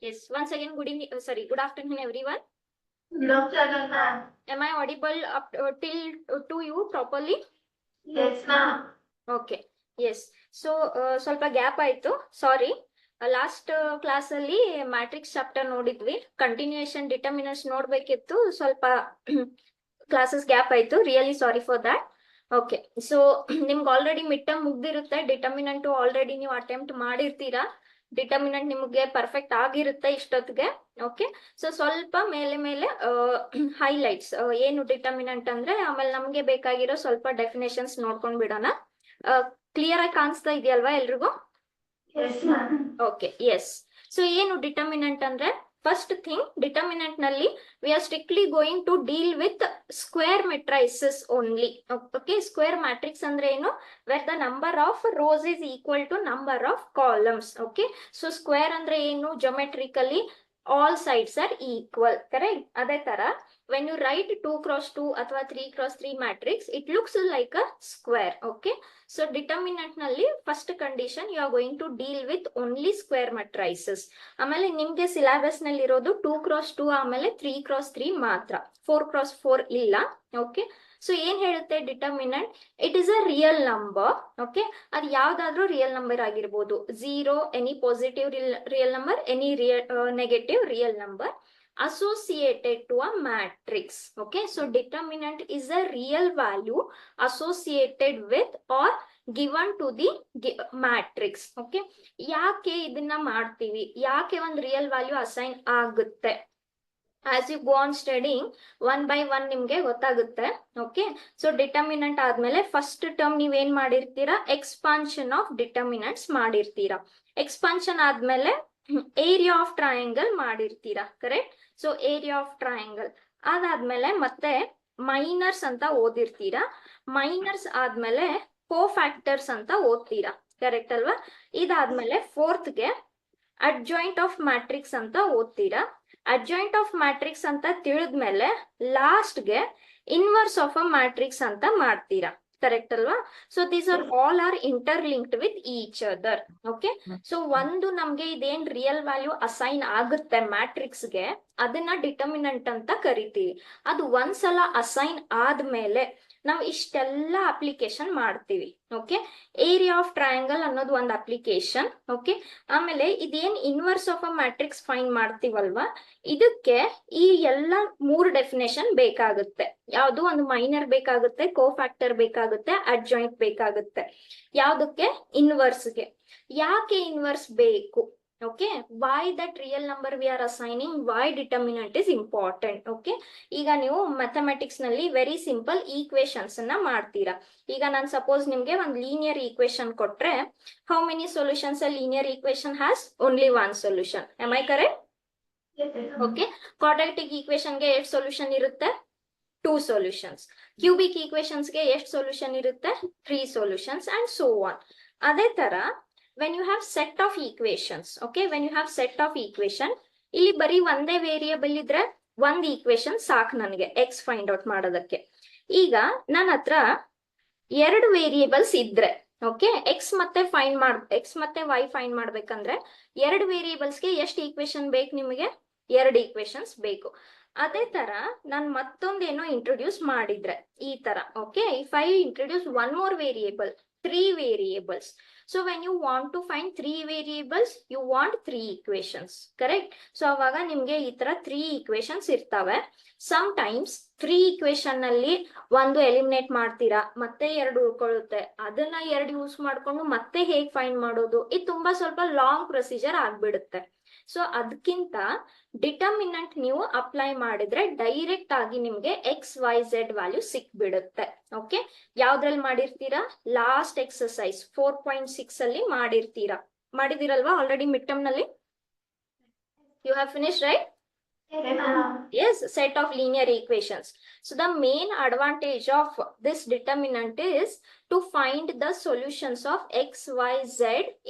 Yes, once again, good evening, good afternoon, everyone. Good afternoon, ma'am. Am I audible up till to you properly? Yes, ma'am. Okay, yes. So, ಸ್ವಲ್ಪ gap ಆಯ್ತು, sorry. Last class ಅಲ್ಲಿ matrix chapter ನೋಡಿದ್ವಿ, continuation determinants ನೋಡ್ಬೇಕಿತ್ತು, ಸ್ವಲ್ಪ classes gap ಆಯ್ತು, really sorry for that. Okay, so ನಿಮ್ಗೆ already mid term ಮುಗ್ದಿರುತ್ತೆ, determinant already ನೀವು ಅಟೆಂಪ್ಟ್ ಮಾಡಿರ್ತೀರಾ, ಡಿಟರ್ಮಿನೆಂಟ್ ನಿಮಗೆ ಪರ್ಫೆಕ್ಟ್ ಆಗಿರುತ್ತೆ ಇಷ್ಟೊತ್ತಿಗೆ. ಓಕೆ, ಸೊ ಸ್ವಲ್ಪ ಮೇಲೆ ಮೇಲೆ ಹೈಲೈಟ್ಸ್ ಏನು ಡಿಟರ್ಮಿನೆಂಟ್ ಅಂದ್ರೆ, ಆಮೇಲೆ ನಮ್ಗೆ ಬೇಕಾಗಿರೋ ಸ್ವಲ್ಪ ಡೆಫಿನೇಷನ್ಸ್ ನೋಡ್ಕೊಂಡ್ ಬಿಡೋಣ. ಕ್ಲಿಯರ್ ಆಗಿ ಕಾಣಿಸ್ತಾ ಇದೆಯಲ್ವಾ ಎಲ್ರಿಗೂ? Okay, yes. ಸೊ ಏನು ಡಿಟರ್ಮಿನೆಂಟ್ ಅಂದ್ರೆ, ಫಸ್ಟ್ ಥಿಂಗ್, ಡಿಟರ್ಮಿನೆಂಟ್ ನಲ್ಲಿ we are strictly going to deal with square matrices only. Okay, square matrix ಅಂದ್ರೆ ಏನು? Where the number of rows is equal to number of columns. Okay, so square ಅಂದ್ರೆ ಏನು? ಜೊಮೆಟ್ರಿಕಲಿ all sides are equal, correct? ಅದೇ ತರ when you write 2x2 ಅಥವಾ 3x3 matrix, it looks like a square. Okay, so determinant ನಲ್ಲಿ first condition you are going to deal with only square matrices. ಆಮೇಲೆ ನಿಮ್ಗೆ syllabus ನಲ್ಲಿ ಇರೋದು 2x2 ಆಮೇಲೆ 3x3 ಮಾತ್ರ, 4x4 ಇಲ್ಲ. ಓಕೆ, ಸೊ ಏನ್ ಹೇಳುತ್ತೆ determinant? It is a real number. Okay, ಅದು ಯಾವ್ದಾದ್ರೂ ರಿಯಲ್ ನಂಬರ್ ಆಗಿರ್ಬೋದು, 0, any positive real number, any negative real number associated to a matrix. Okay, so determinant is a real value associated with or given to the matrix. Okay, ಯಾಕೆ ಇದನ್ನ ಮಾಡ್ತೀವಿ, ಯಾಕೆ ಒಂದು real value assign ಆಗುತ್ತೆ? As you go on studying, one by one ನಿಮ್ಗೆ ಗೊತ್ತಾಗುತ್ತೆ. Okay, so determinant ಆದ್ಮೇಲೆ first term ನೀವೇನ್ ಮಾಡಿರ್ತೀರಾ? ಎಕ್ಸ್ಪಾನ್ಷನ್ ಆಫ್ ಡಿಟರ್ಮಿನೆಂಟ್ಸ್ ಮಾಡಿರ್ತೀರಾ. ಎಕ್ಸ್ಪಾನ್ಷನ್ ಆದ್ಮೇಲೆ ಏರಿಯಾ ಆಫ್ ಟ್ರಯಾಂಗಲ್ ಮಾಡಿರ್ತೀರಾ, correct? So area of triangle ಅದಾದ್ಮೇಲೆ ಮತ್ತೆ ಮೈನರ್ಸ್ ಅಂತ ಓದಿರ್ತೀರಾ. ಮೈನರ್ಸ್ ಆದ್ಮೇಲೆ ಕೋಫ್ಯಾಕ್ಟರ್ಸ್ ಅಂತ ಓದ್ತೀರಾ, ಕರೆಕ್ಟ್ ಅಲ್ವಾ? ಇದಾದ್ಮೇಲೆ ಫೋರ್ತ್ಗೆ ಅಡ್ಜಾಯಿಂಟ್ ಆಫ್ ಮ್ಯಾಟ್ರಿಕ್ಸ್ ಅಂತ ಓದ್ತೀರಾ. ಅಡ್ಜಾಯಿಂಟ್ ಆಫ್ ಮ್ಯಾಟ್ರಿಕ್ಸ್ ಅಂತ ತಿಳಿದ್ಮೇಲೆ ಲಾಸ್ಟ್ಗೆ ಇನ್ವರ್ಸ್ ಆಫ್ ಅ ಮ್ಯಾಟ್ರಿಕ್ಸ್ ಅಂತ ಮಾಡ್ತೀರಾ, ಕರೆಕ್ಟ್ ಅಲ್ವಾ? So these are all are interlinked with each other. Okay, so ಒಂದು ನಮ್ಗೆ ಇದೇನ್ ರಿಯಲ್ ವ್ಯಾಲ್ಯೂ ಅಸೈನ್ ಆಗುತ್ತೆ ಮ್ಯಾಟ್ರಿಕ್ಸ್ಗೆ, ಅದನ್ನ ಡಿಟರ್ಮಿನೆಂಟ್ ಅಂತ ಕರಿತೀವಿ. ಅದು ಒಂದ್ಸಲ ಅಸೈನ್ ಆದ್ಮೇಲೆ ನಾವು ಇಷ್ಟೆಲ್ಲ ಅಪ್ಲಿಕೇಶನ್ ಮಾಡ್ತೀವಿ. ಓಕೆ, ಏರಿಯಾ ಆಫ್ ಟ್ರಯಾಂಗಲ್ ಅನ್ನೋದು ಒಂದು ಅಪ್ಲಿಕೇಶನ್. ಓಕೆ, ಆಮೇಲೆ ಇದೇನ್ inverse of a matrix find ಮಾಡ್ತೀವಲ್ವಾ, ಇದಕ್ಕೆ ಈ ಎಲ್ಲ 3 ಡೆಫಿನೇಷನ್ ಬೇಕಾಗುತ್ತೆ. ಯಾವ್ದು? ಒಂದು ಮೈನರ್ ಬೇಕಾಗುತ್ತೆ, ಕೋಫ್ಯಾಕ್ಟರ್ ಬೇಕಾಗುತ್ತೆ, ಅಡ್ಜಾಯಿಂಟ್ ಬೇಕಾಗುತ್ತೆ. ಯಾವ್ದಕ್ಕೆ? ಇನ್ವರ್ಸ್ಗೆ. ಯಾಕೆ ಇನ್ವರ್ಸ್ ಬೇಕು? Okay, why that real number we are assigning, why determinant is important. Okay, ಈಗ ನೀವು ಮ್ಯಾಥಮೆಟಿಕ್ಸ್ ನಲ್ಲಿ ವೆರಿ ಸಿಂಪಲ್ ಈಕ್ವೇಶನ್ಸ್ ಅನ್ನ ಮಾಡ್ತೀರಾ. ಈಗ ನಾನು ಸಪೋಸ್ ನಿಮ್ಗೆ ಒಂದು ಲೀನಿಯರ್ ಈಕ್ವೇಶನ್ ಕೊಟ್ರೆ, how many solutions a linear equation has? Only 1 solution. Am I correct? Okay, quadratic equation ಗೆ ಎಷ್ಟು ಸೊಲ್ಯೂಷನ್ ಇರುತ್ತೆ? 2 ಸೊಲ್ಯೂಷನ್ಸ್. ಕ್ಯೂಬಿಕ್ ಈಕ್ವೇಶನ್ಸ್ ಗೆ ಎಷ್ಟು ಸೊಲ್ಯೂಷನ್ ಇರುತ್ತೆ? 3 ಸೊಲ್ಯೂಷನ್ಸ್ ಅಂಡ್ ಸೋ ಆನ್. ಅದೇ ತರ when you have set of equations, okay, when you have set of equation, ಇಲ್ಲಿ ಬರೀ ಒಂದೇ ವೇರಿಯಬಲ್ ಇದ್ರೆ ಒಂದ್ ಈಕ್ವೇಶನ್ ಸಾಕು ನನಗೆ ಎಕ್ಸ್ ಫೈಂಡ್ ಔಟ್ ಮಾಡೋದಕ್ಕೆ. ಈಗ ನನ್ನ ಹತ್ರ 2 ವೇರಿಯೇಬಲ್ಸ್ ಇದ್ರೆ, ಓಕೆ, ಎಕ್ಸ್ ಮತ್ತೆ ವೈ ಫೈಂಡ್ ಮಾಡ್ಬೇಕಂದ್ರೆ 2 ವೇರಿಯೇಬಲ್ಸ್ಗೆ ಎಷ್ಟು ಈಕ್ವೇಶನ್ ಬೇಕು ನಿಮಗೆ? 2 ಈಕ್ವೇಶನ್ಸ್ ಬೇಕು. ಅದೇ ತರ ನಾನು ಮತ್ತೊಂದೇನೋ ಇಂಟ್ರೊಡ್ಯೂಸ್ ಮಾಡಿದ್ರೆ ಈ ತರ, okay, if I introduce one more variable, 3 variables. So when you want to find 3 variables, you want 3 equations, correct? So ಅವಾಗ ನಿಮ್ಗೆ ಈ ತರ 3 equations ಇರ್ತವೆ. Sometimes 3 equation ನಲ್ಲಿ ಒಂದು ಎಲಿಮಿನೇಟ್ ಮಾಡ್ತೀರಾ, ಮತ್ತೆ 2 ಉಳ್ಕೊಳ್ಳುತ್ತೆ, ಅದನ್ನ 2 ಯೂಸ್ ಮಾಡ್ಕೊಂಡು ಮತ್ತೆ ಹೇಗ್ ಫೈಂಡ್ ಮಾಡೋದು, ಇದು ತುಂಬಾ ಸ್ವಲ್ಪ ಲಾಂಗ್ ಪ್ರೊಸೀಜರ್ ಆಗ್ಬಿಡುತ್ತೆ. ಸೊ ಅದಕ್ಕಿಂತ ಡಿಟರ್ಮಿನೆಂಟ್ ನೀವು ಅಪ್ಲೈ ಮಾಡಿದ್ರೆ ಡೈರೆಕ್ಟ್ ಆಗಿ ನಿಮ್ಗೆ XYZ ವ್ಯಾಲ್ಯೂ ಸಿಕ್ಬಿಡುತ್ತೆ. ಓಕೆ, ಯಾವ್ದ್ರಲ್ಲಿ ಮಾಡಿರ್ತೀರಾ? ಲಾಸ್ಟ್ ಎಕ್ಸರ್ಸೈಸ್ 4.6 ಅಲ್ಲಿ ಮಾಡಿದಿರಲ್ವಾ ಆಲ್ರೆಡಿ ಮಿಡ್ ಟರ್ಮ್ ನಲ್ಲಿ? You have finish, right? Yes, set of linear equations. So the main advantage of this determinant is to find the solutions of x, y, z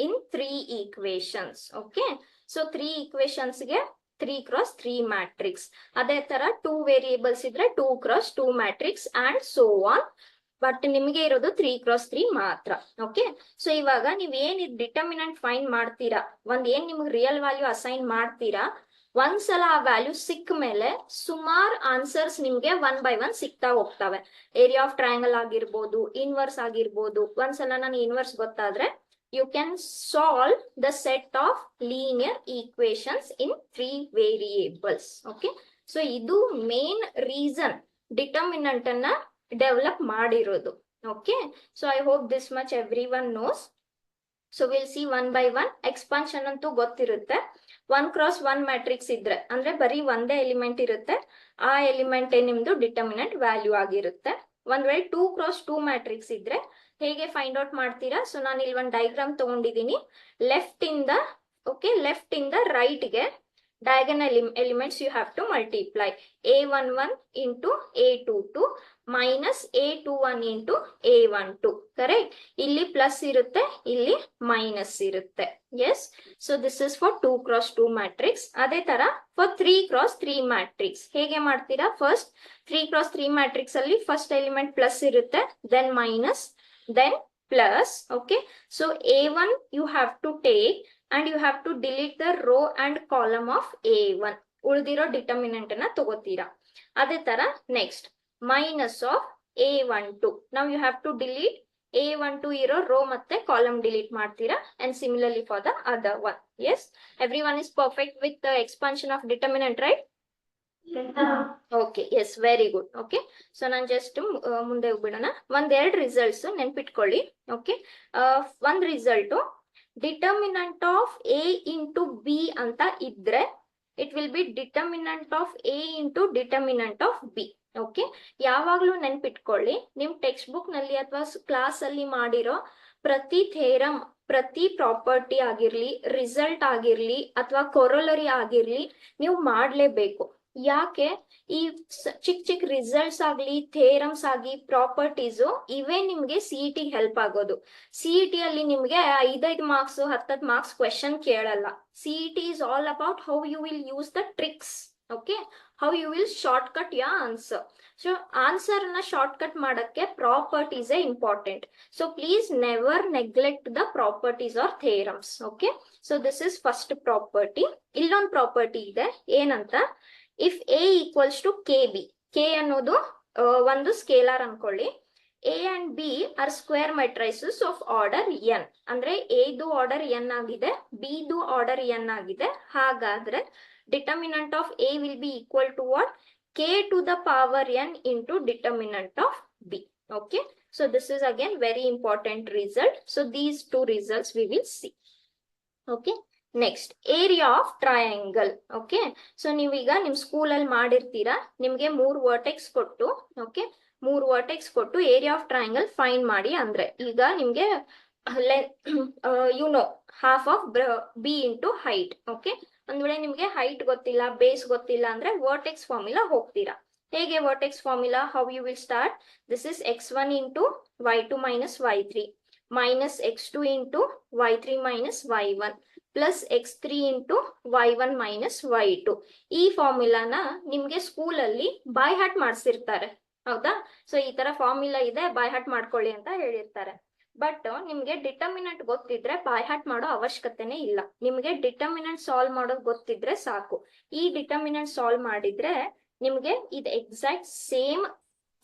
in 3 equations. Okay, so 3 equations ge 3x3 matrix. ಅದೇ ತರ 2 variables ಇದ್ರೆ 2x2 matrix and so on. But ನಿಮಗೆ ಇರೋದು 3x3 ಮಾತ್ರ. Okay, so ಇವಾಗ ನೀವ್ ಏನ್ determinant find ಮಾಡ್ತೀರಾ, ಏನ್ ನಿಮ್ಗೆ ರಿಯಲ್ ವ್ಯಾಲ್ಯೂ ಅಸೈನ್ ಮಾಡ್ತೀರಾ, ಒಂದ್ಸಲ ಆ ವ್ಯಾಲ್ಯೂ ಸಿಕ್ಕ ಮೇಲೆ ಸುಮಾರು ಆನ್ಸರ್ಸ್ ನಿಮ್ಗೆ 1 by 1 ಸಿಗ್ತಾ ಹೋಗ್ತವೆ. ಏರಿಯಾ ಆಫ್ ಟ್ರಯಾಂಗಲ್ ಆಗಿರ್ಬೋದು, ಇನ್ವರ್ಸ್ ಆಗಿರ್ಬೋದು. ಒಂದ್ಸಲ ನಾನು ಇನ್ವರ್ಸ್ ಗೊತ್ತಾದ್ರೆ you can solve the set of linear equations in 3 variables. Okay, so idu main reason determinant anna develop ಮಾಡಿರೋದು. Okay, so I hope this much everyone knows. So we'll see one by one. Expansion ಅಂತೂ ಗೊತ್ತಿರುತ್ತೆ. 1x1 matrix ಇದ್ರೆ ಅಂದ್ರೆ ಬರೀ ಒಂದೇ element ಇರುತ್ತೆ, ಆ element ನಿಮ್ದು ಡಿಟರ್ಮಿನೆಂಟ್ ವ್ಯಾಲ್ಯೂ ಆಗಿರುತ್ತೆ. ಒಂದ್ ವೇಳೆ 2x2 ಮ್ಯಾಟ್ರಿಕ್ಸ್ ಇದ್ರೆ ಹೇಗೆ ಫೈಂಡ್ ಔಟ್ ಮಾಡ್ತೀರಾ? ಸೊ ನಾನು ಇಲ್ಲಿ ಒಂದು ಡಯಾಗ್ರಾಮ್ ತಗೊಂಡಿದ್ದೀನಿ. ಲೆಫ್ಟ್ ಇಂದ ರೈಟ್ ಗೆ diagonal elements you have to multiply. A11 into A22 minus A21 into A12. Correct? Illi plus irutte, illi minus irutte. Yes. So this is for 2x2 matrix. Ade tara for 3x3 matrix. Hege martira? First 3x3 matrix alli first element plus irutte, then minus, then plus. Okay. So A1 you have to take and you have to delete the row and column of A1. ಉಳಿದಿರೋ determinant ಅನ್ನ ತಗೋತೀರಾ. ಅದೇ ತರ next minus of A12. Now you have to delete A12 ಇರೋ rho ಮತ್ತೆ column delete ಮಾಡ್ತೀರಾ. And similarly for the other one. Yes, everyone is perfect with the expansion of determinant, right? Yes, ma'am. Okay, yes, very good. Okay, so ನಾನು just ಮುಂದೆ ಹೋಗ್ಬಿಡೋಣ. ಒಂದೆರಡು results ನೆನ್ಪಿಟ್ಕೊಳ್ಳಿ. Okay, ಒಂದ್ result determinant of A into B ಅಂತ ಇದ್ರೆ it will B determinant of A into determinant of B. Okay, ಯಾವಾಗ್ಲೂ ನೆನ್ಪಿಟ್ಕೊಳ್ಳಿ, ನಿಮ್ ಟೆಕ್ಸ್ಟ್ ಬುಕ್ ನಲ್ಲಿ ಅಥವಾ ಕ್ಲಾಸ್ ಅಲ್ಲಿ ಮಾಡಿರೋ ಪ್ರತಿ ಥೇರಮ್, ಪ್ರತಿ ಪ್ರಾಪರ್ಟಿ ಆಗಿರ್ಲಿ, ರಿಸಲ್ಟ್ ಆಗಿರ್ಲಿ ಅಥವಾ ಕೊರೊಲರಿ ಆಗಿರ್ಲಿ ನೀವು ಮಾಡ್ಲೇಬೇಕು. ಯಾಕೆ? ಈ ಚಿಕ್ಕ ರಿಸಲ್ಟ್ಸ್ ಆಗ್ಲಿ, ಥೇರಮ್ಸ್ ಆಗಿ, ಪ್ರಾಪರ್ಟೀಸು ಇವೇ ನಿಮ್ಗೆ CET ಹೆಲ್ಪ್ ಆಗೋದು. CET ಅಲ್ಲಿ ನಿಮ್ಗೆ 5 ಮಾರ್ಕ್ಸ್ 10 ಮಾರ್ಕ್ಸ್ ಕ್ವೆಶನ್ ಕೇಳಲ್ಲ. CET is all about how you will use the tricks. Okay, how you will shortcut your answer. So answer na shortcut ಮಾಡಕ್ಕೆ properties important. So please never neglect the properties or theorems. Okay, so this is first property. ಇಲ್ಲೊಂದು property ಇದೆ, ಏನಂತ, if A equals to KB, K ಅನ್ನೋದು ಒಂದು scalar ಅನ್ಕೊಳ್ಳಿ. A and B are square matrices of order n. ಅಂದ್ರೆ A ದು order n ಆಗಿದೆ, B ದು ಆರ್ಡರ್ n ಆಗಿದೆ. ಹಾಗಾದ್ರೆ determinant of A will be equal to what? K to the power n into determinant of B. Okay, so this is again very important result. So these two results we will see. Okay, next area of triangle. Okay, so ನೀವೀಗ ನಿಮ್ school ಅಲ್ಲಿ ಮಾಡಿರ್ತೀರಾ, ನಿಮ್ಗೆ 3 vertex ಕೊಟ್ಟು, okay, 3 vertex ಕೊಟ್ಟು area of triangle find ಮಾಡಿ ಅಂದ್ರೆ, ಈಗ ನಿಮ್ಗೆ half of B into height. Okay, ಒಂದ್ ವೇಳೆ ನಿಮ್ಗೆ ಹೈಟ್ ಗೊತ್ತಿಲ್ಲ, ಬೇಸ್ ಗೊತ್ತಿಲ್ಲ ಅಂದ್ರೆ ವರ್ಟೆಕ್ಸ್ ಫಾರ್ಮುಲಾ ಹೋಗ್ತೀರಾ. ಹೇಗೆ vertex formula? How you will start? This is x1 into y2 minus y3 minus x2 into y3 minus y1 plus x3 into y1 minus y2. ಈ ಫಾರ್ಮುಲಾನ ನಿಮ್ಗೆ ಸ್ಕೂಲ್ ಅಲ್ಲಿ ಬೈ ಹಾರ್ಟ್ ಮಾಡಿಸಿರ್ತಾರೆ, ಹೌದಾ? So ಈ ತರ formula ಇದೆ, by heart ಮಾಡ್ಕೊಳ್ಳಿ ಅಂತ ಹೇಳಿರ್ತಾರೆ. ಬಟ್ ನಿಮ್ಗೆ ಡಿಟರ್ಮಿನೆಂಟ್ ಗೊತ್ತಿದ್ರೆ ಬೈ ಹಾರ್ಟ್ ಮಾಡೋ ಅವಶ್ಯಕತೆನೇ ಇಲ್ಲ. ನಿಮ್ಗೆ ಡಿಟರ್ಮಿನೆಂಟ್ ಸಾಲ್ವ್ ಮಾಡೋದು ಗೊತ್ತಿದ್ರೆ ಸಾಕು. ಈ ಡಿಟರ್ಮಿನೆಂಟ್ ಸಾಲ್ವ್ ಮಾಡಿದ್ರೆ ನಿಮ್ಗೆ ಇದು ಎಕ್ಸಾಕ್ಟ್ ಸೇಮ್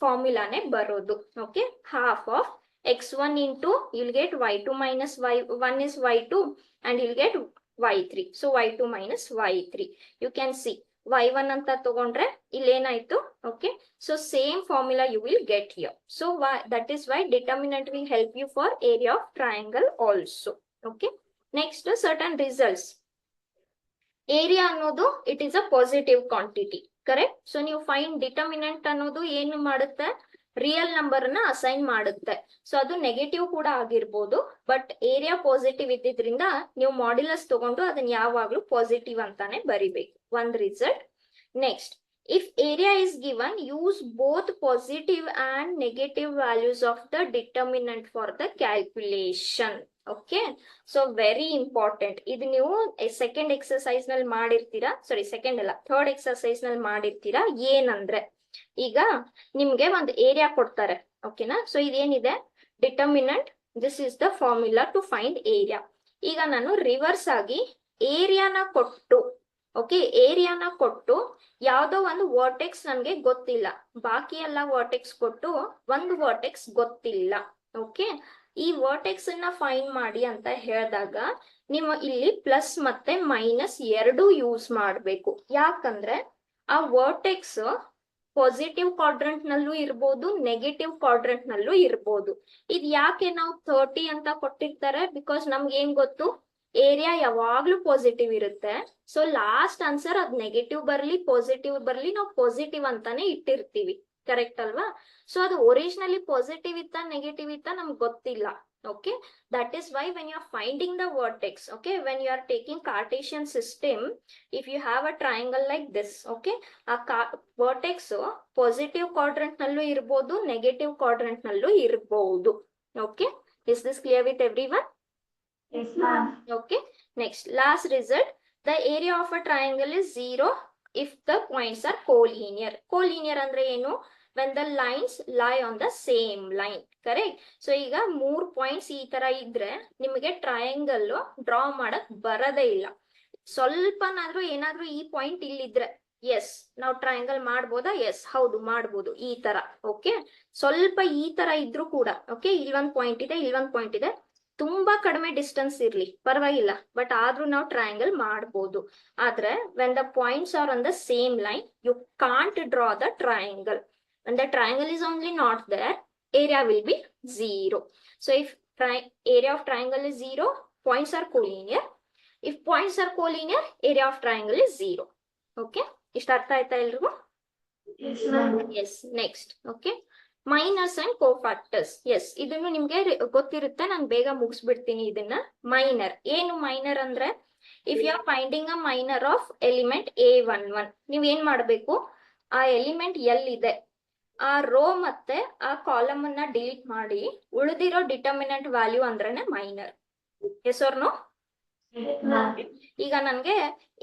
ಫಾರ್ಮುಲಾನೇ ಬರೋದು. Okay, half of x1 into you'll get y2 minus y1 is y2 and you'll get y3. So y2 minus y3. You can see y1 ಅಂತ ತಗೊಂಡ್ರೆ ಇಲ್ಲೇನಾಯ್ತು. Okay, so same formula you will get here. So that is why determinant will help you for area of triangle also. Okay, next certain results. Area ಅನ್ನೋದು it is a positive quantity. Correct? So ನೀವು find determinant ಅನ್ನೋದು ಏನು ಮಾಡುತ್ತೆ? Real number ನ assign ಮಾಡುತ್ತೆ. So ಅದು negative ಕೂಡ ಆಗಿರ್ಬೋದು, ಬಟ್ ಏರಿಯಾ ಪಾಸಿಟಿವ್ ಇದ್ದಿದ್ರಿಂದ ನೀವು ಮಾಡ್ಯುಲಸ್ ತಗೊಂಡು ಅದನ್ನ ಯಾವಾಗ್ಲೂ ಪಾಸಿಟಿವ್ ಅಂತಾನೆ ಬರಿಬೇಕು. ಒಂದ್ result. Next, if area is given, use both positive and negative values of the determinant for the calculation. Okay, so very important. ಇದು ನೀವು ಸೆಕೆಂಡ್ ಎಕ್ಸರ್ಸೈಸ್ ನಲ್ಲಿ ಮಾಡಿರ್ತೀರಾ, ಸಾರಿ ಸೆಕೆಂಡ್ ಅಲ್ಲ, ಥರ್ಡ್ ಎಕ್ಸರ್ಸೈಸ್ ನಲ್ಲಿ ಮಾಡಿರ್ತೀರಾ. ಏನಂದ್ರೆ, ಈಗ ನಿಮ್ಗೆ ಒಂದು ಏರಿಯಾ ಕೊಡ್ತಾರೆ, ಓಕೆನಾ. ಸೊ ಇದೇನಿದೆ determinant, this is the formula to find area. ಈಗ ನಾನು ರಿವರ್ಸ್ ಆಗಿ ಏರಿಯಾನ ಕೊಟ್ಟು, ಓಕೆ, ಏರಿಯಾನ ಕೊಟ್ಟು ಯಾವ್ದೋ ಒಂದು ವರ್ಟೆಕ್ಸ್ ನನ್ಗೆ ಗೊತ್ತಿಲ್ಲ, ಬಾಕಿ ಎಲ್ಲ ವರ್ಟೆಕ್ಸ್ ಕೊಟ್ಟು ಒಂದು ವರ್ಟೆಕ್ಸ್ ಗೊತ್ತಿಲ್ಲ. ಓಕೆ, ಈ ವರ್ಟೆಕ್ಸ್ ಅನ್ನ ಫೈಂಡ್ ಮಾಡಿ ಅಂತ ಹೇಳಿದಾಗ ನೀವು ಇಲ್ಲಿ ಪ್ಲಸ್ ಮತ್ತೆ ಮೈನಸ್ ಎರಡು ಯೂಸ್ ಮಾಡ್ಬೇಕು. ಯಾಕಂದ್ರೆ ಆ ವರ್ಟೆಕ್ಸ್ ಪಾಸಿಟಿವ್ ಕ್ವಾಡ್ರೆಂಟ್ ನಲ್ಲೂ ಇರ್ಬೋದು, ನೆಗೆಟಿವ್ ಕ್ವಾಡ್ರೆಂಟ್ ನಲ್ಲೂ ಇರ್ಬೋದು. ಇದ್ ಯಾಕೆ ನಾವು 30 ಅಂತ ಕೊಟ್ಟಿರ್ತಾರೆ, ಬಿಕಾಸ್ ನಮ್ಗೆ ಏನ್ ಗೊತ್ತು, ಏರಿಯಾ ಯಾವಾಗ್ಲೂ ಪಾಸಿಟಿವ್ ಇರುತ್ತೆ. ಸೊ ಲಾಸ್ಟ್ ಆನ್ಸರ್ ಅದ್ ನೆಗೆಟಿವ್ ಬರ್ಲಿ ಪಾಸಿಟಿವ್ ಬರ್ಲಿ ನಾವು ಪಾಸಿಟಿವ್ ಅಂತಾನೆ ಇಟ್ಟಿರ್ತೀವಿ, ಕರೆಕ್ಟ್ ಅಲ್ವಾ. ಸೊ ಅದು ಒರಿಜಿನಲಿ ಪಾಸಿಟಿವ್ ಇತ್ತ ನೆಗೆಟಿವ್ ಇತ್ತ ನಮ್ಗೆ ಗೊತ್ತಿಲ್ಲ. Okay, that is why when you are finding the vertex, okay, when you are taking Cartesian system, if you have a triangle like this, okay, a vertex positive quadrant nallu irbodu, negative quadrant nallu irbodu. Okay, is this clear with everyone? Yes, ma'am. Okay, next, last result, the area of a triangle is 0 if the points are collinear. Collinear andre enu, when the lines lie on the same line, correct. So ಈಗ 3 points ಈ ತರ ಇದ್ರೆ ನಿಮಗೆ triangle draw ಮಾಡಕ್ ಬರದೇ ಇಲ್ಲ. ಸ್ವಲ್ಪನಾದ್ರೂ ಏನಾದ್ರೂ ಈ ಪಾಯಿಂಟ್ ಇಲ್ಲಿದ್ರೆ ಎಸ್ ನಾವು ಟ್ರಯಾಂಗಲ್ ಮಾಡ್ಬೋದಾ, ಎಸ್ ಹೌದು ಮಾಡ್ಬೋದು ಈ ತರ. ಓಕೆ, ಸ್ವಲ್ಪ ಈ ತರ ಇದ್ರು ಕೂಡ, ಓಕೆ, ಇಲ್ಲೊಂದ್ ಪಾಯಿಂಟ್ ಇದೆ ಇಲ್ಲೊಂದ್ ಪಾಯಿಂಟ್ ಇದೆ, ತುಂಬಾ ಕಡಿಮೆ ಡಿಸ್ಟೆನ್ಸ್ ಇರ್ಲಿ ಪರವಾಗಿಲ್ಲ, ಬಟ್ ಆದ್ರೂ ನಾವು ಟ್ರಯಾಂಗಲ್ ಮಾಡ್ಬೋದು. ಆದ್ರೆ when the points are on the same line, you can't draw the triangle. When the triangle is only not there, area will be 0. So if area of triangle is 0, points are collinear. If points are collinear, area of triangle is 0. Okay, ಇಷ್ಟ ಅರ್ಥ ಆಯ್ತಾ ಎಲ್ರಿಗೂ? Yes, ma'am. Yes, next. Okay, minors and cofactors. Yes, ಇದನ್ನು ನಿಮ್ಗೆ ಗೊತ್ತಿರುತ್ತೆ, ನಾನು ಬೇಗ ಮುಗಿಸ್ಬಿಡ್ತೀನಿ ಇದನ್ನ. ಮೈನರ್ ಏನು, ಮೈನರ್ ಅಂದ್ರೆ if you are finding a minor of element A11, ನೀವ್ ಏನ್ ಮಾಡ್ಬೇಕು, ಆ ಎಲಿಮೆಂಟ್ ಎಲ್ಲಿದೆ ಆ ರೋ ಮತ್ತೆ ಆ ಕಾಲಮ್ ಅನ್ನ ಡಿಲೀಟ್ ಮಾಡಿ ಉಳಿದಿರೋ ಡಿಟರ್ಮಿನೆಂಟ್ ವ್ಯಾಲ್ಯೂ ಅಂದ್ರೇನೆ minor. Yes or no? Yes, ma'am. ಈಗ ನನ್ಗೆ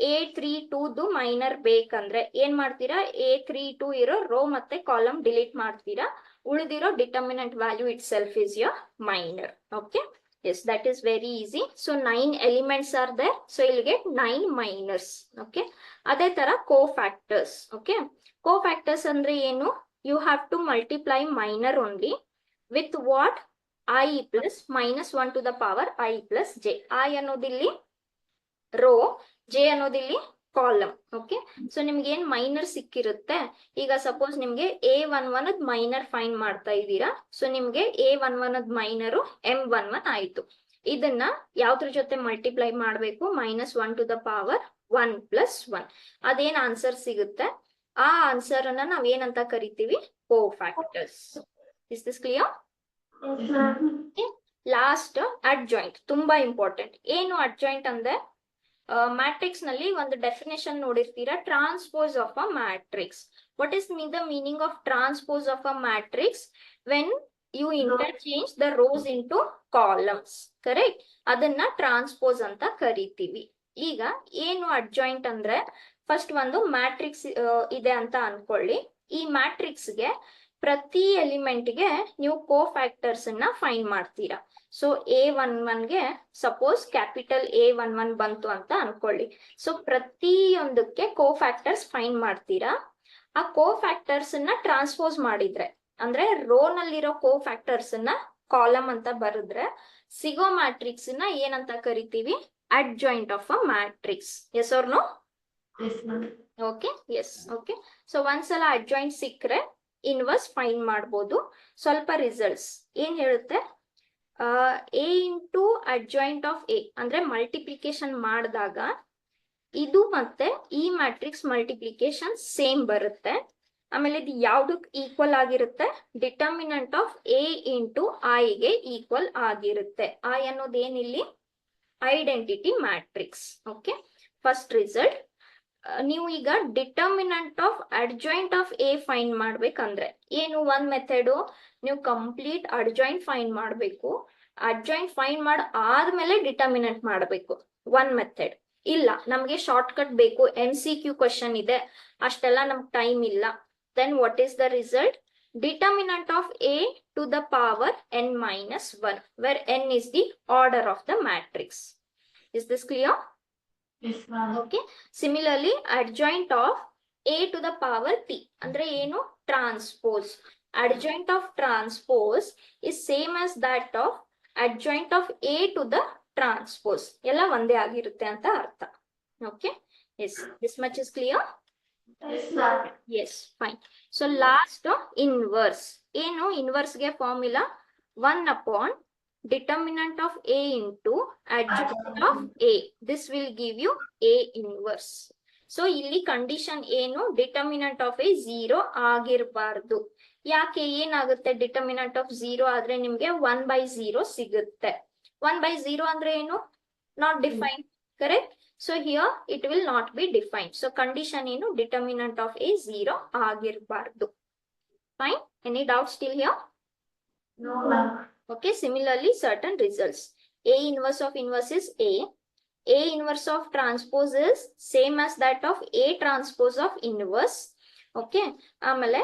A32 ಮೈನರ್ ಬೇಕಂದ್ರೆ ಏನ್ ಮಾಡ್ತೀರಾ, A32 ಇರೋ ರೋ ಮತ್ತೆ ಕಾಲಮ್ ಡಿಲೀಟ್ ಮಾಡ್ತೀರಾ, ಉಳಿದಿರೋ determinant value itself is your minor. Okay, yes, that is very easy. So 9 elements are there, so I'll get 9 minors. Okay, ಅದೇ ತರ ಕೋಫ್ಯಾಕ್ಟರ್ಸ್. ಓಕೆ, ಕೋಫ್ಯಾಕ್ಟರ್ಸ್ ಅಂದ್ರೆ ಏನು, you have to multiply minor only with what, I plus minus 1 to the power I plus j. I ಅನ್ನೋದಿಲ್ಲಿ row, j ಅನ್ನೋದಿಲ್ಲಿ column. Okay, so ನಿಮ್ಗೆ ಏನ್ minor ಸಿಕ್ಕಿರುತ್ತೆ, ಈಗ suppose ನಿಮ್ಗೆ A11 ಮೈನರ್ ಫೈಂಡ್ ಮಾಡ್ತಾ ಇದ್ದೀರಾ, ಸೊ ನಿಮ್ಗೆ A11 ಮೈನರು M11 ಆಯ್ತು. ಇದನ್ನ ಯಾವ್ದ್ರ ಜೊತೆ ಮಲ್ಟಿಪ್ಲೈ ಮಾಡ್ಬೇಕು, -1 to the power 1 plus 1. ಅದೇನ್ ಆನ್ಸರ್ ಸಿಗುತ್ತೆ, ಆ ಆನ್ಸರ್ ಅನ್ನ ನಾವ್ ಏನಂತ ಕರಿತೀವಿ, cofactors. Is this clear? Yes, ma'am. Last adjoint, ತುಂಬಾ ಇಂಪಾರ್ಟೆಂಟ್. ಏನು ಅಡ್ಜಾಯಿಂಟ್ ಅಂದ್ರೆ, ಮ್ಯಾಟ್ರಿಕ್ಸ್ ನಲ್ಲಿ ಒಂದು ಡೆಫಿನೇಷನ್ ನೋಡಿರ್ತೀರಾ, transpose of a matrix. What is the meaning of transpose of a matrix? When you interchange the rows into columns, correct, ಅದನ್ನ transpose ಅಂತ ಕರಿತೀವಿ. ಈಗ ಏನು ಅಡ್ಜಾಯಿಂಟ್ ಅಂದ್ರೆ, ಫಸ್ಟ್ ಒಂದು ಮ್ಯಾಟ್ರಿಕ್ಸ್ ಇದೆ ಅಂತ ಅನ್ಕೊಳ್ಳಿ. ಈ ಮ್ಯಾಟ್ರಿಕ್ಸ್ ಗೆ ಪ್ರತಿ ಎಲಿಮೆಂಟ್ ಗೆ ನೀವು ಕೋಫ್ಯಾಕ್ಟರ್ಸ್ ಅನ್ನ ಫೈಂಡ್ ಮಾಡ್ತೀರಾ. ಸೊ A11 ಗೆ ಸಪೋಸ್ ಕ್ಯಾಪಿಟಲ್ A11 ಬಂತು ಅಂತ ಅನ್ಕೊಳ್ಳಿ. ಸೊ ಪ್ರತಿಯೊಂದಕ್ಕೆ ಕೋಫ್ಯಾಕ್ಟರ್ಸ್ ಫೈಂಡ್ ಮಾಡ್ತೀರಾ. ಆ ಕೋಫ್ಯಾಕ್ಟರ್ಸ್ ಅನ್ನ ಟ್ರಾನ್ಸ್ಪೋಸ್ ಮಾಡಿದ್ರೆ, ಅಂದ್ರೆ ರೋ ನಲ್ಲಿರೋ ಕೋಫ್ಯಾಕ್ಟರ್ಸ್ ಅನ್ನ ಕಾಲಮ್ ಅಂತ ಬರೆದ್ರೆ ಸಿಗೋ ಮ್ಯಾಟ್ರಿಕ್ಸ್ ನ ಏನಂತ ಕರಿತೀವಿ, adjoint of a matrix. Yes or no? Yes, ma'am. Okay, yes. Okay, so ಒಂದ್ಸಲ ಅಡ್ಜಾಯಿಂಟ್ ಸಿಕ್ಕರೆ ಇನ್ವರ್ಸ್ ಫೈಂಡ್ ಮಾಡ್ಬೋದು. ಸ್ವಲ್ಪ ರಿಸಲ್ಟ್ಸ್ ಏನ್ ಹೇಳುತ್ತೆ, A into adjoint of A ಅಂದ್ರೆ ಮಲ್ಟಿಪ್ಲಿಕೇಶನ್ ಮಾಡಿದಾಗ ಇದು ಮತ್ತೆ ಈ ಮ್ಯಾಟ್ರಿಕ್ಸ್ ಮಲ್ಟಿಪ್ಲಿಕೇಶನ್ ಸೇಮ್ ಬರುತ್ತೆ. ಆಮೇಲೆ ಇದು ಯಾವ್ದಕ್ ಈಕ್ವಲ್ ಆಗಿರುತ್ತೆ, determinant of A into I ಗೆ ಈಕ್ವಲ್ ಆಗಿರುತ್ತೆ. I ಅನ್ನೋದೇನಿಲ್ಲಿ identity matrix. Okay, first result. ನೀವು ಈಗ determinant of adjoint of A find ಮಾಡ್ಬೇಕಂದ್ರೆ ಏನು, ಒಂದ್ ಮೆಥಡ್, ನೀವು ಕಂಪ್ಲೀಟ್ ಅಡ್ಜಾಯಿಂಟ್ ಫೈಂಡ್ ಮಾಡ್ಬೇಕು. ಅಡ್ಜಾಯಿಂಟ್ ಫೈಂಡ್ ಮಾಡ್ ಆದ್ಮೇಲೆ ಡಿಟರ್ಮಿನೆಂಟ್ ಮಾಡ್ಬೇಕು, ಒನ್ ಮೆಥಡ್. ಇಲ್ಲ ನಮ್ಗೆ ಶಾರ್ಟ್ ಕಟ್ ಬೇಕು, MCQ ಕ್ವಶನ್ ಇದೆ, ಅಷ್ಟೆಲ್ಲ ನಮ್ಗೆ ಟೈಮ್ ಇಲ್ಲ, then what is the result, determinant of A to the power n minus 1, where n is the order of the matrix. Is this clear? Yes, ma'am. Okay. Similarly, adjoint of A to the power P. Andre ಏನು? Transpose. Adjoint of transpose is same as that of adjoint of A to the transpose. ಎಲ್ಲ ಒಂದೇ ಆಗಿರುತ್ತೆ ಅಂತ ಅರ್ಥ. Okay. Yes. This much is clear? Yes, ma'am. Yes. Fine. So last inverse. ಏನು? Inverse ಗೆ formula 1 upon determinant of A into adjoint of A. This will give you A inverse. So ಇಲ್ಲಿ condition ಏನು? Determinant of A 0 ಆಗಿರಬಾರ್ದು. ಯಾಕೆ ಏನಾಗುತ್ತೆ? Determinant of 0 ಆದ್ರೆ ನಿಮ್ಗೆ 1/0 ಸಿಗುತ್ತೆ. 1/0 ಅಂದ್ರೆ ಏನು? Not defined. Correct? So here it will not be defined. So condition ಏನು? Determinant of A 0 ಆಗಿರಬಾರ್ದು. Fine? Any doubts still here? No, ma'am. Okay, similarly, certain results. A inverse of inverse is A. A inverse of transpose is same as that of A transpose of inverse. Okay. Amale,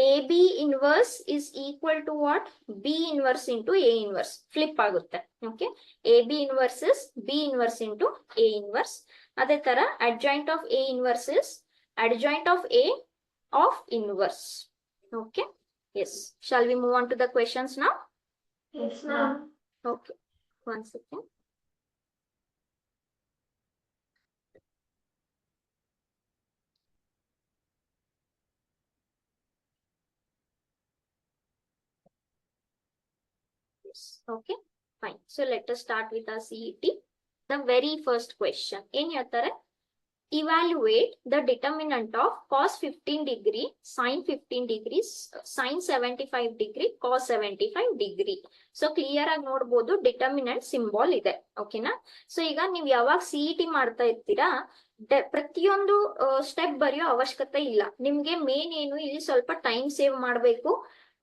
AB inverse is equal to what? B inverse into A inverse. Flip agutte. Okay. AB inverse is B inverse into A inverse. Ade tara adjoint of A inverse is adjoint of A of inverse. Okay. Yes. Shall we move on to the questions now? Yes, ma'am. Okay, 1 second. Yes, okay, fine. So let us start with our CET. The very first question. In here, evaluate the determinant of cos 15 degree, sin 15 degrees, sin 75 degree, cos 75 degree. So clear ಆಗಿ ನೋಡಬಹುದು determinant symbol ಇದೆ. ಓಕೆನಾ? So ಈಗ ನೀವು ಯಾವಾಗ CET ಮಾಡ್ತಾ ಇರ್ತೀರಾ ಪ್ರತಿಯೊಂದು ಸ್ಟೆಪ್ ಬರೆಯೋ ಅವಶ್ಯಕತೆ ಇಲ್ಲ. ನಿಮ್ಗೆ ಮೇನ್ ಏನು ಇಲ್ಲಿ ಸ್ವಲ್ಪ ಟೈಮ್ ಸೇವ್ ಮಾಡಬೇಕು.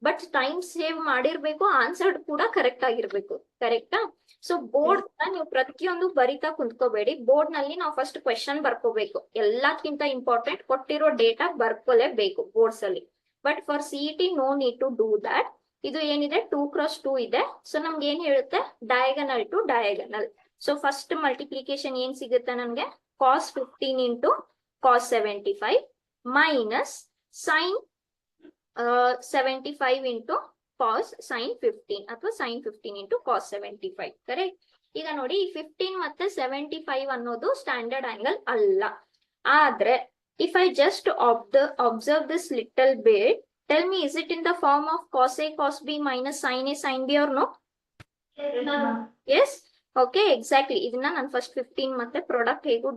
ಬಟ್ ಟೈಮ್ ಸೇವ್ ಮಾಡಿರ್ಬೇಕು, ಆನ್ಸರ್ಡ್ ಕೂಡ ಕರೆಕ್ಟ್ ಆಗಿರ್ಬೇಕು. ಕರೆಕ್ಟಾ? ಸೊ ಬೋರ್ಡ್ ನೀವು ಪ್ರತಿಯೊಂದು ಬರಿತಾ ಕುಂತ್ಕೋಬೇಡಿ. ಬೋರ್ಡ್ ನಲ್ಲಿ ನಾವು ಫಸ್ಟ್ ಕ್ವೆಶನ್ ಬರ್ಕೋಬೇಕು. ಎಲ್ಲಕ್ಕಿಂತ ಇಂಪಾರ್ಟೆಂಟ್ ಕೊಟ್ಟಿರೋ ಡೇಟಾ ಬರ್ಕೊಲೇಬೇಕು ಬೋರ್ಡ್ಸ್ ಅಲ್ಲಿ. But for CET no need to do that. ಇದು ಏನಿದೆ 2x2 ಇದೆ. ಸೊ ನಮ್ಗೆ ಏನ್ ಹೇಳುತ್ತೆ? Diagonal to diagonal. So first multiplication ಏನ್ ಸಿಗುತ್ತೆ ನನ್ಗೆ? cos 15 into cos 75 minus sin 75 into cos sin 15 ಅಥವಾ sin 15 into cos 75. ಕರೆಕ್ಟ್? ಈಗ ನೋಡಿ ಈ 15 ಮತ್ತೆ 75 ಅನ್ನೋದು ಸ್ಟ್ಯಾಂಡರ್ಡ್ ಆಂಗಲ್ ಅಲ್ಲ. ಆದ್ರೆ if I just observe this little bit, tell me, is it in the form of cos A cos B minus sin A sin B or no? Yes, ma'am. Yes? Okay, exactly. ಇದನ್ನ ನಾನು first 15 ಮತ್ತೆ product ಹೇಗೂ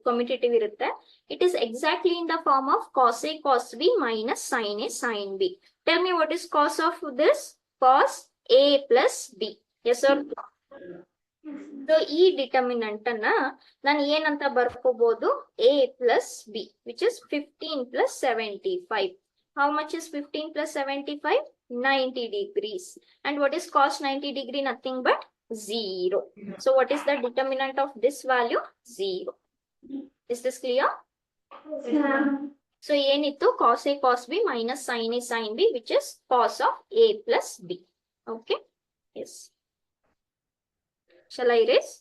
commutative ಇರುತ್ತೆ. It is exactly in the form of cos A cos B minus sin A sin B. Tell me what is cos of this? Cos A plus B. Yes or no? So ಈ determinant ಅನ್ನ ನಾನು ಏನಂತ ಬರ್ಕೋಬಹುದು? A plus B, which is 15 plus 75. How much is 15 plus 75? 90 degrees. And what is cos 90 degree? Nothing but 0. So what is the determinant of this value? 0. Is this clear? Yes, ma'am. So ಏನಿತ್ತು? cos A cos B minus sin A sin B, which is cos of A plus B. Okay. Yes. Shall I erase?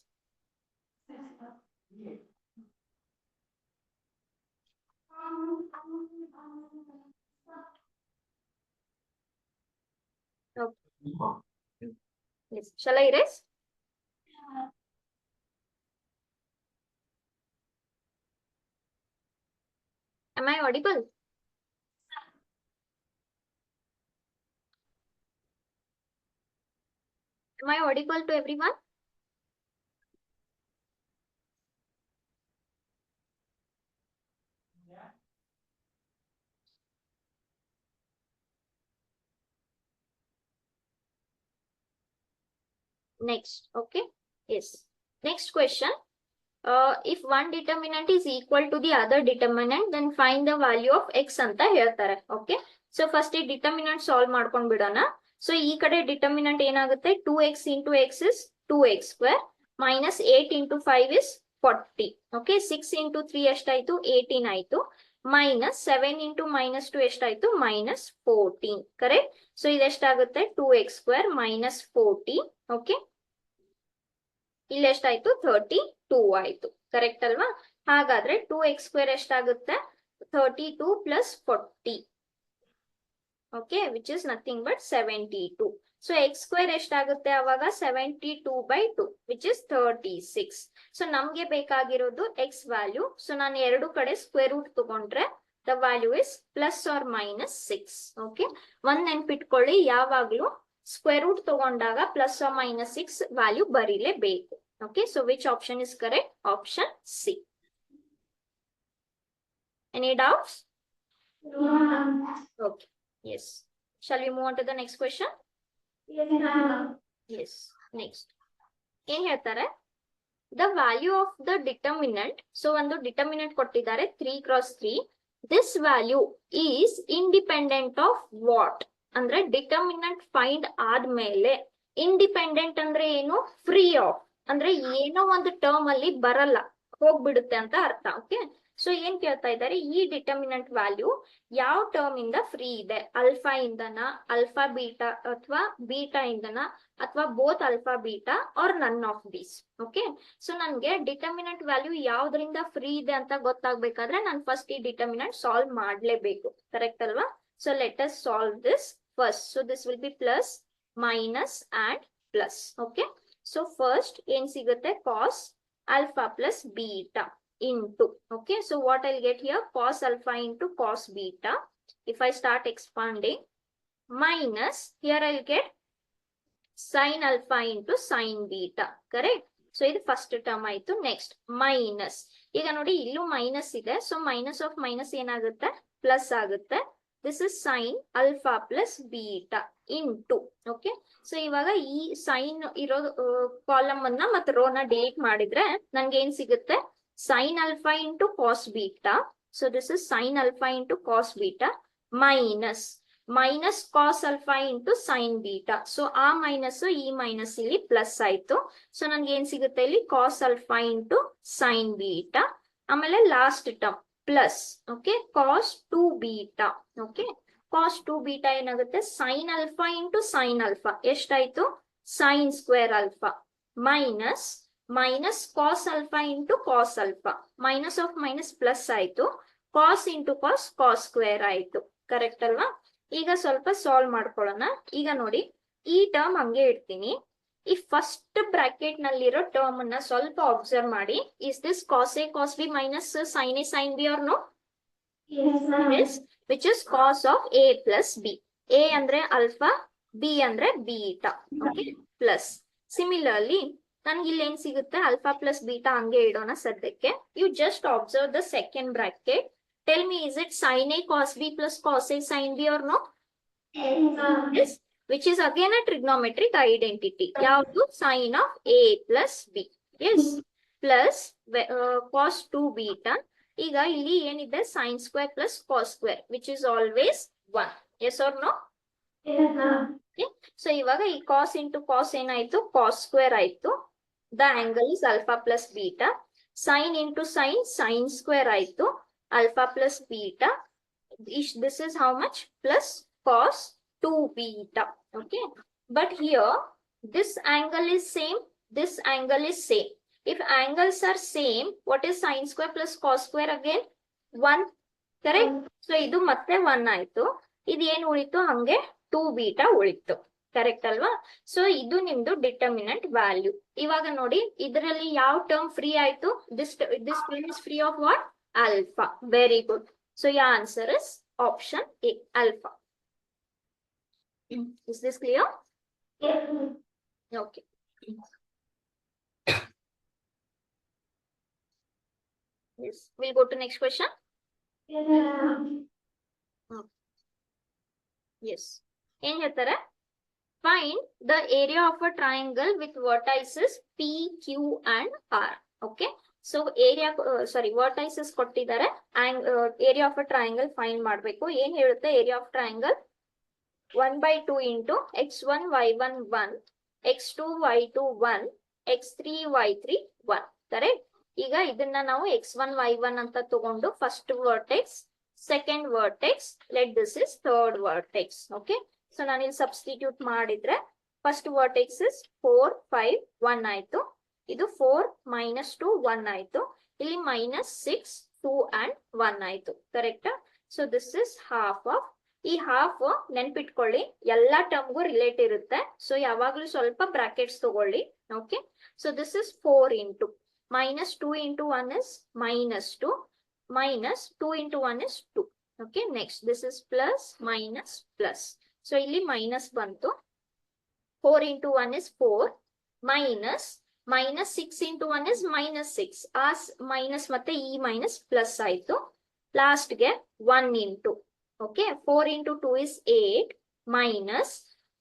Okay. Yes. Shall I erase? Am I audible? Am I audible to everyone? Next, okay. Yes. Next question. If one determinant is equal to the other determinant, then find the value of x ಅಂತ ಹೇಳ್ತಾರೆ. Okay. So first ಈ determinant solve ಮಾಡ್ಕೊಂಡ್ ಬಿಡೋಣ. So ಈ ಕಡೆ determinant ಏನಾಗುತ್ತೆ? 2x into x is 2x square minus 8 into 5 is 40. Okay. 6 into 3 ಎಷ್ಟಾಯ್ತು? 18 ಆಯ್ತು. ಮೈನಸ್ 7 ಇಂಟು -2 ಎಷ್ಟಾಯ್ತು -14 ಕರೆಕ್ಟ್. So ಇದೆಷ್ಟಾಗುತ್ತೆ 2x² -40 okay. ಇಲ್ಲಿ ಎಷ್ಟಾಯ್ತು 32 ಆಯ್ತು ಕರೆಕ್ಟ್ ಅಲ್ವಾ. ಹಾಗಾದ್ರೆ 2x² ಎಷ್ಟಾಗುತ್ತೆ 32 + 40 okay which is nothing but 72. So x² ಎಷ್ಟಾಗುತ್ತೆ ಅವಾಗ 72/2 ವಿಚ್ ಇಸ್ 36. ಸೊ ನಮ್ಗೆ ಬೇಕಾಗಿರೋದು x ವ್ಯಾಲ್ಯೂ. ಸೊ ನಾನು ಎರಡು ಕಡೆ ಸ್ಕ್ವೇರ್ ರೂಟ್ ತಗೊಂಡ್ರೆ the value is +or-6 okay. ಒಂದ್ ನೆನ್ಪಿಟ್ಕೊಳ್ಳಿ, ಯಾವಾಗ್ಲೂ ಸ್ಕ್ವೇರ್ ರೂಟ್ ತಗೊಂಡಾಗ +or-6 ವ್ಯಾಲ್ಯೂ ಬರೀಲೇಬೇಕು okay. So which option is correct? Option C. Any doubts? No, ma'am. Okay. Yes. Shall we move on to the next question? Yes, ma'am. Yes. Next. ಏನ್ ಹೇಳ್ತಾರೆ? The value of the determinant. So ಒಂದು determinant ಕೊಟ್ಟಿದ್ದಾರೆ 3x3. This value is independent of what? ಅಂದ್ರೆ determinant find ಆದ್ಮೇಲೆ independent ಅಂದ್ರೆ ಏನು? Free of. ಅಂದ್ರೆ ಏನೋ ಒಂದು ಟರ್ಮ್ ಅಲ್ಲಿ ಬರಲ್ಲ, ಹೋಗ್ಬಿಡುತ್ತೆ ಅಂತ ಅರ್ಥ ಓಕೆ. ಸೊ ಏನ್ ಕೇಳ್ತಾ ಇದ್ದಾರೆ, ಈ ಡಿಟರ್ಮಿನೆಂಟ್ ವ್ಯಾಲ್ಯೂ ಯಾವ ಟರ್ಮ್ ಇಂದ ಫ್ರೀ ಇದೆ? ಅಲ್ಫಾ ಇಂದನಾ, ಅಲ್ಫಾ ಬೀಟಾ ಅಥವಾ ಬೀಟಾ ಇಂದನಾ, ಅಥವಾ both alpha beta R none of these okay. So ನನ್ಗೆ ಡಿಟರ್ಮಿನೆಂಟ್ ವ್ಯಾಲ್ಯೂ ಯಾವ್ದ್ರಿಂದ ಫ್ರೀ ಇದೆ ಅಂತ ಗೊತ್ತಾಗ್ಬೇಕಾದ್ರೆ ನಾನು ಫಸ್ಟ್ ಈ ಡಿಟರ್ಮಿನೆಂಟ್ ಸಾಲ್ವ್ ಮಾಡ್ಲೇಬೇಕು ಕರೆಕ್ಟ್ ಅಲ್ವಾ. So let us solve this first. So this will be plus minus and plus okay. So first ಏನ್ ಸಿಗುತ್ತೆ cos alpha plus beta into okay. So what I'll get here, cos alpha into cos beta. If I start expanding, minus here I'll get sin alpha into sin beta correct. So ಇದು first term ಆಯ್ತು. Next minus, ಈಗ ನೋಡಿ ಇಲ್ಲೂ minus ಇದೆ. So minus of minus ಏನಾಗುತ್ತೆ plus ಆಗುತ್ತೆ. This is sine alpha plus beta into okay. So ಇವಾಗ ಈ ಸೈನ್ ಇರೋ ಕಾಲಮ್ ಅನ್ನ ಮತ್ತೆ ರೋನ ಡಿಲೀಟ್ ಮಾಡಿದ್ರೆ ನನ್ಗೆ ಏನ್ ಸಿಗುತ್ತೆ sin alpha into cos beta. So this is sin alpha into cos beta minus cos alpha into sin beta. So ಆ ಮೈನಸ್ ಈ ಮೈನಸ್ ಇಲ್ಲಿ ಪ್ಲಸ್ ಆಯ್ತು. ಸೊ ನನ್ಗೆ ಏನ್ ಸಿಗುತ್ತೆ ಇಲ್ಲಿ cos alpha into sin beta. ಆಮೇಲೆ last term plus okay cos 2 beta okay. cos 2 beta ಏನಾಗುತ್ತೆ sin alpha into sin alpha ಎಷ್ಟಾಯ್ತು sin square alpha minus cos alpha into cos alpha. Minus of minus plus ಆಯ್ತು. cos into cos square ಆಯ್ತು correct ಅಲ್ವಾ. ಈಗ ಸ್ವಲ್ಪ solve ಮಾಡ್ಕೊಳ್ಳೋಣ. ಈಗ ನೋಡಿ ಈ ಟರ್ಮ್ ಹಂಗೆ ಇಡ್ತೀನಿ. ಈ ಫಸ್ಟ್ ಬ್ರಾಕೆಟ್ ನಲ್ಲಿರೋ ಟರ್ಮ್ ಅನ್ನ ಸ್ವಲ್ಪ ಅಬ್ಸರ್ವ್ ಮಾಡಿ. Is this cos a cos b minus sin a sin b or no? Yes, ma'am. Yes, which is cos of a plus b. a ಅಂದ್ರೆ alpha, b ಅಂದ್ರೆ beta okay plus. Similarly ನನ್ಗೆ ಇಲ್ಲಿ ಏನ್ ಸಿಗುತ್ತೆ alpha plus beta ಹಂಗೆ ಇಡೋಣ ಸದ್ಯಕ್ಕೆ. You just observe the second bracket. Tell me is it sin a cos b plus cos a sin b or no? Yes, ma'am. Yes, which is again a trigonometric identity. ಯಾವುದು sin of a plus b. Yes, plus cos 2 beta. ಈಗ ಇಲ್ಲಿ ಏನಿದೆ sin square plus cos square which is always 1. Yes or no? Yes, ma'am. So ಇವಾಗ ಈ cos into cos ಏನಾಯ್ತು cos square ಆಯ್ತು. The angle is alpha plus beta. Sin into sin, sin square ಆಯ್ತು alpha plus beta. This is how much? Plus cos 2 beta. Okay. But here, this angle is same. This angle is same. If angles are same, what is sin square plus cos square again? 1. Correct? So, ಇದು ಮತ್ತೆ 1 ಆಯ್ತು. ಇದು ಏನು ಉಳಿತು ಹಂಗೆ 2 beta ಉಳಿತು. Correct ಅಲ್ವಾ. So ಇದು ನಿಮ್ದು ಡಿಟರ್ಮಿನೆಂಟ್ ವ್ಯಾಲ್ಯೂ. ಇವಾಗ ನೋಡಿ ಇದರಲ್ಲಿ ಯಾವ ಟರ್ಮ್ ಫ್ರೀ ಆಯ್ತು? This term is free of what? Alpha. Very good. So your answer is option A, alpha. Is this clear? Yes, ma'am. Okay. Yes, we'll go to next question. Yes, ma'am. Yes. ಏನ್ ಹೇಳ್ತಾರೆ? Find the area of a triangle with vertices P, Q and R. Okay. So area, vertices ಕೊಟ್ಟಿದ್ದಾರೆ. Area of a triangle find ಮಾಡಬೇಕು. ಏನ್ ಹೇಳುತ್ತೆ area of triangle? 1/2 into x1 y1 1, x2 y2 1, x3 y3 1. Correct. ಈಗ ಇದನ್ನ ನಾವು x1 y1 ಅಂತ ತಗೊಂಡು first vertex second vertex, let this is third vertex. Okay, so ನಾನು ಇಲ್ಲಿ substitute ಮಾಡಿದ್ರೆ first vertex is 4 5 1 ಆಯ್ತು, ಇದು 4 minus 2 1 ಆಯ್ತು, ಇಲ್ಲಿ minus 6 2 and 1 ಆಯ್ತು. ಕರೆಕ್ಟಾ? So this is half of, ಈ ಹಾಫ್ ನೆನ್ಪಿಟ್ಕೊಳ್ಳಿ ಎಲ್ಲಾ ಟರ್ಮ್ಗೂ ರಿಲೇಟ್ ಇರುತ್ತೆ, ಸೊ ಯಾವಾಗ್ಲೂ ಸ್ವಲ್ಪ ಬ್ರಾಕೆಟ್ಸ್ ತಗೊಳ್ಳಿ. Okay, so this is 4 into minus 2 into 1 is minus 2, minus 2 into 1 is 2. Okay, next this is plus minus plus. So ಇಲ್ಲಿ minus ಬಂತು, 4 into 1 is 4, minus minus 6 into 1 is minus 6. As minus ಮತ್ತೆ ಈ minus plus ಆಯ್ತು. Last ಗೆ 1 into, okay, 4 into 2 is 8, minus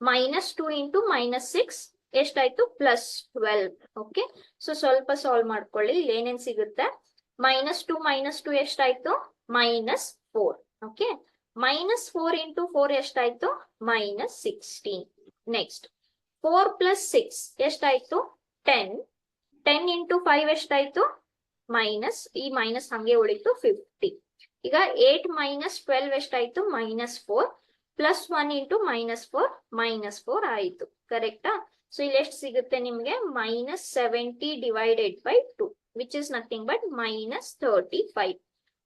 minus 2 into minus 6 ಎಷ್ಟಾಯ್ತು? Plus 12. Okay, so ಸ್ವಲ್ಪ solve ಮಾಡ್ಕೊಳ್ಳಿ, ಇಲ್ಲಿ ಏನೇನ್ ಸಿಗುತ್ತೆ. -2 ಎಷ್ಟಾಯ್ತು? -4. ಓಕೆ, -4 into 4 ಎಷ್ಟಾಯ್ತು? -16. ನೆಕ್ಸ್ಟ್ 4 plus 6 ಎಷ್ಟಾಯ್ತು? 10. 10 into 5 ಎಷ್ಟಾಯ್ತು? ಮೈನಸ್, ಈ ಮೈನಸ್ ಹಂಗೆ ಉಳಿತು 50. ಈಗ 8 minus 12 ಎಷ್ಟಾಯ್ತು? -4. ಪ್ಲಸ್ 1 into -4 -4 ಆಯ್ತು. ಕರೆಕ್ಟಾ? ಸೊ ಇಲ್ಲಿ ಎಷ್ಟು ಸಿಗುತ್ತೆ ನಿಮ್ಗೆ? -70 divided by 2, which is nothing but -35.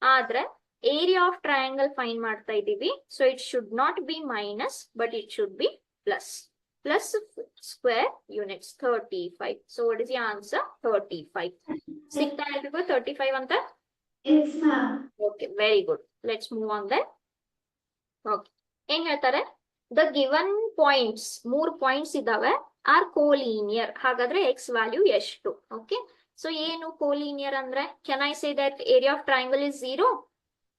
ಆದ್ರೆ ಏರಿಯಾ ಆಫ್ ಟ್ರಯಾಂಗಲ್ ಫೈಂಡ್ ಮಾಡ್ತಾ ಇದೀವಿ, so it should not be minus but it should be plus. Plus square units 35. So what is the answer? 35. ಸಿಗ್ತಾ ಎಲ್ರಿಗೂ 35 ಅಂತ? Yes, ma'am. Okay, very good. Let's move on then. Okay, ಏನ್ ಹೇಳ್ತಾರೆ? The given points, 3 points ಇದಾವೆ, are collinear. ಹಾಗಾದ್ರೆ X value ಎಷ್ಟು? Okay, so ಏನು collinear ಅಂದ್ರೆ? Can I say that area of triangle is 0?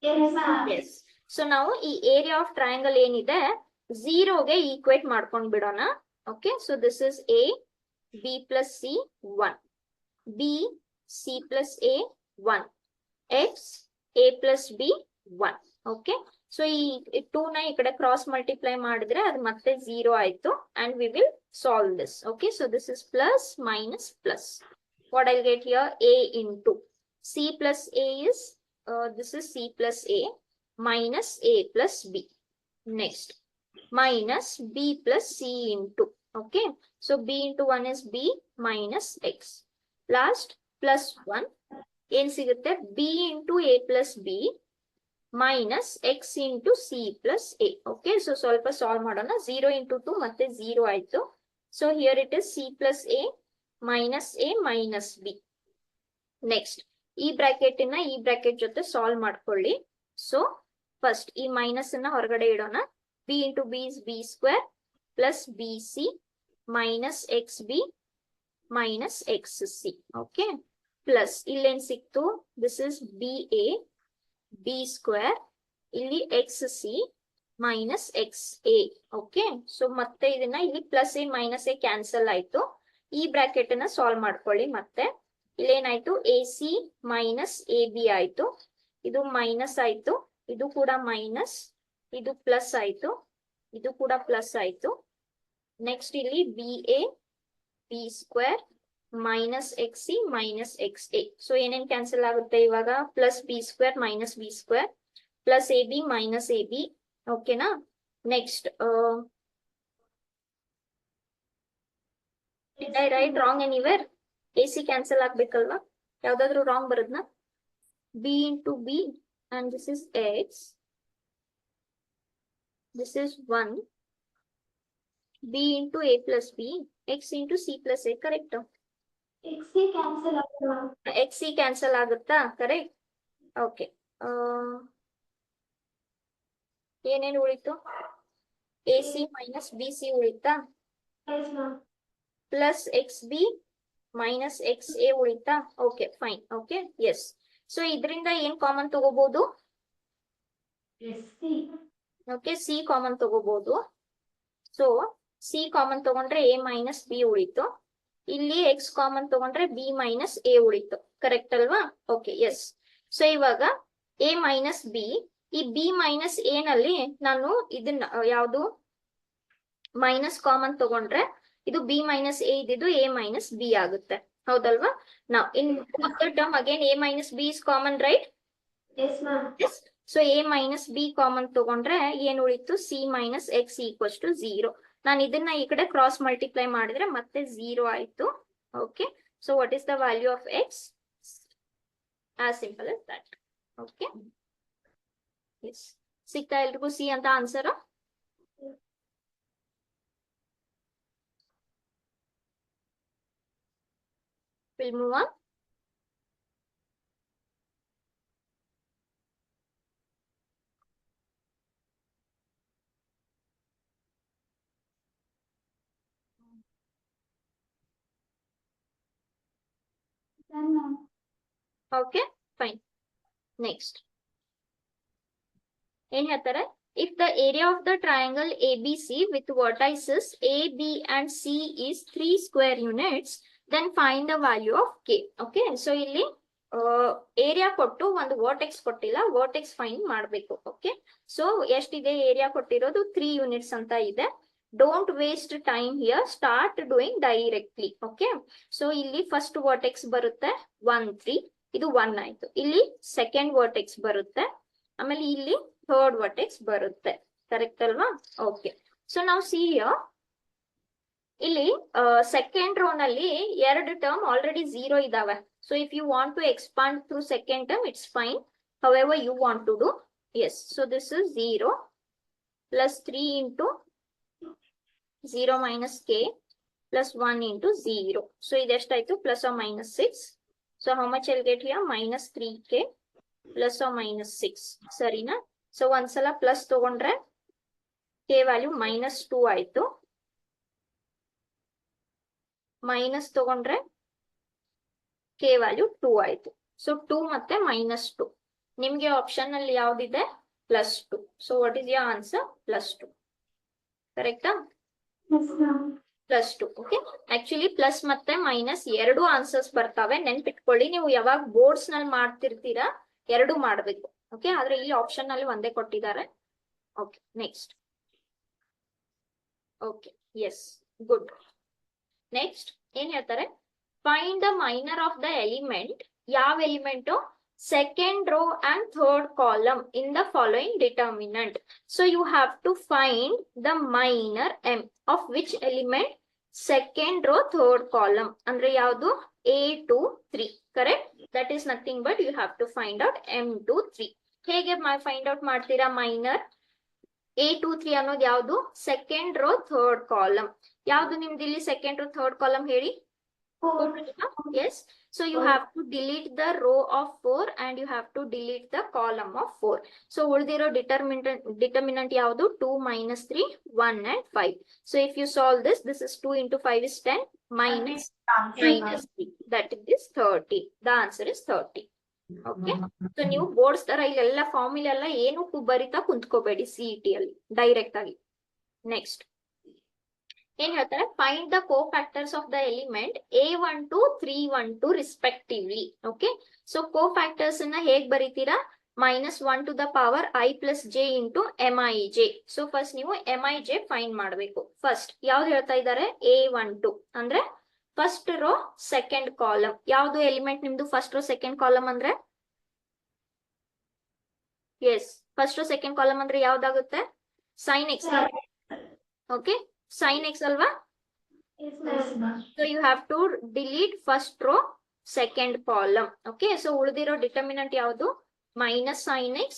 Yes, ma'am. Yes. So ನಾವು ಈ area of triangle ಏನಿದೆ 0ಗೆ ಈಕ್ವೇಟ್ ಮಾಡ್ಕೊಂಡ್ ಬಿಡೋಣ. Okay, so this is A B plus C 1, B C plus A 1, X A plus B 1. Okay, so ಈ 2 ನ ಈ ಕಡೆ ಕ್ರಾಸ್ ಮಲ್ಟಿಪ್ಲೈ ಮಾಡಿದ್ರೆ ಅದು ಮತ್ತೆ 0 ಆಯ್ತು, and we will solve this. Okay, so this is plus minus plus. What I get here? a into c plus a is this is c plus a minus a plus b. Next, minus b plus c into, okay, so b into 1 is b minus x. Last, plus 1 ಏನ್ ಸಿಗುತ್ತೆ? b into a plus b minus x into c plus a. Okay, so ಸ್ವಲ್ಪ solve ಮಾಡೋಣ. 0 into 2 ಮತ್ತೆ 0 ಆಯ್ತು. So here it is c plus a minus b. Next, ಈ bracket ನ ಈ bracket ಜೊತೆ ಸಾಲ್ವ್ ಮಾಡ್ಕೊಳ್ಳಿ. ಸೊ ಫಸ್ಟ್ ಈ ಮೈನಸ್ ಅನ್ನ ಹೊರಗಡೆ ಇಡೋಣ. b into b is b square plus bc minus xb minus xc. Okay, plus ಇಲ್ಲೇನ್ ಸಿಕ್ತು? This is ba b square, ಇಲ್ಲಿ xc minus xa. Okay, so ಮತ್ತೆ ಇದನ್ನ ಇಲ್ಲಿ plus a minus a cancel ಆಯ್ತು. ಈ ಬ್ರಾಕೆಟ್ ಅನ್ನ ಸಾಲ್ವ್ ಮಾಡ್ಕೊಳ್ಳಿ. ಮತ್ತೆ ಇಲ್ಲೇನಾಯ್ತು? A c minus a b ಆಯ್ತು, ಇದು ಮೈನಸ್ ಆಯ್ತು, ಇದು ಕೂಡ ಮೈನಸ್, ಇದು ಪ್ಲಸ್ ಆಯ್ತು, ಇದು ಕೂಡ ಪ್ಲಸ್ ಆಯ್ತು. ನೆಕ್ಸ್ಟ್ ಇಲ್ಲಿ b a b square minus x c minus x a. So ಏನೇನ್ ಕ್ಯಾನ್ಸಲ್ ಆಗುತ್ತೆ ಇವಾಗ? Plus b square minus b square plus a b minus a b. ಓಕೆನಾ? Next, did I write wrong anywhere? A c cancel ಆಗ್ಬೇಕಲ್ವಾ? ಯಾವ್ದಾದ್ರು wrong ಬರೋದ್ನ? B into b and this is x, this is 1, b into a plus b, x into c plus a. Correct? XC cancel ಆಗುತ್ತಾ? X C cancel ಆಗುತ್ತಾ? Correct. Okay, ಏನೇನು ಉಳಿತು? A c minus b c ಉಳಿತಾ? Yes, ma'am. Plus x b minus x a ಉಳಿತಾ? Okay, fine. Okay, yes. So ಇದರಿಂದ ಏನ್ common ತಗೋಬಹುದು? SC. Okay, c common ತಗೋಬಹುದು. ಸೊ ಸಿ ಕಾಮನ್ ತಗೊಂಡ್ರೆ ಎ ಮೈನಸ್ ಬಿ ಉಳಿತು, ಇಲ್ಲಿ ಎಕ್ಸ್ ಕಾಮನ್ ತಗೊಂಡ್ರೆ ಬಿ ಮೈನಸ್ ಎ ಉಳಿತು. ಕರೆಕ್ಟ್ ಅಲ್ವಾ? Okay, yes. ಸೊ ಇವಾಗ ಎ ಮೈನಸ್ ಬಿ, ಈ ಬಿ ಮೈನಸ್ ಎ ನಲ್ಲಿ ನಾನು ಇದನ್ನ ಯಾವುದು ಮೈನಸ್ ಕಾಮನ್ ತಗೊಂಡ್ರೆ ಇದು ಬಿ ಮೈನಸ್ ಎ ಇದ್ದಿದ್ದು ಎ ಮೈನಸ್ ಬಿ ಆಗುತ್ತೆ. ಹೌದಲ್ವಾ? ನಾವ್ in term again a minus b is common, right? Yes, ma'am. Yes. So a minus b common ತಗೊಂಡ್ರೆ ಏನ್ ಉಳಿತು c minus x equals to 0. ನಾನು ಇದನ್ನ ಈ ಕಡೆ ಕ್ರಾಸ್ ಮಲ್ಟಿಪ್ಲೈ ಮಾಡಿದ್ರೆ ಮತ್ತೆ 0 ಆಯ್ತು. Okay, so what is the value of X? As simple as that. Okay, yes, ಸಿಗ್ತಾ ಎಲ್ರಿಗೂ ಸಿ ಅಂತ answer? Will move on. Done, ma'am. Okay, fine. Next ಏನ್ ಹೇಳ್ತಾರೆ? If the area of the triangle ABC with vertices A, B and C is 3 square units, then find the value of K. Okay, so ಇಲ್ಲಿ area ಕೊಟ್ಟು ಒಂದು vertex ಕೊಟ್ಟಿಲ್ಲ, vertex find ಮಾಡಬೇಕು. Okay, so ಎಷ್ಟಿದೆ? Area ಕೊಟ್ಟಿರೋದು 3 units ಅಂತ ಇದೆ. Don't waste time here, start doing directly. Okay, so ಇಲ್ಲಿ ಫಸ್ಟ್ ವರ್ಟೆಕ್ಸ್ ಬರುತ್ತೆ 1 3, ಇದು 1 ಆಯ್ತು. ಇಲ್ಲಿ ಸೆಕೆಂಡ್ ವರ್ಟೆಕ್ಸ್ ಬರುತ್ತೆ, ಆಮೇಲೆ ಇಲ್ಲಿ ಥರ್ಡ್ ವರ್ಟೆಕ್ಸ್ ಬರುತ್ತೆ. ಕರೆಕ್ಟ್ ಅಲ್ವಾ? ಓಕೆ, ಸೊ ನಾವು ಸಿ ಹಿಯರ್, ಇಲ್ಲಿ ಸೆಕೆಂಡ್ ರೋ ನಲ್ಲಿ 2 ಟರ್ಮ್ ಆಲ್ರೆಡಿ 0 ಇದಾವೆ. So if you want to expand through second term, it's fine. However you want to do. Yes, so this is 0 plus 3 into 0 minus k plus 1 into 0. So ಇದೆಷ್ಟಾಯ್ತು? Plus r minus 6. So how much will get here? Minus 3k plus r minus 6. ಸರಿನಾ? So ಒಂದ್ಸಲ plus ತಗೊಂಡ್ರೆ K value minus 2 ಆಯ್ತು, minus ತಗೊಂಡ್ರೆ K value 2 ಆಯ್ತು. So 2 ಮತ್ತೆ minus 2. ನಿಮ್ಗೆ option ಅಲ್ಲಿ ಯಾವ್ದಿದೆ? Plus 2. So what is your answer? Plus 2. ಕರೆಕ್ಟಾ? Yes, ma'am. Plus 2. Okay, actually plus ಮತ್ತೆ ಮೈನಸ್ ಎರಡು ಆನ್ಸರ್ಸ್ ಬರ್ತಾವೆ, ನೆನ್ಪಿಟ್ಕೊಳ್ಳಿ. ನೀವು ಯಾವಾಗ ಬೋರ್ಡ್ಸ್ ನಲ್ಲಿ ಮಾಡ್ತಿರ್ತೀರಾ ಎರಡು ಮಾಡ್ಬೇಕು. ಓಕೆ, ಆದ್ರೆ ಇಲ್ಲಿ ಆಪ್ಷನ್ ನಲ್ಲಿ ಒಂದೇ ಕೊಟ್ಟಿದ್ದಾರೆ. Okay, next. Okay, yes, good. Next ಏನ್ ಹೇಳ್ತಾರೆ? Find the minor of the element. ಯಾವ element? Second row and third column in the following determinant. So you have to find the minor M of which element? Second row third column ಅಂದ್ರೆ ಯಾವುದು? A 2 3. Correct? That is nothing but you have to find out M 2 3. ಹೇಗೆ find out ಮಾಡ್ತೀರಾ? Minor A 2 3 ಅನ್ನೋದು ಯಾವುದು? Second row third column. ಯಾವ್ದು ನಿಮ್ದು ಇಲ್ಲಿ second row third column ಹೇಳಿ? 4. Yes, so you have to delete the row of 4 and you have to delete the column of 4. So ಉಳಿದಿರೋ determinant ಯಾವುದು? 2 minus 3 1 and 5. So if you solve this, this is 2 into 5 is 10 minus 3, that is 30. The answer is 30. Okay, so ನೀವು boards ತರ ಇಲ್ಲೆಲ್ಲ formula ಎಲ್ಲ ಏನು ಬರಿತಾ ಕುಂತ್ಕೋಬೇಡಿ CET ಅಲ್ಲಿ, ಡೈರೆಕ್ಟ್ ಆಗಿ. ನೆಕ್ಸ್ಟ್ ಏನ್ ಹೇಳ್ತಾರೆ? Find the cofactors of the element A12 312 respectively. Okay, so cofactors ಅನ್ನ ಹೇಗ್ ಬರೀತೀರಾ? -1 to the power I plus j into Mij. So first ನೀವು Mij ಫೈಂಡ್ ಮಾಡಬೇಕು. ಫಸ್ಟ್ ಯಾವ್ದು ಹೇಳ್ತಾ ಇದ್ದಾರೆ? A12 ಅಂದ್ರೆ ಫಸ್ಟ್ ರೋ ಸೆಕೆಂಡ್ ಕಾಲಮ್. ಯಾವ್ದು ಎಲಿಮೆಂಟ್ ನಿಮ್ದು ಫಸ್ಟ್ ರೋ ಸೆಕೆಂಡ್ ಕಾಲಮ್ ಅಂದ್ರೆ? Yes, first row second column ಅಂದ್ರೆ ಯಾವ್ದಾಗುತ್ತೆ? sin x. Okay, sin x ಅಲ್ವಾ? Yes, ma'am. So you have to delete first row second column. Okay, so ಉಳಿದಿರೋ determinant ಯಾವುದು? minus sin x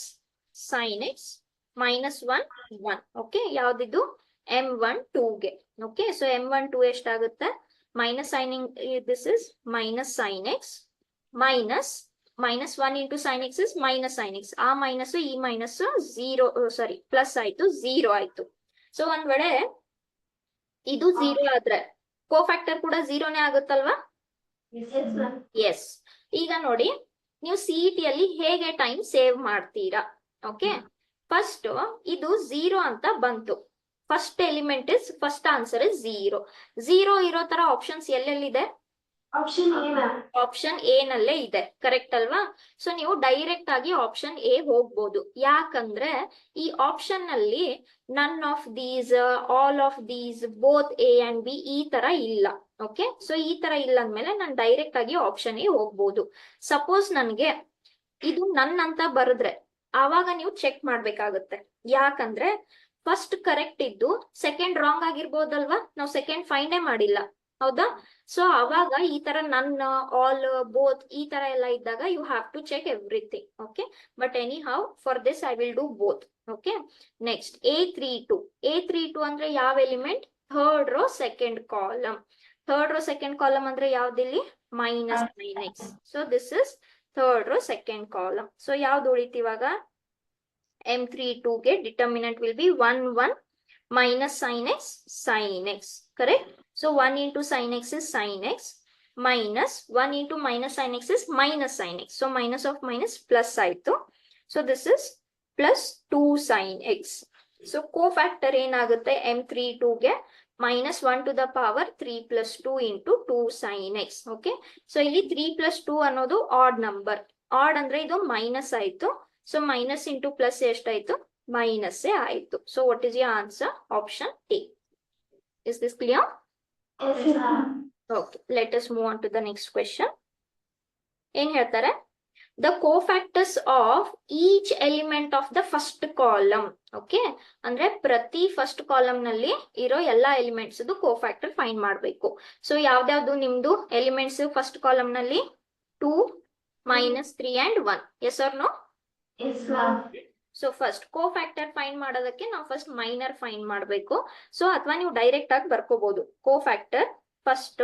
minus 1 1. Okay, ಯಾವ್ದಿದು? M12 ಗೆ. Okay, so M12 ಎಷ್ಟಾಗುತ್ತೆ? minus sin, this is minus sin x minus -1 into sin x is minus sin x. ಆ minus ಈ minus 0, ಸಾರಿ plus ಆಯ್ತು, 0 ಆಯ್ತು. So ಒಂದ್ ವೇಳೆ ಇದು 0 ಆದ್ರೆ ಕೋಫ್ಯಾಕ್ಟರ್ ಕೂಡ 0ನೇ ಆಗುತ್ತಲ್ವಾ? Yes, ma'am. ಎಸ್. ಈಗ ನೋಡಿ, ನೀವು CET ಅಲ್ಲಿ ಹೇಗೆ ಟೈಮ್ ಸೇವ್ ಮಾಡ್ತೀರಾ? ಓಕೆ, ಫಸ್ಟ್ ಇದು 0 ಅಂತ ಬಂತು. First element is, first answer is 0. 0 ಇರೋ ತರ ಆಪ್ಷನ್ಸ್ ಎಲ್ಲೆಲ್ಲಿದೆ? Option A, ma'am. Option A ನಲ್ಲೇ ಇದೆ. ಕರೆಕ್ಟ್ ಅಲ್ವಾ? ಸೊ ನೀವು ಡೈರೆಕ್ಟ್ ಆಗಿ ಆಪ್ಷನ್ ಎ ಹೋಗ್ಬೋದು. ಯಾಕಂದ್ರೆ ಈ ಆಪ್ಷನ್ ನಲ್ಲಿ none of these, all of these, both A and B ಈ ತರ ಇಲ್ಲ. ಓಕೆ, ಸೊ ಈ ತರ ಇಲ್ಲ ಅಂದ್ಮೇಲೆ ನಾನು ಡೈರೆಕ್ಟ್ ಆಗಿ ಆಪ್ಷನ್ ಎ ಹೋಗ್ಬೋದು. ಸಪೋಸ್ ನನ್ಗೆ ಇದು ನನ್ ಅಂತ ಬರೆದ್ರೆ ಆವಾಗ ನೀವು ಚೆಕ್ ಮಾಡ್ಬೇಕಾಗುತ್ತೆ. ಯಾಕಂದ್ರೆ ಫಸ್ಟ್ ಕರೆಕ್ಟ್ ಇದ್ದು ಸೆಕೆಂಡ್ ರಾಂಗ್ ಆಗಿರ್ಬೋದಲ್ವಾ, ನಾವು ಸೆಕೆಂಡ್ ಫೈಂಡೇ ಮಾಡಿಲ್ಲ, ಹೌದಾ? ಸೊ ಅವಾಗ ಈ ತರ ನನ್ನ ಆಲ್ ಬೋತ್ ಈ ತರ ಎಲ್ಲ ಇದ್ದಾಗ you have to check everything. Okay, but anyhow for this I will do both. Okay, next A32 ಅಂದ್ರೆ ಯಾವ element? Third row second column. Third row second column ಅಂದ್ರೆ ಯಾವ್ದಿಲ್ಲಿ? -9x. So this is third row second column. So ಯಾವ್ದು ಉಳಿತು ಇವಾಗ? M32 ಗೆ determinant will be 1 1 minus sin x, correct? So 1 into sin x is sin x, minus 1 into minus sin x is minus sin x. So minus of minus plus ಆಯ್ತು. So this is plus 2 sin x. So cofactor ಏನಾಗುತ್ತೆ? M32 ಗೆ minus 1 to the power 3 plus 2 into 2 sin x. Okay, so ಇಲ್ಲಿ 3 plus 2 ಅನ್ನೋದು odd number. odd ಅಂದ್ರೆ ಇದು minus ಆಯ್ತು. So minus into plus ಎಷ್ಟಾಯ್ತು? minus ಆಯ್ತು. So what is your answer? Option A. Is this clear? Yes, ma'am. Okay, let us move on to the next question. ಏನ್ ಹೇಳ್ತಾರೆ? The cofactors of each element of the first column. Okay, ಅಂದ್ರೆ ಪ್ರತಿ first column ನಲ್ಲಿ ಇರೋ ಎಲ್ಲಾ elements cofactor find ಮಾಡಬೇಕು. So ಯಾವ್ದಾವ್ದು ನಿಮ್ದು elements first column ನಲ್ಲಿ? 2, -3 and 1. Yes or no? Yes, ma'am. So first cofactor find ಮಾಡೋದಕ್ಕೆ ನಾವು ಫಸ್ಟ್ ಮೈನರ್ ಫೈಂಡ್ ಮಾಡಬೇಕು. ಸೊ ಅಥವಾ ನೀವು ಡೈರೆಕ್ಟ್ ಆಗಿ ಬರ್ಕೋಬಹುದು cofactor first.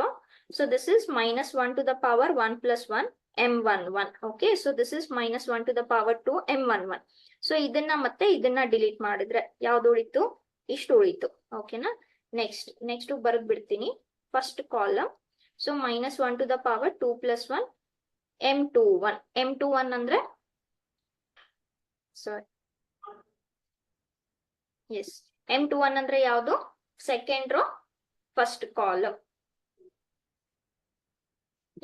So this is -1 to the power 1 plus 1 m11. Okay, so this is -1 to the power 2 m11. So ಇದನ್ನ ಮತ್ತೆ ಇದನ್ನ ಡಿಲೀಟ್ ಮಾಡಿದ್ರೆ ಯಾವ್ದು ಉಳಿತು? ಇಷ್ಟು ಉಳಿತು. ಓಕೆನಾ? ನೆಕ್ಸ್ಟ್ ಬರೆದ್ ಬಿಡ್ತೀನಿ first column. So -1 to the power 2 plus 1 m21. m21 ಅಂದ್ರೆ ಸಾರಿ ಎಸ್ M21 ಅಂದ್ರೆ ಯಾವುದು? Second row first column.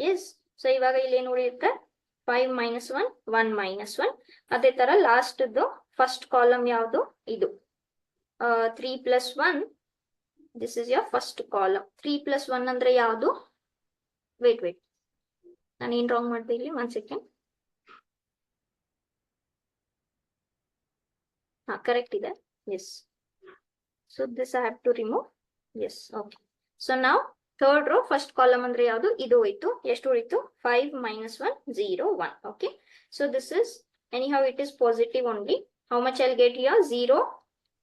Yes, so ಇವಾಗ ಇಲ್ಲಿ ಏನು ಉಳಿಯುತ್ತೆ? 5 minus 1 1 minus 1. ಅದೇ ತರ ಲಾಸ್ಟ್ ಫಸ್ಟ್ ಕಾಲಮ್ ಯಾವುದು? ಇದು 3 plus 1. This is your first column. 3 plus 1 ಅಂದ್ರೆ ಯಾವುದು? ವೇಟ್ ನಾನು ಏನ್ ರಾಂಗ್ ಮಾಡಿದೆ ಇಲ್ಲಿ? 1 second. ಕರೆಕ್ಟ್ ಇದೆ. Yes. So this I have to remove. Yes. Okay. So now third row first column andre yavadu? Idu hoytu. Eshtu ulitu? 5 minus 1 0 1. Okay. So this is anyhow it is positive only. How much I'll get here? 0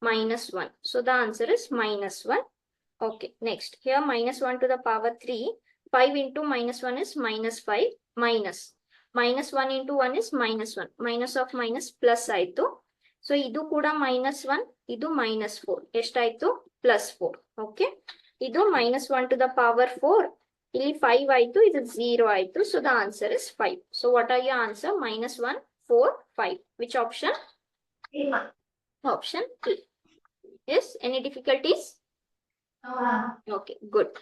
minus 1. So the answer is -1. Okay. Next here -1 to the power 3. 5 into -1 is -5. -1 into 1 is -1. Minus of minus plus ಆಯ್ತು. So ಇದು ಕೂಡ -1, ಇದು -4. ಎಷ್ಟಾಯ್ತು? +4. Okay, ಇದು -1 to the power 4. ಇಲ್ಲಿ 5 ಆಯ್ತು, ಇದು 0 ಆಯ್ತು. So the answer is 5. So what are your answer? -1 4 5. Which option? Option E. Yes, any difficulties? No, ma'am. Okay, good.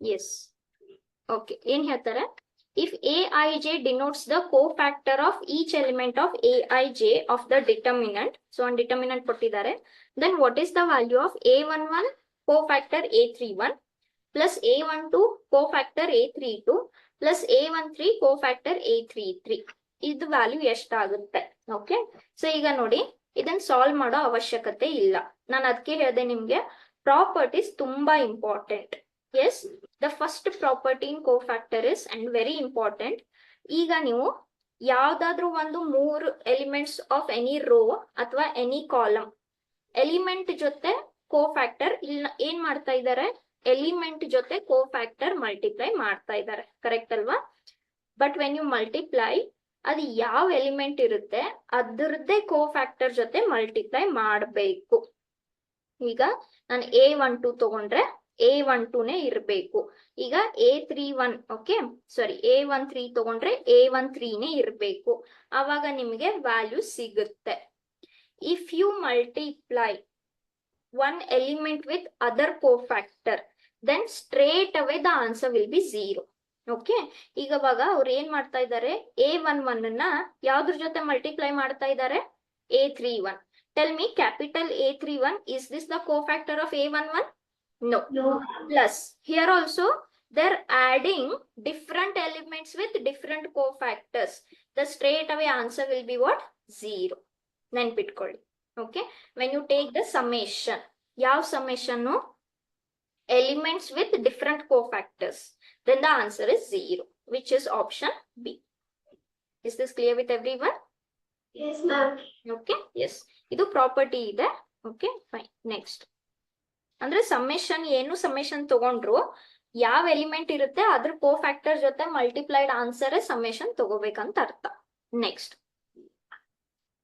Yes. Okay, ಏನ್ ಹೇಳ್ತಾರೆ? If Aij denotes the cofactor of each element of Aij of the determinant, so on determinant ಕೊಟ್ಟಿದ್ದಾರೆ, then what is the value of A11 cofactor A31 plus A12 cofactor A32 plus A13 cofactor A33? ಇದು value ಎಷ್ಟಾಗುತ್ತೆ? Okay, so ಈಗ ನೋಡಿ, ಇದನ್ನ solve ಮಾಡೋ ಅವಶ್ಯಕತೆ ಇಲ್ಲ. ನಾನು ಅದಕ್ಕೆ ಹೇಳಿದೆ ನಿಮ್ಗೆ ಪ್ರಾಪರ್ಟೀಸ್ ತುಂಬಾ important. Yes, the first property in cofactor is and very important. ಈಗ ನೀವು ಯಾವ್ದಾದ್ರು ಒಂದು 3 ಎಲಿಮೆಂಟ್ಸ್ ಆಫ್ ಎನಿ ರೋ ಅಥವಾ ಎನಿ ಕಾಲಮ್ ಎಲಿಮೆಂಟ್ ಜೊತೆ ಕೋಫ್ಯಾಕ್ಟರ್ ಇಲ್ಲ ಏನ್ ಮಾಡ್ತಾ ಇದ್ದಾರೆ? ಎಲಿಮೆಂಟ್ ಜೊತೆ ಕೋಫ್ಯಾಕ್ಟರ್ ಮಲ್ಟಿಪ್ಲೈ ಮಾಡ್ತಾ ಇದ್ದಾರೆ, ಕರೆಕ್ಟ್ ಅಲ್ವಾ? ಬಟ್ ವೆನ್ ಯು ಮಲ್ಟಿಪ್ಲೈ, ಅದು ಯಾವ ಎಲಿಮೆಂಟ್ ಇರುತ್ತೆ ಅದರದ್ದೇ ಕೋಫ್ಯಾಕ್ಟರ್ ಜೊತೆ ಮಲ್ಟಿಪ್ಲೈ ಮಾಡಬೇಕು. ಈಗ ನಾನು A12 ತಗೊಂಡ್ರೆ A12 ನೇ ಇರಬೇಕು. ಈಗ A31 ಓಕೆ ಸಾರಿ A13 ತಗೊಂಡ್ರೆ A13 ನೇ ಇರಬೇಕು. ಆವಾಗ ನಿಮಗೆ ವ್ಯಾಲ್ಯೂ ಸಿಗುತ್ತೆ. If you multiply one element with other cofactor, then straight away the answer will be 0. Okay, ಈಗವಾಗ ಅವ್ರು ಏನ್ ಮಾಡ್ತಾ ಇದ್ದಾರೆ? A11 ನ ಯಾವ್ದ್ರ ಜೊತೆ ಮಲ್ಟಿಪ್ಲೈ ಮಾಡ್ತಾ ಇದ್ದಾರೆ? A31. Tell me, capital A31, is this the cofactor of A11? No. Plus here also they're adding different elements with different cofactors. the straight away answer will be what? 0. ನೆನ್ಪಿಟ್ಕೊಳ್ಳಿ. Okay, when you take the summation, ಯಾವ summation? Elements with different cofactors, then the answer is 0, which is option B. Is this clear with everyone? Yes, ma'am. Okay, yes, ಇದು property ಇದೆ. Okay, fine. Next, ಅಂದ್ರೆ summation ಏನು summation ತಗೊಂಡ್ರು ಯಾವ element ಇರುತ್ತೆ ಅದ್ರ cofactor ಜೊತೆ ಮಲ್ಟಿಪ್ಲೈಡ್ ಆನ್ಸರ್ ಸಮ್ಮೇಶನ್ ತಗೋಬೇಕಂತ ಅರ್ಥ. Next,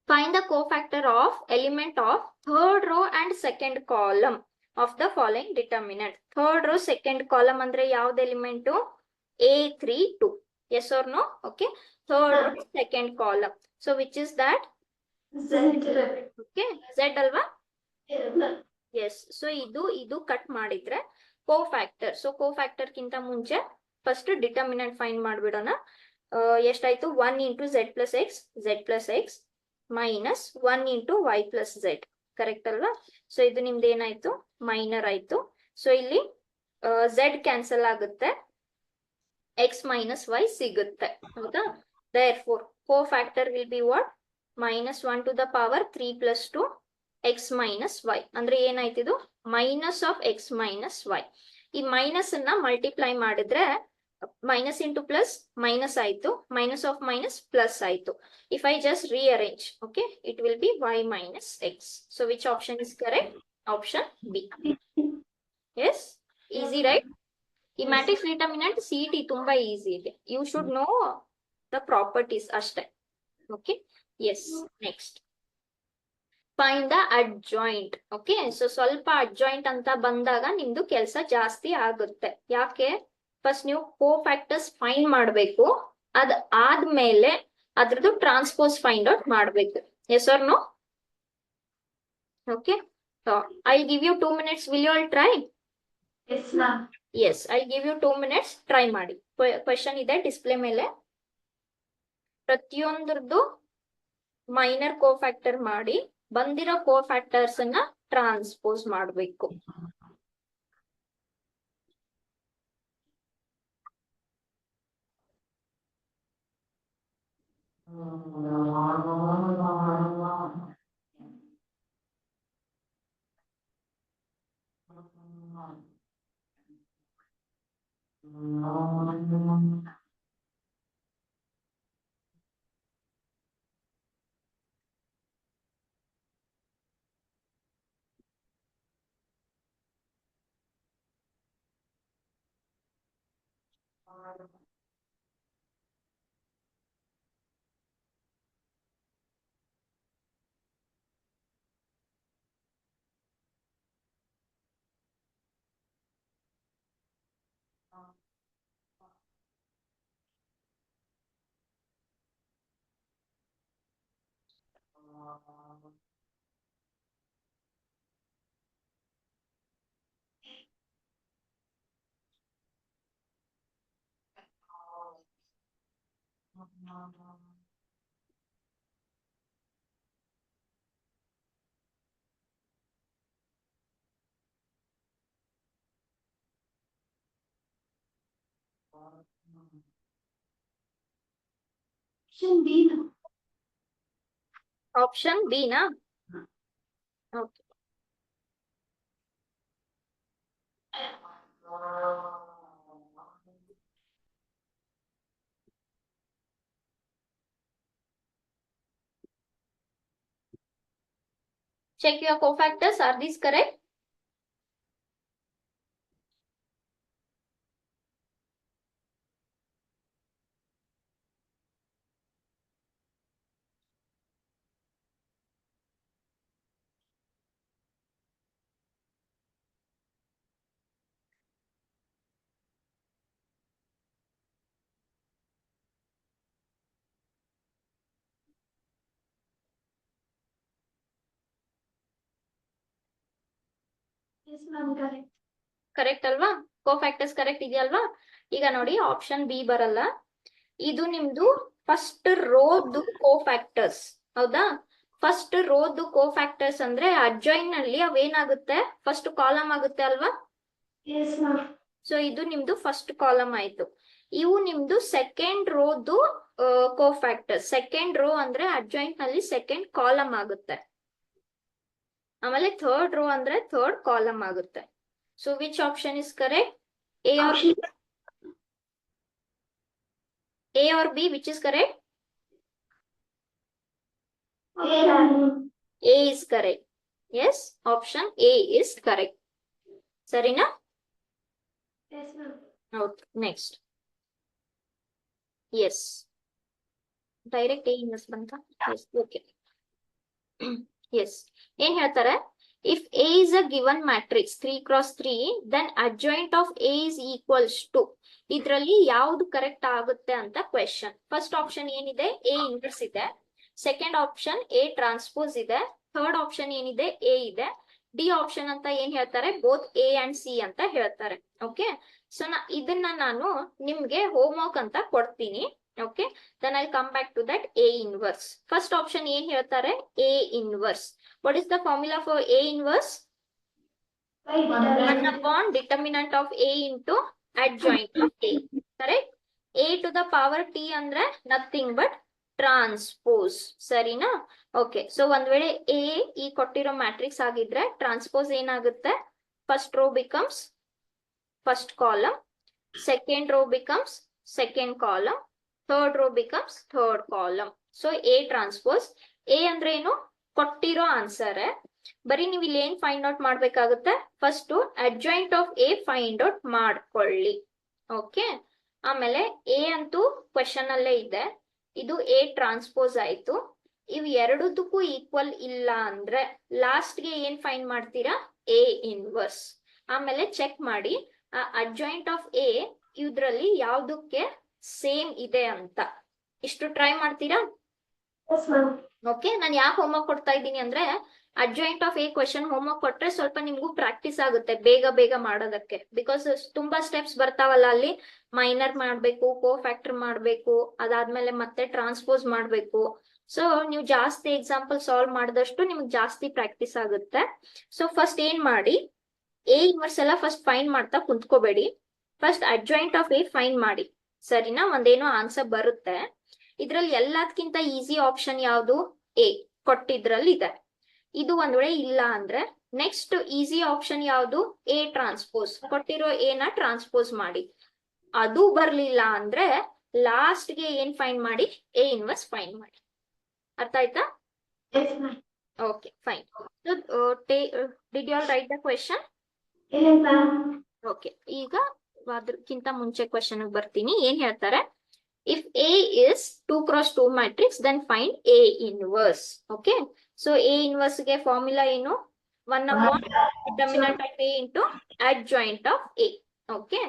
find the cofactor of element of third row and second column of the following determinant. Third row second column ಅಂದ್ರೆ ಯಾವ್ದು element? A3 2. Yes or no? Okay, third row second column, so which is that? Z. Okay, Z ಅಲ್ವಾ? Yes, ma'am. Yes. So ಇದು cut ಮಾಡಿದ್ರೆ cofactor. So cofactor ಕಿಂತ ಮುಂಚೆ first determinant find ಮಾಡ್ಬಿಡೋಣ. ಎಷ್ಟಾಯ್ತು? 1 into Z plus x, Z plus x minus 1 into Y plus Z. Correct ಅಲ್ವಾ? So ಇದು ನಿಮ್ದು ಏನಾಯ್ತು? ಮೈನರ್ ಆಯ್ತು. ಸೊ ಇಲ್ಲಿ Z ಕ್ಯಾನ್ಸಲ್ ಆಗುತ್ತೆ, x ಮೈನಸ್ y ಸಿಗುತ್ತೆ. ಹೌದಾ? therefore cofactor will be what? Minus 1 to the power 3 plus 2 x minus y. ಅಂದ್ರೆ ಏನಾಯ್ತಿದು? Minus of x minus y. ಈ ಮೈನಸ್ ಅನ್ನ ಮಲ್ಟಿಪ್ಲೈ ಮಾಡಿದ್ರೆ ಮೈನಸ್ ಇಂಟು ಪ್ಲಸ್ ಮೈನಸ್ ಆಯ್ತು, ಮೈನಸ್ ಆಫ್ ಮೈನಸ್ ಪ್ಲಸ್ ಆಯ್ತು. If I just rearrange, okay, it will be y minus x. So which option is correct? Option B. Yes, easy right? ಈ matrix determinant CET ತುಂಬಾ easy ಇದೆ. You should know the properties ಅಷ್ಟೇ. Okay, yes. Next, find the adjoint. Okay, so ಸ್ವಲ್ಪ adjoint ಅಂತ ಬಂದಾಗ ನಿಮ್ದು ಕೆಲಸ ಜಾಸ್ತಿ ಆಗುತ್ತೆ. ಯಾಕೆ? ಫಸ್ಟ್ ನೀವು ಕೋಫ್ಯಾಕ್ಟರ್ಸ್ ಫೈಂಡ್ ಮಾಡಬೇಕು, ಅದ್ ಆದ್ಮೇಲೆ ಅದ್ರದ್ದು ಟ್ರಾನ್ಸ್ಪೋಸ್ ಫೈಂಡ್ ಔಟ್ ಮಾಡಬೇಕು. Yes or no? Okay, I give you 2 minutes. Will you all try? Yes, ma'am. Yes, I give you 2 minutes. Try ಮಾಡಿ. ಕ್ವೆಶನ್ ಇದೆ ಡಿಸ್ಪ್ಲೇ ಮೇಲೆ. ಪ್ರತಿಯೊಂದ್ರದ್ದು ಮೈನರ್ ಕೋಫ್ಯಾಕ್ಟರ್ ಮಾಡಿ ಬಂದಿರೋ ಕೋಫ್ಯಾಕ್ಟರ್ಸ್ ಅನ್ನ ಟ್ರಾನ್ಸ್ಪೋಸ್ ಮಾಡಬೇಕು. Option B. ಆಪ್ಷನ್ ಬಿ ನಾ? Okay, check your cofactors. Are these correct? Yes, ma'am. Correct. Correct ಅಲ್ವಾ? ಕೋಫ್ಯಾಕ್ಟರ್ಸ್ ಕರೆಕ್ಟ್ ಇದೆಯಲ್ವಾ? ಈಗ ನೋಡಿ, ಆಪ್ಷನ್ ಬಿ ಬರಲ್ಲ. ಇದು ನಿಮ್ದು ಫಸ್ಟ್ ರೋದು ಕೋಫ್ಯಾಕ್ಟರ್ಸ್. ಹೌದಾ? ಫಸ್ಟ್ ರೋದು ಕೋಫ್ಯಾಕ್ಟರ್ಸ್ ಅಂದ್ರೆ ಅಡ್ಜಾಯಿನ್ ನಲ್ಲಿ ಅವೇನಾಗುತ್ತೆ? ಫಸ್ಟ್ ಕಾಲಮ್ ಆಗುತ್ತೆ ಅಲ್ವಾ? Yes, ma'am. ಸೊ ಇದು ನಿಮ್ದು ಫಸ್ಟ್ ಕಾಲಮ್ ಆಯ್ತು. ಇವು ನಿಮ್ದು ಸೆಕೆಂಡ್ ರೋದು ಕೋಫ್ಯಾಕ್ಟರ್. ಸೆಕೆಂಡ್ ರೋ ಅಂದ್ರೆ ಅಡ್ಜಾಯಿಂಟ್ ನಲ್ಲಿ ಸೆಕೆಂಡ್ ಕಾಲಮ್ ಆಗುತ್ತೆ. ಆಮೇಲೆ ಥರ್ಡ್ ರೋ ಅಂದ್ರೆ ಥರ್ಡ್ ಕಾಲಮ್ ಆಗುತ್ತೆ. So which option is correct? A or A or B, which is correct? A is correct. Yes, option A is correct. Sarina? Yes, ma'am. Okay, next. Yes. Direct A inverse banta? Yes, okay. Yes. ಏನ್ ಹೇಳ್ತಾರೆ? If A is a given matrix 3 cross 3, then adjoint of A is equals to. ಇದ್ರಲ್ಲಿ ಯಾವ್ದು correct ಆಗುತ್ತೆ ಅಂತ question. First option ಏನಿದೆ? A inverse ಇದೆ. Second option A transpose ಇದೆ. Third option ಏನಿದೆ? A ಇದೆ. ಡಿ ಆಪ್ಷನ್ ಅಂತ ಏನ್ ಹೇಳ್ತಾರೆ? ಬೋತ್ A ಅಂಡ್ C ಅಂತ ಹೇಳ್ತಾರೆ. ಓಕೆ, ಸೊ ಇದನ್ನ ನಾನು ನಿಮ್ಗೆ ಹೋಮ್ ವರ್ಕ್ ಅಂತ ಕೊಡ್ತೀನಿ. Okay, then I'll come back to that A inverse. First option ಏನ್ ಹೇಳ್ತಾರೆ? A inverse. What is the formula for A inverse? 1 upon determinant of A into adjoint of A. Correct? A to the power T ಅಂದ್ರೆ nothing but transpose. ಸರಿನಾ? Okay, so ಒಂದ್ ವೇಳೆ A ಈ ಕೊಟ್ಟಿರೋ matrix ಆಗಿದ್ರೆ transpose ಏನಾಗುತ್ತೆ? First row becomes first column, second row becomes second column, third rho becomes third column. So A transpose. A ಅಂದ್ರೆ ಏನು? ಕೊಟ್ಟಿರೋ ಆನ್ಸರ್. ಬರೀ ನೀವು ಇಲ್ಲಿ ಏನ್ ಫೈಂಡ್ ಔಟ್ ಮಾಡ್ಬೇಕಾಗುತ್ತೆ? First adjoint of A find out ಮಾಡ್ಕೊಳ್ಳಿ. ಓಕೆ, ಆಮೇಲೆ A ಅಂತೂ ಕ್ವೆಶನ್ ಅಲ್ಲೇ ಇದೆ. ಇದು A ಟ್ರಾನ್ಸ್ಪೋಸ್ ಆಯ್ತು. ಇವ್ ಎರಡಕ್ಕೂ ಈಕ್ವಲ್ ಇಲ್ಲ ಅಂದ್ರೆ ಲಾಸ್ಟ್ ಗೆ ಏನ್ ಫೈಂಡ್ ಮಾಡ್ತೀರಾ? A inverse. ಆಮೇಲೆ ಚೆಕ್ ಮಾಡಿ ಅಡ್ಜಾಯಿಂಟ್ ಆಫ್ A ಇದ್ರಲ್ಲಿ ಯಾವ್ದಕ್ಕೆ ಸೇಮ್ ಇದೆ ಅಂತ. ಇಷ್ಟು ಟ್ರೈ ಮಾಡ್ತೀರಾ? Yes, ma'am. ಓಕೆ, ನಾನು ಯಾಕೆ ಹೋಮ್ವರ್ಕ್ ಕೊಡ್ತಾ ಇದ್ದೀನಿ ಅಂದ್ರೆ adjoint of A question homework ಕೊಟ್ರೆ ಸ್ವಲ್ಪ ನಿಮ್ಗೂ ಪ್ರಾಕ್ಟೀಸ್ ಆಗುತ್ತೆ ಬೇಗ ಬೇಗ ಮಾಡೋದಕ್ಕೆ. ಬಿಕಾಸ್ ತುಂಬಾ ಸ್ಟೆಪ್ಸ್ ಬರ್ತಾವಲ್ಲ ಅಲ್ಲಿ. ಮೈನರ್ ಮಾಡ್ಬೇಕು, ಕೋ ಫ್ಯಾಕ್ಟರ್ ಮಾಡ್ಬೇಕು, ಅದಾದ್ಮೇಲೆ ಮತ್ತೆ ಟ್ರಾನ್ಸ್ಪೋಸ್ ಮಾಡ್ಬೇಕು. ಸೊ ನೀವು ಜಾಸ್ತಿ ಎಕ್ಸಾಂಪಲ್ ಸಾಲ್ವ್ ಮಾಡಿದಷ್ಟು ನಿಮ್ಗೆ ಜಾಸ್ತಿ ಪ್ರಾಕ್ಟೀಸ್ ಆಗುತ್ತೆ. ಸೊ ಫಸ್ಟ್ ಏನ್ ಮಾಡಿ, A ಇನ್ವರ್ಸ್ ಎಲ್ಲ ಫಸ್ಟ್ ಫೈಂಡ್ ಮಾಡ್ತಾ ಕುಂತ್ಕೋಬೇಡಿ. First adjoint of A find ಮಾಡಿ. ಸರಿನಾ? ಒಂದೇನೋ ಆನ್ಸರ್ ಬರುತ್ತೆ. ಇದ್ರಲ್ಲಿ ಎಲ್ಲದಕ್ಕಿಂತ ಈಸಿ ಆಪ್ಷನ್ ಯಾವುದು? A ಕೊಟ್ಟಿದ್ರಲ್ಲಿ ಇದೆ. ಇದು ಒಂದ್ ವೇಳೆ ಇಲ್ಲ ಅಂದ್ರೆ ನೆಕ್ಸ್ಟ್ ಈಸಿ ಆಪ್ಷನ್ ಯಾವುದು? A transpose. ಕೊಟ್ಟಿರೋ A ನ ಟ್ರಾನ್ಸ್ಪೋಸ್ ಮಾಡಿ. ಅದು ಬರ್ಲಿಲ್ಲ ಅಂದ್ರೆ ಲಾಸ್ಟ್ ಗೆ ಏನ್ ಫೈಂಡ್ ಮಾಡಿ? A ಇನ್ವರ್ಸ್ ಫೈಂಡ್ ಮಾಡಿ. ಅರ್ಥ ಆಯ್ತಾ? Yes, ma'am. Okay, fine. Did you all write the question? Yes, ma'am. Okay, ಈಗ ಅದಕ್ಕಿಂತ ಮುಂಚೆ ಕ್ವೆಶನ್ ಬರ್ತೀನಿ. ಏನ್ ಹೇಳ್ತಾರೆ? If A is 2 cross 2 matrix, then find A inverse. Okay, so A inverse ಗೆ ಫಾರ್ಮುಲಾ ಏನು? 1 upon determinant of A into adjoint of A. Okay,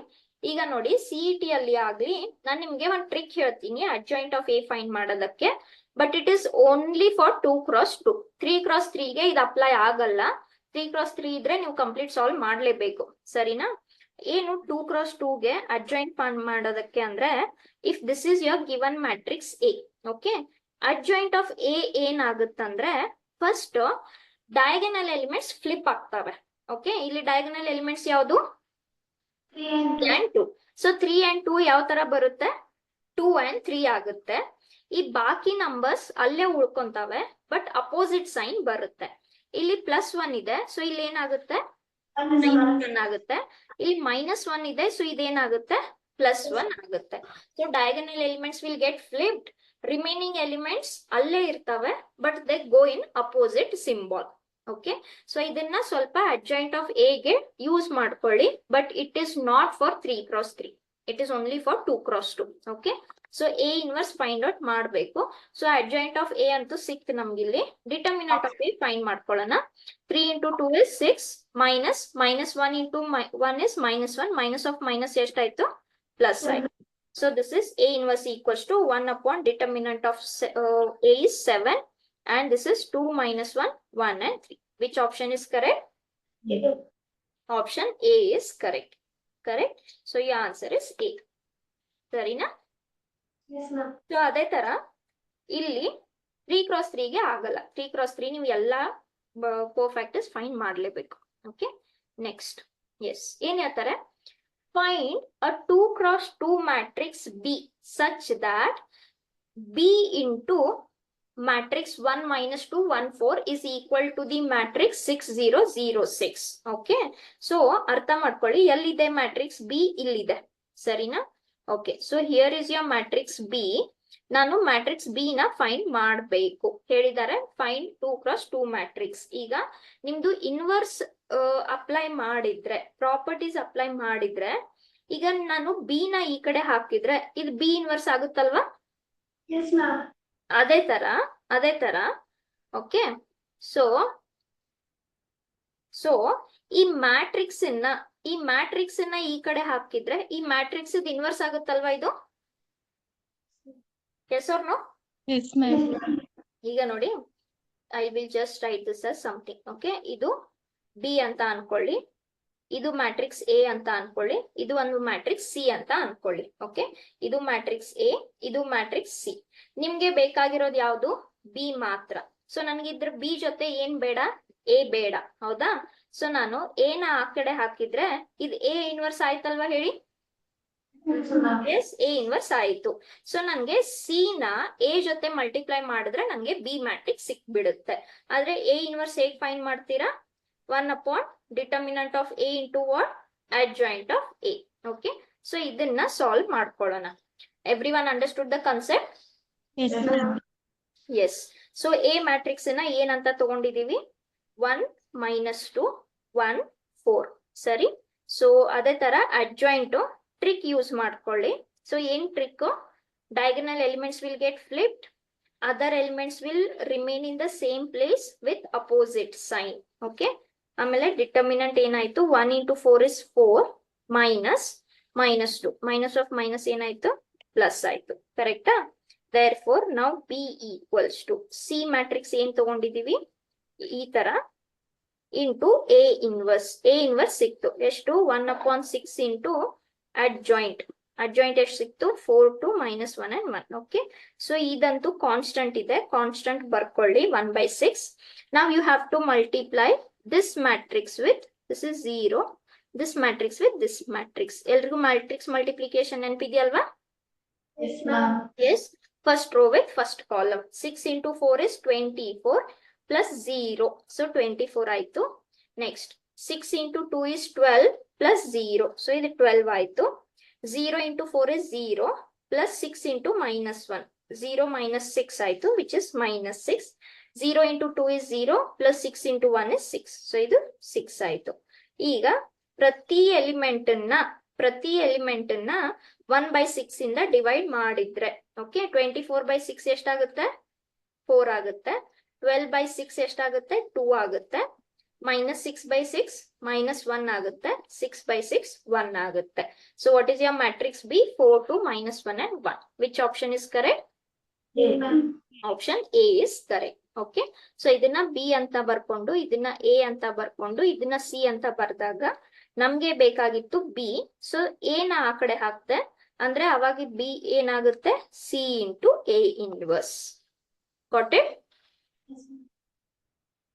ಈಗ ನೋಡಿ CET ಅಲ್ಲಿ ಆಗ್ಲಿ ನಾನು ನಿಮ್ಗೆ ಒಂದು ಟ್ರಿಕ್ ಹೇಳ್ತೀನಿ ಅಡ್ಜಾಯಿಂಟ್ ಆಫ್ A ಫೈಂಡ್ ಮಾಡೋದಕ್ಕೆ. But it is only for 2 cross 2. 3 cross 3 ಗೆ ಇದು ಅಪ್ಲೈ ಆಗಲ್ಲ. 3 cross 3 ಇದ್ರೆ ನೀವು ಕಂಪ್ಲೀಟ್ ಸಾಲ್ವ್ ಮಾಡ್ಲೇಬೇಕು. ಸರಿನಾ? ಏನು 2 cross 2 ಗೆ ಅಡ್ಜಾಯಿಂಟ್ ಫೈಂಡ್ ಮಾಡೋದಕ್ಕೆ ಅಂದ್ರೆ if this is your given matrix A. Okay, adjoint of A ಏನಾಗುತ್ತಂದ್ರೆ ಫಸ್ಟ್ ಡಯಾಗನಲ್ ಎಲಿಮೆಂಟ್ಸ್ ಫ್ಲಿಪ್ ಆಗ್ತವೆ. ಓಕೆ, ಇಲ್ಲಿ ಡಯಾಗನಲ್ ಎಲಿಮೆಂಟ್ಸ್ ಯಾವುದು? 3 and 2. ಸೊ 3 and 2 ಯಾವ ತರ ಬರುತ್ತೆ? 2 and 3 ಆಗುತ್ತೆ. ಈ ಬಾಕಿ ನಂಬರ್ಸ್ ಅಲ್ಲೇ ಉಳ್ಕೊಂತವೆ, ಬಟ್ ಅಪೋಸಿಟ್ ಸೈನ್ ಬರುತ್ತೆ. ಇಲ್ಲಿ +1 ಇದೆ, ಸೊ ಇಲ್ಲಿ ಏನಾಗುತ್ತೆ? -1 ಆಗುತ್ತೆ. ಇಲ್ಲಿ -1 ಇದೆ, ಸೊ ಇದೇನಾಗುತ್ತೆ? +1 ಆಗುತ್ತೆ. So diagonal elements will get flipped. Remaining elements ಅಲ್ಲೇ ಇರ್ತವೆ, but they go in opposite symbol. Okay, so ಇದನ್ನ ಸ್ವಲ್ಪ ಅಡ್ಜಾಯಿಂಟ್ ಆಫ್ A ಗೆ ಯೂಸ್ ಮಾಡ್ಕೊಳ್ಳಿ. But it is not for 3 cross 3. It is only for 2 cross 2. Okay, so A inverse find out ಮಾಡಬೇಕು. So adjoint of A ಅಂತೂ ಸಿಕ್ತು ನಮ್ಗಿಲ್ಲಿ. Determinant of A find ಮಾಡ್ಕೊಳ್ಳೋಣ. 3 into 2 is 6 minus -1 into 1 is -1. Minus of minus ಎಷ್ಟಾಯ್ತು? Plus ಆಯ್ತು. So this is A inverse equals to 1 upon determinant of A is 7 and this is 2 minus 1, 1 and 3. Which option is correct? Yes. Option A is correct. Correct? So your answer is A. ಸರಿನಾ? Yes, ma'am. So ಅದೇ ತರ ಇಲ್ಲಿ 3 cross 3 ಗೆ ಆಗಲ್ಲ. 3 cross 3 ನೀವು ಎಲ್ಲಾ cofactors find ಮಾಡ್ಲೇಬೇಕು. Okay, next. S, ಏನ್ ಹೇಳ್ತಾರೆ? Find a 2 cross 2 matrix B such that B into matrix 1 minus 2 1 4 is equal to the matrix 6 0 0 6. Okay, so ಅರ್ಥ ಮಾಡ್ಕೊಳ್ಳಿ, ಎಲ್ಲಿದೆ ಮ್ಯಾಟ್ರಿಕ್ಸ್ ಬಿ? ಇಲ್ಲಿದೆ, ಸರಿನಾ? Okay, so here is your matrix B. ನಾನು matrix B ನ find ಮಾಡಬೇಕು ಹೇಳಿದ್ದಾರೆ. Find 2 x 2 matrix. ಈಗ ನಿಮ್ದು ಇನ್ವರ್ಸ್ ಅಪ್ಲೈ ಮಾಡಿದ್ರೆ, ಪ್ರಾಪರ್ಟೀಸ್ ಅಪ್ಲೈ ಮಾಡಿದ್ರೆ, ಈಗ ನಾನು ಬಿ ನ ಈ ಕಡೆ ಹಾಕಿದ್ರೆ ಇದು ಬಿ ಇನ್ವರ್ಸ್ ಆಗುತ್ತಲ್ವಾ? Yes, ma'am. ಅದೇ ತರ ಓಕೆ. ಸೊ ಈ ಮ್ಯಾಟ್ರಿಕ್ಸ್ ನ ಈ ಕಡೆ ಹಾಕಿದ್ರೆ ಈ ಮ್ಯಾಟ್ರಿಕ್ಸ್ ಇನ್ವರ್ಸ್ ಆಗುತ್ತಲ್ವಾ ಇದು? Yes or no? Yes, ma'am. ಈಗ ನೋಡಿ, I will just write this as something. Okay, ಇದು ಬಿ ಅಂತ ಅನ್ಕೊಳ್ಳಿ, ಇದು ಮ್ಯಾಟ್ರಿಕ್ಸ್ ಎ ಅಂತ ಅನ್ಕೊಳ್ಳಿ, ಇದು ಒಂದು ಮ್ಯಾಟ್ರಿಕ್ಸ್ ಸಿ ಅಂತ ಅನ್ಕೊಳ್ಳಿ. ಓಕೆ, ಇದು ಮ್ಯಾಟ್ರಿಕ್ಸ್ ಎ, ಇದು ಮ್ಯಾಟ್ರಿಕ್ಸ್ ಸಿ. ನಿಮ್ಗೆ ಬೇಕಾಗಿರೋದು ಯಾವ್ದು? ಬಿ ಮಾತ್ರ. ಸೊ ನನ್ಗಿದ್ರ ಬಿ ಜೊತೆ ಏನ್ ಬೇಡ? ಎ ಬೇಡ, ಹೌದಾ? ಸೊ ನಾನು ಎ ನ ಆ ಕಡೆ ಹಾಕಿದ್ರೆ ಇದು ಎ ಇನ್ವರ್ಸ್ ಆಯ್ತಲ್ವಾ ಹೇಳಿ? Yes, ma'am. Yes, A inverse ಆಯ್ತು. ಸೊ ನನ್ಗೆ ಸಿ ನ ಎ ಜೊತೆ ಮಲ್ಟಿಪ್ಲೈ ಮಾಡಿದ್ರೆ ನಂಗೆ ಬಿ ಮ್ಯಾಟ್ರಿಕ್ಸ್ ಸಿಕ್ಬಿಡುತ್ತೆ. ಆದ್ರೆ ಎ ಇನ್ವರ್ಸ್ ಹೇಗ್ ಫೈಂಡ್ ಮಾಡ್ತೀರಾ? 1 upon determinant of A into what? Adjoint of A. Okay. So ಇದನ್ನ ಸಾಲ್ವ್ ಮಾಡ್ಕೊಳ್ಳೋಣ. Everyone understood the concept? Yes, ma'am. Yes. So A matrix ನ ಏನಂತ ತಗೊಂಡಿದೀವಿ? 1 minus 2 1 4. ಸರಿ. ಸೊ ಅದೇ ತರ adjoint ಟ್ರಿಕ್ ಯೂಸ್ ಮಾಡ್ಕೊಳ್ಳಿ. ಸೊ ಏನ್ trick? diagonal elements will get flipped, other elements will remain in the same place with opposite sign. Okay. ಆಮೇಲೆ determinant ಏನಾಯ್ತು? 1 into 4 is 4 minus 2 minus of minus ಏನಾಯ್ತು? Plus ಆಯ್ತು. ಕರೆಕ್ಟಾ? therefore now B equals to C matrix ಏನ್ ತಗೊಂಡಿದೀವಿ? ಈ ತರ into A inverse ಸಿಕ್ತು. ಎಷ್ಟು? 1 upon 6 ಇಂಟು adjoint ಎಷ್ಟು ಸಿಕ್ತು? 4 2 minus 1 and 1. ಓಕೆ, ಸೊ ಇದಂತೂ ಕಾನ್ಸ್ಟೆಂಟ್ ಇದೆ, ಕಾನ್ಸ್ಟೆಂಟ್ ಬರ್ಕೊಳ್ಳಿ 1/6. now you have to multiply this matrix with, this is 0, this matrix with this matrix. ಎಲ್ರಿಗೂ ಮ್ಯಾಟ್ರಿಕ್ಸ್ ಮಲ್ಟಿಪ್ಲಿಕೇಶನ್ ನೆನಪಿದೆಯಲ್ವಾ? Yes, ma'am. Yes, first row with first column. 6 into 4 is 24 plus 0, so 24 ಆಯ್ತು. next 6 into 2 is 12 plus 0, so ಇದು 12 ಆಯ್ತು. 0 into 4 is 0 plus 6 into minus 1, 0 minus 6 ಆಯ್ತು, which is minus 6. 0 into 2 is 0 plus 6 into 1 is 6. So ಇದು 6 ಆಯ್ತು. ಈಗ ಪ್ರತಿ element ನ 1/6 ಇಂದ ಡಿವೈಡ್ ಮಾಡಿದ್ರೆ, ಓಕೆ, 24/6 ಎಷ್ಟಾಗುತ್ತೆ? 4 ಆಗುತ್ತೆ. 12/6 ಎಷ್ಟಾಗುತ್ತೆ? 2 ಆಗುತ್ತೆ. minus 6/6 minus 1 ಆಗುತ್ತೆ. 6/6 1 ಆಗುತ್ತೆ. So what is your matrix B? 4 2 minus 1 and 1. which option is correct? Yes, ma'am. Option A is correct. Okay, so ಇದನ್ನ ಬಿ ಅಂತ ಬರ್ಕೊಂಡು, ಇದನ್ನ ಎ ಅಂತ ಬರ್ಕೊಂಡು, ಇದನ್ನ ಸಿ ಅಂತ ಬರ್ದಾಗ ನಮ್ಗೆ ಬೇಕಾಗಿತ್ತು ಬಿ. ಸೊ ಎ ನ ಆ ಕಡೆ ಹಾಕ್ತೆ ಅಂದ್ರೆ ಅವಾಗ ಬಿ ಏನಾಗುತ್ತೆ? C into A inverse. Got it? Yes, ma'am.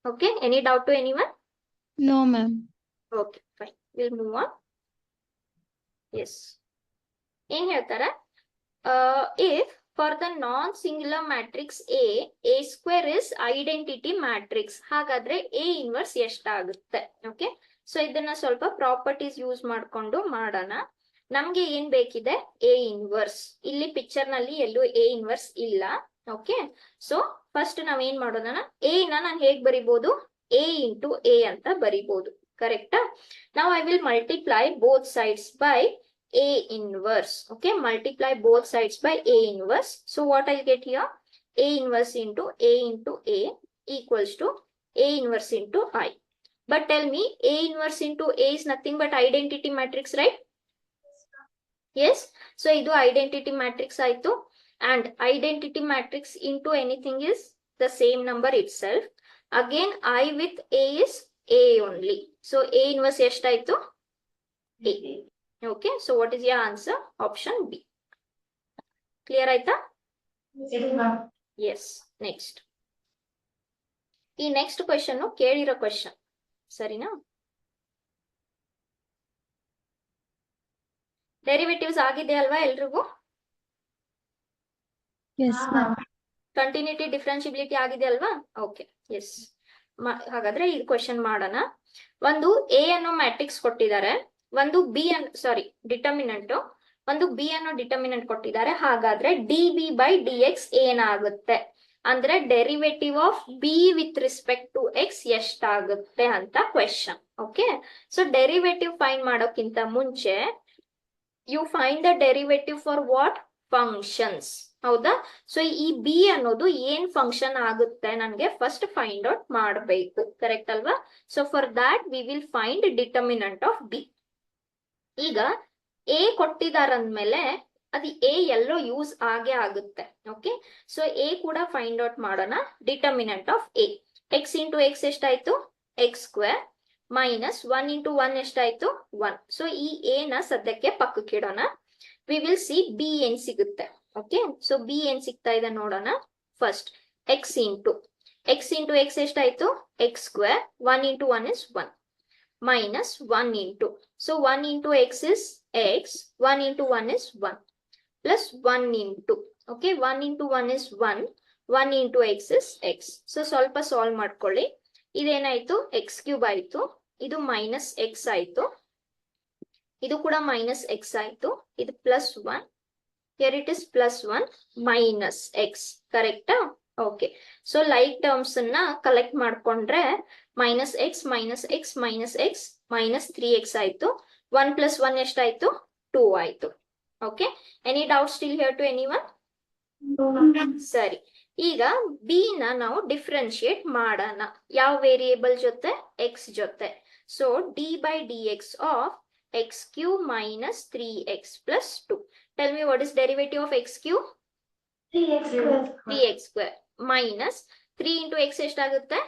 Okay, any doubt to anyone? No, ma'am. Okay, fine, will move on. Yes, ಏನ್ ಹೇಳ್ತಾರೆ? If for the non-singular matrix A square is identity matrix. ಹಾಗಾದ್ರೆ A inverse ಎಷ್ಟಾಗುತ್ತೆ? Okay, so ಇದನ್ನ ಸ್ವಲ್ಪ properties use ಮಾಡ್ಕೊಂಡು ಮಾಡೋಣ. ನಮ್ಗೆ ಏನ್ ಬೇಕಿದೆ? A inverse. ಇಲ್ಲಿ ಪಿಕ್ಚರ್ ನಲ್ಲಿ ಎಲ್ಲೂ A ಇನ್ವರ್ಸ್ ಇಲ್ಲ. ಓಕೆ, ಸೊ ಫಸ್ಟ್ ನಾವ್ ಏನ್ ಮಾಡೋಣ? A ನ ನಾನು ಹೇಗ್ ಬರಿಬಹುದು? A ಇಂಟು A ಅಂತ ಬರಿಬಹುದು. ಕರೆಕ್ಟಾ? ನಾವು I will multiply both sides by A inverse. Okay, multiply both sides by A inverse. So what I'll get here? A inverse into A equals to A inverse into I. But tell me, A inverse into A is nothing but identity matrix, right? Yes. So idu identity matrix aitu, and identity matrix into anything is the same number itself. Again, I with A is A only. So A inverse ಎಷ್ಟಾಯ್ತು? A. Okay, so what is your answer? Option B. Clear ಆಯ್ತಾ? Yes, ma'am. Yes. Next. ಈ next question ಕೇಳಿರೋ question, ಸರಿನಾ? Derivatives ಆಗಿದೆ ಅಲ್ವಾ ಎಲ್ರಿಗೂ? Yes, ma'am. Continuity differentiability ಆಗಿದೆ ಅಲ್ವಾ? Okay, yes. ಹಾಗಾದ್ರೆ ಈ ಕ್ವೆಶನ್ ಮಾಡೋಣ. ಒಂದು ಎ ಅನ್ನೋ ಮ್ಯಾಟ್ರಿಕ್ಸ್ ಕೊಟ್ಟಿದ್ದಾರೆ, ಒಂದು ಬಿ ಸಾರಿ ಡಿಟರ್ಮಿನೆಂಟ್, ಒಂದು ಬಿ ಅನ್ನೋ ಡಿಟರ್ಮಿನೆಂಟ್ ಕೊಟ್ಟಿದ್ದಾರೆ. ಹಾಗಾದ್ರೆ d B by d x ಏನಾಗುತ್ತೆ ಅಂದ್ರೆ derivative of B with respect to x ಎಷ್ಟಾಗುತ್ತೆ ಅಂತ question. Okay, so derivative find ಮಾಡೋಕ್ಕಿಂತ ಮುಂಚೆ you find the derivative for what? Functions. ಹೌದಾ? ಸೊ ಈ ಬಿ ಅನ್ನೋದು ಏನ್ ಫಂಕ್ಷನ್ ಆಗುತ್ತೆ ನನ್ಗೆ ಫಸ್ಟ್ ಫೈಂಡ್ ಔಟ್ ಮಾಡಬೇಕು, ಕರೆಕ್ಟ್ ಅಲ್ವಾ? So for that we will find determinant of B. ಈಗ ಎ ಕೊಟ್ಟಿದಾರಂದ್ಮೇಲೆ ಅದು ಎ ಎಲ್ಲೋ ಯೂಸ್ ಆಗೇ ಆಗುತ್ತೆ. ಓಕೆ, ಸೊ ಎ ಕೂಡ ಫೈಂಡ್ ಔಟ್ ಮಾಡೋಣ. Determinant of A, X into X ಎಷ್ಟಾಯ್ತು? ಎಕ್ಸ್ ಸ್ಕ್ವೇರ್ ಮೈನಸ್ 1 ಇಂಟು 1 ಎಷ್ಟಾಯ್ತು? 1. ಸೊ ಈ ಎ ನ ಸದ್ಯಕ್ಕೆ ಪಕ್ಕಕ್ಕೆ ಇಡೋಣ. ವಿ ವಿಲ್ ಸಿ ಬಿ ಏನ್ ಸಿಗುತ್ತೆ. ಓಕೆ, ಸೊ ಬಿ ಏನ್ ಸಿಗ್ತಾ ಇದೆ ನೋಡೋಣ. ಫಸ್ಟ್ ಎಕ್ಸ್ ಇಂಟು ಎಕ್ಸ್ ಎಷ್ಟಾಯ್ತು? X square 1 into 1 is 1 minus 1 into, so 1 into x is X, 1 into 1 is 1 plus 1 into, okay 1 into 1 is 1, 1 into x is X. So ಸ್ವಲ್ಪ solve ಮಾಡ್ಕೊಳ್ಳಿ. ಇದೇನಾಯ್ತು? X cube ಆಯ್ತು, ಇದು minus x ಆಯ್ತು, ಇದು ಕೂಡ minus x ಆಯ್ತು, ಇದು plus 1, here it is plus 1 minus x, ಕರೆಕ್ಟಾ? ಓಕೆ, ಸೊ ಲೈಕ್ ಟರ್ಮ್ಸ್ ಅನ್ನ ಕಲೆಕ್ಟ್ ಮಾಡ್ಕೊಂಡ್ರೆ minus x minus x minus x minus 3x ಆಯ್ತು. 1 ಪ್ಲಸ್ 1 ಎಷ್ಟಾಯ್ತು? 2 ಆಯ್ತು. Okay, any doubt still here to anyone? ಸರಿ, ಈಗ ಬಿ ನ ನಾವು ಡಿಫ್ರೆನ್ಶಿಯೇಟ್ ಮಾಡೋಣ. ಯಾವ ವೇರಿಯೇಬಲ್ ಜೊತೆ? ಎಕ್ಸ್ ಜೊತೆ. So d by d x of x cube minus 3x plus 2. Tell me what is derivative of x cube? 3x square minus 3 into x ಎಷ್ಟಾಗುತ್ತೆ?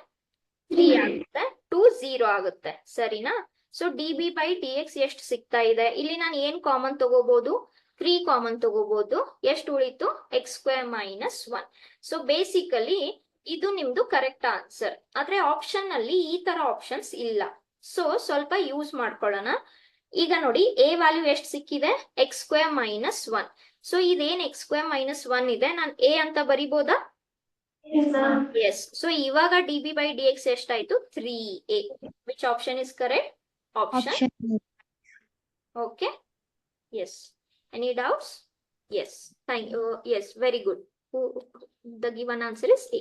3 ಆಗುತ್ತೆ, 2 0 ಆಗುತ್ತೆ. ಸರಿನಾ? So d B by d x ಎಷ್ಟು ಸಿಗ್ತಾ ಇದೆ? ಇಲ್ಲಿ ನಾನು ಏನ್ ಕಾಮನ್ ತಗೋಬಹುದು? 3 ಕಾಮನ್ ತಗೋಬಹುದು. ಎಷ್ಟು ಉಳಿತು? X square minus 1. So basically ಇದು ನಿಮ್ದು ಕರೆಕ್ಟ್ ಆನ್ಸರ್. ಆದ್ರೆ ಆಪ್ಷನ್ ಅಲ್ಲಿ ಈ ತರ ಆಪ್ಷನ್ಸ್ ಇಲ್ಲ. ಸೊ ಸ್ವಲ್ಪ ಯೂಸ್ ಮಾಡ್ಕೊಳ್ಳೋಣ. ಈಗ ನೋಡಿ, ಎ ವ್ಯಾಲ್ಯೂ ಎಷ್ಟು ಸಿಕ್ಕಿದೆ? X square minus 1. ಸೊ ಇದೇನ್ ಎಕ್ಸ್ ಸ್ಕ್ವೇರ್ ಮೈನಸ್ 1 ಇದೆ, ನಾನು ಎ ಅಂತ ಬರಿಬೋದಾ? ಎಸ್. ಸೊ ಇವಾಗ d B by d x ಎಷ್ಟಾಯ್ತು? 3a. Which option is correct? Option. Okay, yes. Any doubts? Yes. Thank you. Yes, very good. The given answer is A.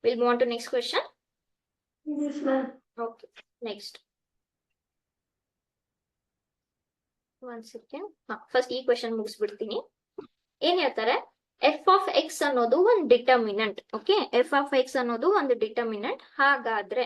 We'll move on to next question. Yes, ma'am. Okay. Next. One second. First ಈ question ಮುಗಿಸ್ಬಿಡ್ತೀನಿ. ಏನ್ ಹೇಳ್ತಾರೆ? f of x ಅನ್ನೋದು ಒಂದು determinant. Okay, f of x ಅನ್ನೋದು ಒಂದು determinant. ಹಾಗಾದ್ರೆ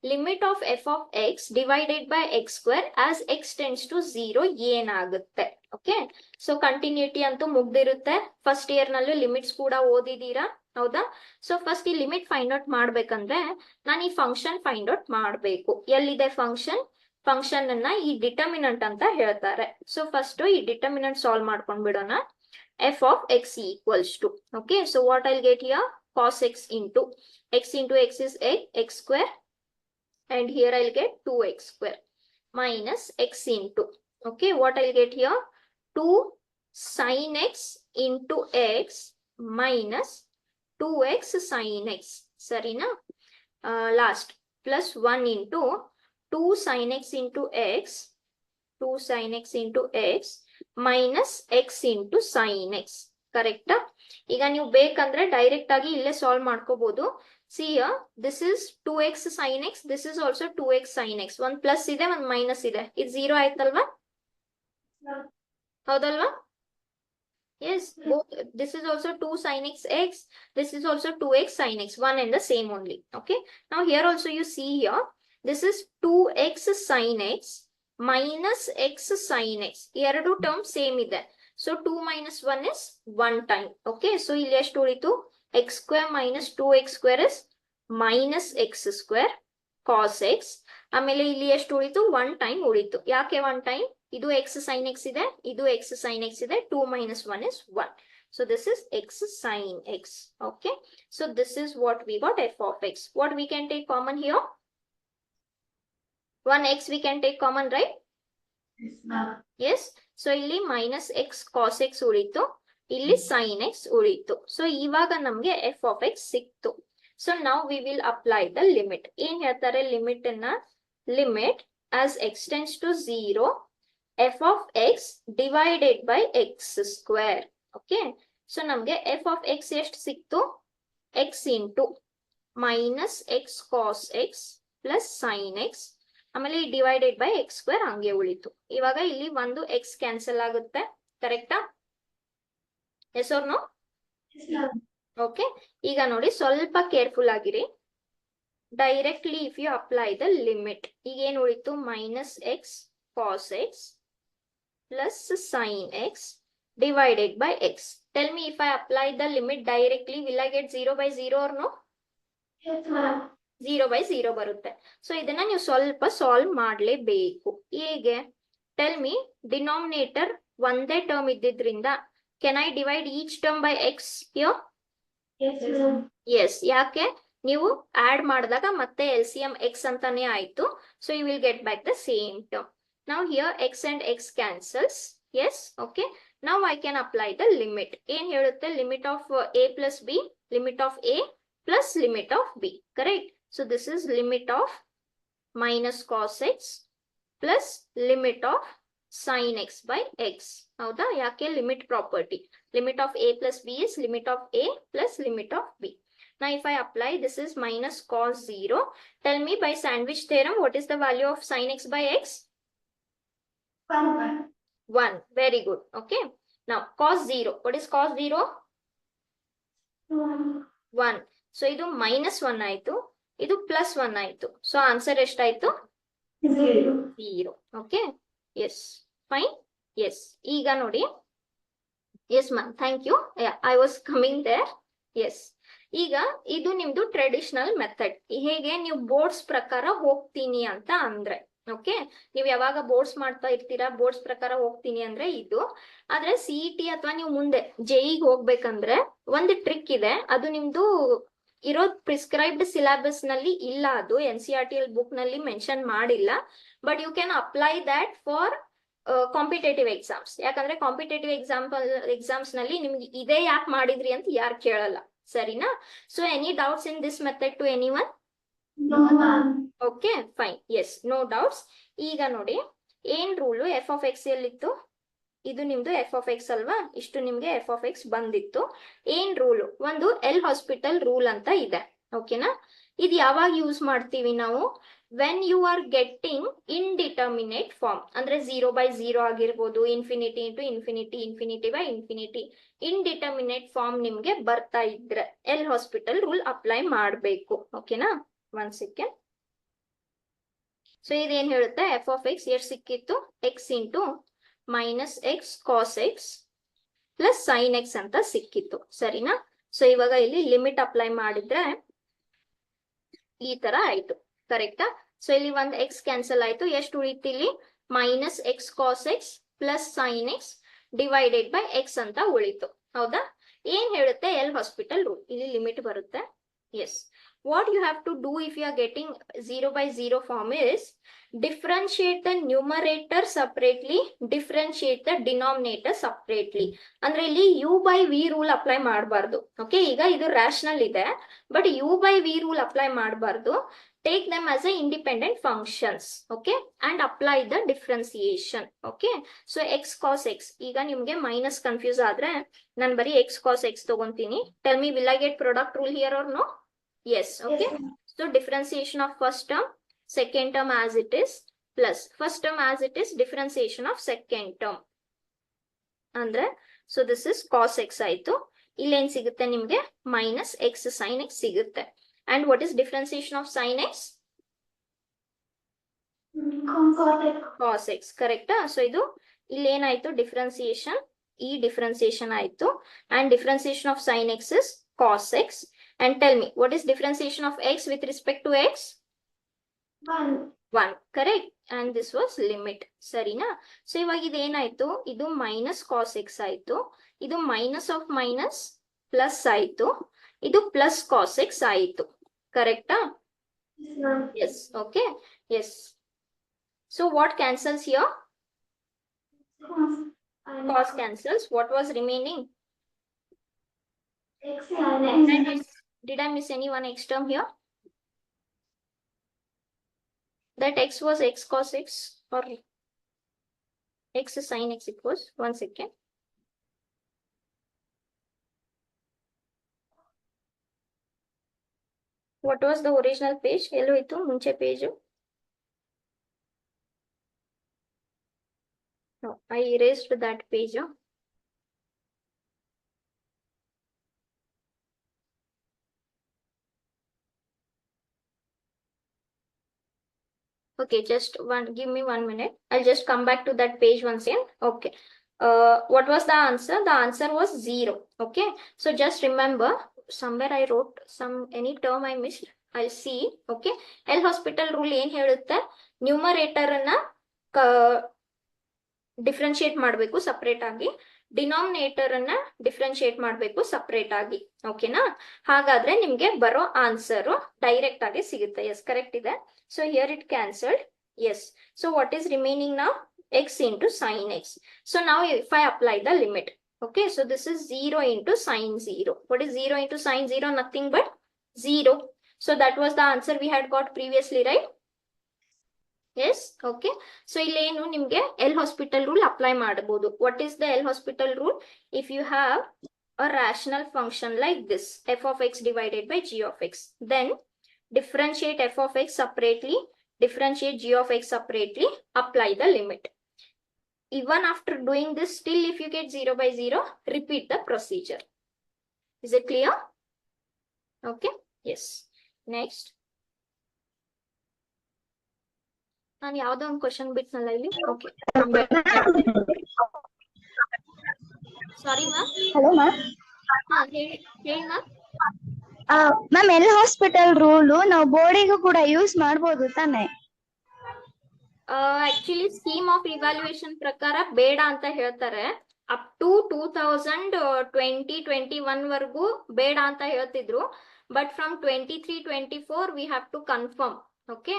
limit of f of x divided by x square as x tends to 0 ಏನಾಗುತ್ತೆ? ಓಕೆ, ಸೊ ಕಂಟಿನ್ಯೂಟಿ ಅಂತೂ ಮುಗ್ದಿರುತ್ತೆ. ಫಸ್ಟ್ ಇಯರ್ ನಲ್ಲೂ ಲಿಮಿಟ್ಸ್ ಕೂಡ ಓದಿದೀರಾ, ಹೌದಾ? ಸೊ ಫಸ್ಟ್ ಈ ಲಿಮಿಟ್ ಫೈಂಡ್ ಔಟ್ ಮಾಡ್ಬೇಕಂದ್ರೆ ನಾನು ಈ ಫಂಕ್ಷನ್ ಫೈಂಡ್ ಔಟ್ ಮಾಡ್ಬೇಕು. ಎಲ್ಲಿದೆ ಫಂಕ್ಷನ್? ಫಂಕ್ಷನ್ ಅನ್ನ ಈ ಡಿಟರ್ಮಿನೆಂಟ್ ಅಂತ ಹೇಳ್ತಾರೆ. ಸೊ ಫಸ್ಟ್ ಈ ಡಿಟರ್ಮಿನೆಂಟ್ ಸಾಲ್ವ್ ಮಾಡ್ಕೊಂಡ್ ಬಿಡೋಣ. F of x equals to, okay, so what I'll get here? Cos x into x is x square, and here I'll get 2x square minus x into, okay, what I'll get here? 2 sin x into x minus 2x sin x. Sarina? Last plus 1 into 2 sin x into x, 2 sin x into x minus x into sin x. ಕರೆಕ್ಟಾ? ಈಗ ನೀವು ಬೇಕಂದ್ರೆ direct ಆಗಿ ಇಲ್ಲೇ solve ಮಾಡ್ಕೋಬಹುದು. See here, this is 2x sin x, this is also 2x sin x. ಒಂದು plus ಇದೆ, ಒಂದು ಮೈನಸ್ ಇದೆ. ಇದು 0 ಆಯ್ತಲ್ವಾ? ಹೌದಲ್ವಾ? Yes, both. This is also 2 sin x x, this is also 2x sin x, one and the same only. Okay, now here also you see here, this is 2x sin x minus x sin x. ಎರಡು term same ಇದೆ. So 2 minus 1 is 1 time. Okay, so ಇಲ್ಲಿ ಎಷ್ಟು ಉಳಿತು? x square minus 2x square is minus x square cos x. ಆಮೇಲೆ ಇಲ್ಲಿ ಎಷ್ಟು ಉಳಿತು? 1 time ಉಳಿತು. ಯಾಕೆ 1 time? ಇದು x sin x ಇದೆ, ಇದು x sin x ಇದೆ. 2 minus 1 is 1. So this is x sin x. Okay, so this is what we got f of x. What we can take common here? 1 x we can take common, right? Yes, ma'am. Yes. So ಇಲ್ಲಿ minus x cos x ಉಳಿತು. ಇಲ್ಲಿ sin x ಉಳಿತು. So ಇವಾಗ ನಮ್ಗೆ f of x ಸಿಕ್ತು. So ನಾವು we will apply the limit. ಏನ್ ಹೇಳ್ತಾರೆ ಲಿಮಿಟ್ ಅನ್ನ? Limit as x tends to 0 f of x divided by x square. Okay, so ನಮ್ಗೆ f of x ಎಷ್ಟು ಸಿಕ್ತು? x into minus x cos x plus sin x, ಆಮೇಲೆ divided by x square ಹಂಗೆ ಉಳಿತು. ಇವಾಗ ಇಲ್ಲಿ ಒಂದು x ಕ್ಯಾನ್ಸಲ್ ಆಗುತ್ತೆ, ಕರೆಕ್ಟಾ? Yes or no? Yes, ma'am. Okay, ಈಗ ನೋಡಿ ಸ್ವಲ್ಪ ಕೇರ್ಫುಲ್ ಆಗಿರಿ. Directly if you apply the limit, ಈಗ ಏನ್ ಉಳಿತು? Minus x cos x plus sine x divided by x. Tell me, if I apply the limit directly will I get 0/0 or no? Yes, ma'am. 0/0 ಬರುತ್ತೆ. So ಇದನ್ನ ನೀವು ಸ್ವಲ್ಪ solve ಮಾಡ್ಲೇಬೇಕು. ಹೇಗೆ? Tell me, denominator ಒಂದೇ ಟರ್ಮ್ ಇದ್ದಿದ್ರಿಂದ can I divide each term by x here? Yes, ma'am. Yes. ಯಾಕೆ? ನೀವು ಆಡ್ ಮಾಡಿದಾಗ ಮತ್ತೆ LCM x ಅಂತಾನೆ ಆಯ್ತು. So you will get back the same term. ನಾವು here x and x cancels. Yes, okay. ನಾವು I can apply the limit. ಏನ್ ಹೇಳುತ್ತೆ? Limit of a plus b, limit of a plus limit of b. Correct? So this is limit of minus cos x plus limit of sin x by x. ಹೌದಾ? ಯಾಕೆ? Limit property. Limit of a plus b is limit of a plus limit of b. Now if I apply, this is minus cos 0. Tell me by sandwich theorem, what is the value of sin x by x? 1, ma'am. 1. Very good. Okay. Now cos 0. What is cos 0? 1. 1. So ಇದು minus 1 ಆಯ್ತು, ಇದು plus 1 ಆಯ್ತು. So answer ಎಷ್ಟಾಯ್ತು? 0. 0. Okay. Yes. Fine. Yes. ಈಗ ನೋಡಿ. Yes ma'am, thank you. I was coming there. Yes. ಈಗ ಇದು ನಿಮ್ದು ಟ್ರೆಡಿಷನಲ್ ಮೆಥಡ್. ಹೇಗೆ? ನೀವು ಬೋರ್ಡ್ಸ್ ಪ್ರಕಾರ ಹೋಗ್ತೀನಿ ಅಂತ ಅಂದ್ರೆ, ಓಕೆ, ನೀವು ಯಾವಾಗ ಬೋರ್ಡ್ಸ್ ಮಾಡ್ತಾ ಇರ್ತೀರಾ, ಬೋರ್ಡ್ಸ್ ಪ್ರಕಾರ ಹೋಗ್ತೀನಿ ಅಂದ್ರೆ ಇದು. ಆದ್ರೆ CET ಅಥವಾ ನೀವು ಮುಂದೆ JEE ಹೋಗ್ಬೇಕಂದ್ರೆ ಒಂದು ಟ್ರಿಕ್ ಇದೆ. ಅದು ನಿಮ್ದು ಇರೋದ್ ಪ್ರಿಸ್ಕ್ರೈಬ್ಡ್ ಸಿಲೆಬಸ್ ನಲ್ಲಿ ಇಲ್ಲ, ಅದು NCERT ಬುಕ್ ನಲ್ಲಿ ಮೆನ್ಷನ್ ಮಾಡಿಲ್ಲ. But you can apply that for competitive exams. ಯಾಕಂದ್ರೆ ಕಾಂಪಿಟೇಟಿವ್ ಎಕ್ಸಾಮ್ಸ್ ನಲ್ಲಿ ನಿಮ್ಗೆ ಇದೇ ಯಾಕೆ ಮಾಡಿದ್ರಿ ಅಂತ ಯಾರು ಕೇಳಲ್ಲ, ಸರಿನಾ? So any doubts in this method to anyone? No, ma'am. Okay, fine. Yes, no doubts. ಈಗ ನೋಡಿ, ಏನ್ ರೂಲು? ಎಫ್ ಆಫ್ ಎಕ್ಸ್ ಎಲ್ಲಿತ್ತು? ಇದು ನಿಮ್ದು ಎಫ್ ಆಫ್ ಎಕ್ಸ್ ಅಲ್ವಾ? ಇಷ್ಟು ನಿಮ್ಗೆ ಎಫ್ ಆಫ್ ಎಕ್ಸ್ ಬಂದಿತ್ತು. ಏನ್ ರೂಲು? ಒಂದು ಎಲ್ ಹಾಸ್ಪಿಟಲ್ ರೂಲ್ ಅಂತ ಇದೆ, ಓಕೆನಾ? ಇದು ಯಾವಾಗ ಯೂಸ್ ಮಾಡ್ತೀವಿ ನಾವು? When you are getting indeterminate form, ಅಂದ್ರೆ 0/0 ಆಗಿರ್ಬೋದು, infinity into infinity, infinity by infinity, indeterminate form ನಿಮ್ಗೆ ಬರ್ತಾ ಇದ್ರೆ ಎಲ್ ಹಾಸ್ಪಿಟಲ್ ರೂಲ್ ಅಪ್ಲೈ ಮಾಡಬೇಕು, ಓಕೆನಾ? One second. ಸೊ ಇದೇನ್ ಹೇಳುತ್ತೆ? ಎಫ್ ಆಫ್ ಎಕ್ಸ್ ಎಷ್ಟು ಸಿಕ್ಕಿತ್ತು? X into minus x cos x plus sine x ಅಂತ ಸಿಕ್ಕಿತ್ತು, ಸರಿನಾ? ಸೊ ಇವಾಗ ಇಲ್ಲಿ ಲಿಮಿಟ್ ಅಪ್ಲೈ ಮಾಡಿದ್ರೆ ಈ ತರ ಆಯ್ತು, ಕರೆಕ್ಟಾ? ಸೊ ಇಲ್ಲಿ ಒಂದು ಎಕ್ಸ್ ಕ್ಯಾನ್ಸಲ್ ಆಯ್ತು. ಎಷ್ಟು ಉಳಿತು ಇಲ್ಲಿ? Minus x cos x plus sine x divided by x ಅಂತ ಉಳಿತು, ಹೌದಾ? ಏನ್ ಹೇಳುತ್ತೆ ಎಲ್ ಹಾಸ್ಪಿಟಲ್ ರೂಲ್? ಇಲ್ಲಿ ಲಿಮಿಟ್ ಬರುತ್ತೆ. Yes. What you have to do if you are getting 0/0 form is differentiate the numerator separately, differentiate the denominator separately. ಅಂದ್ರೆ ಇಲ್ಲಿ u/v rule apply ಮಾಡಬಾರ್ದು, ಓಕೆ? ಈಗ ಇದು ರ್ಯಾಷನಲ್ ಇದೆ, ಬಟ್ u/v ರೂಲ್ ಅಪ್ಲೈ ಮಾಡಬಾರ್ದು. Take them as a independent functions, okay, and apply the differentiation, okay? So x cos x, ಈಗ ನಿಮ್ಗೆ minus confuse ಆದ್ರೆ ನಾನು ಬರೀ x cos x ತಗೊಂತೀನಿ. Tell me, will I get product rule here or no? Yes, okay. Yes, ma'am. So differentiation of first term, second term as it is, plus first term as it is, differentiation of second term. ಅಂದ್ರೆ so this is cos x ಆಯ್ತು. ಇಲ್ಲೇನ್ ಸಿಗುತ್ತೆ ನಿಮ್ಗೆ? Minus x sin x ಸಿಗುತ್ತೆ. And what is differentiation of sin x? Cos x, correct? So ಇದು ಇಲ್ಲೇನಾಯ್ತು? Differentiation, ಈ differentiation ಆಯ್ತು. And differentiation of sin x is cos x. And tell me, what is differentiation of x with respect to x? 1. 1, correct? And this was limit, ಸರಿನಾ? So ಇವಾಗ ಇದೇನಾಯ್ತು? ಇದು minus cos X ಆಯ್ತು, ಇದು minus of minus plus ಆಯ್ತು, ಇದು plus cos x ಆಯ್ತು, ಕರೆಕ್ಟಾ? Yes, ma'am. Yes, okay. Yes. So what cancels here? Cos. Cos cancels. What was remaining? X sin X. Did I miss any one X term here? That X was X cos X or X sin X it was. 1 second. What was the original page? ಎಲ್ಲೋ ಇತ್ತು ಮುಂಚೆ page. No, I erased that page. Okay, give me 1 minute. I'll just come back to that page once again. Okay. What was the answer? The answer was 0. Okay. So just remember, somewhere I wrote any term I missed. I'll see. Okay. L hospital rule ಏನ್ ಹೇಳುತ್ತೆ? Numerator ಅನ್ನ differentiate ಮಾಡಬೇಕು separate ಆಗಿ, denominator ಅನ್ನ differentiate ಮಾಡಬೇಕು separate ಆಗಿ. ಓಕೆನಾ? ಹಾಗಾದ್ರೆ ನಿಮ್ಗೆ ಬರೋ ಆನ್ಸರ್ ಡೈರೆಕ್ಟ್ ಆಗಿ ಸಿಗುತ್ತೆ. ಎಸ್, ಕರೆಕ್ಟ್ ಇದೆ. So here it cancelled. Yes. So what is remaining now? X into sin X. So now if I apply the limit. Okay. So this is 0 into sin 0. What is 0 into sin 0? Nothing but 0. So that was the answer we had got previously, right? Yes. Okay. So ilenu nimge L hospital rule apply madabodu. What is the L hospital rule? If you have a rational function like this, f of x divided by g of x, then differentiate f of x separately, differentiate g of x separately, apply the limit. Even after doing this, still if you get 0 by 0, repeat the procedure. Is it clear? Okay. Yes. Next. ನಾನು ಯಾವುದೋ ಒಂದು question ಬಿಟ್ನಲ್ಲ ಇಲ್ಲಿ. Okay, sorry ma'am. Hello ma'am. ಹಾ, ಹೇಳಿ ma'am. Ma'am, L hospital rule ನಾವು ಬೋರ್ಡಿಗೂ ಕೂಡ use ಮಾಡ್ಬೋದು ತಾನೆ? ಆಕ್ಚುಲಿ ಸ್ಕೀಮ್ ಆಫ್ ಇವ್ಯಾಲ್ಯೂಯೇಷನ್ ಪ್ರಕಾರ ಬೇಡ ಅಂತ ಹೇಳ್ತಾರೆ. ಅಪ್ ಟು 2020-21 ವರೆಗೂ ಬೇಡ ಅಂತ ಹೇಳ್ತಿದ್ರು. But from 23-24 we have to confirm. Okay,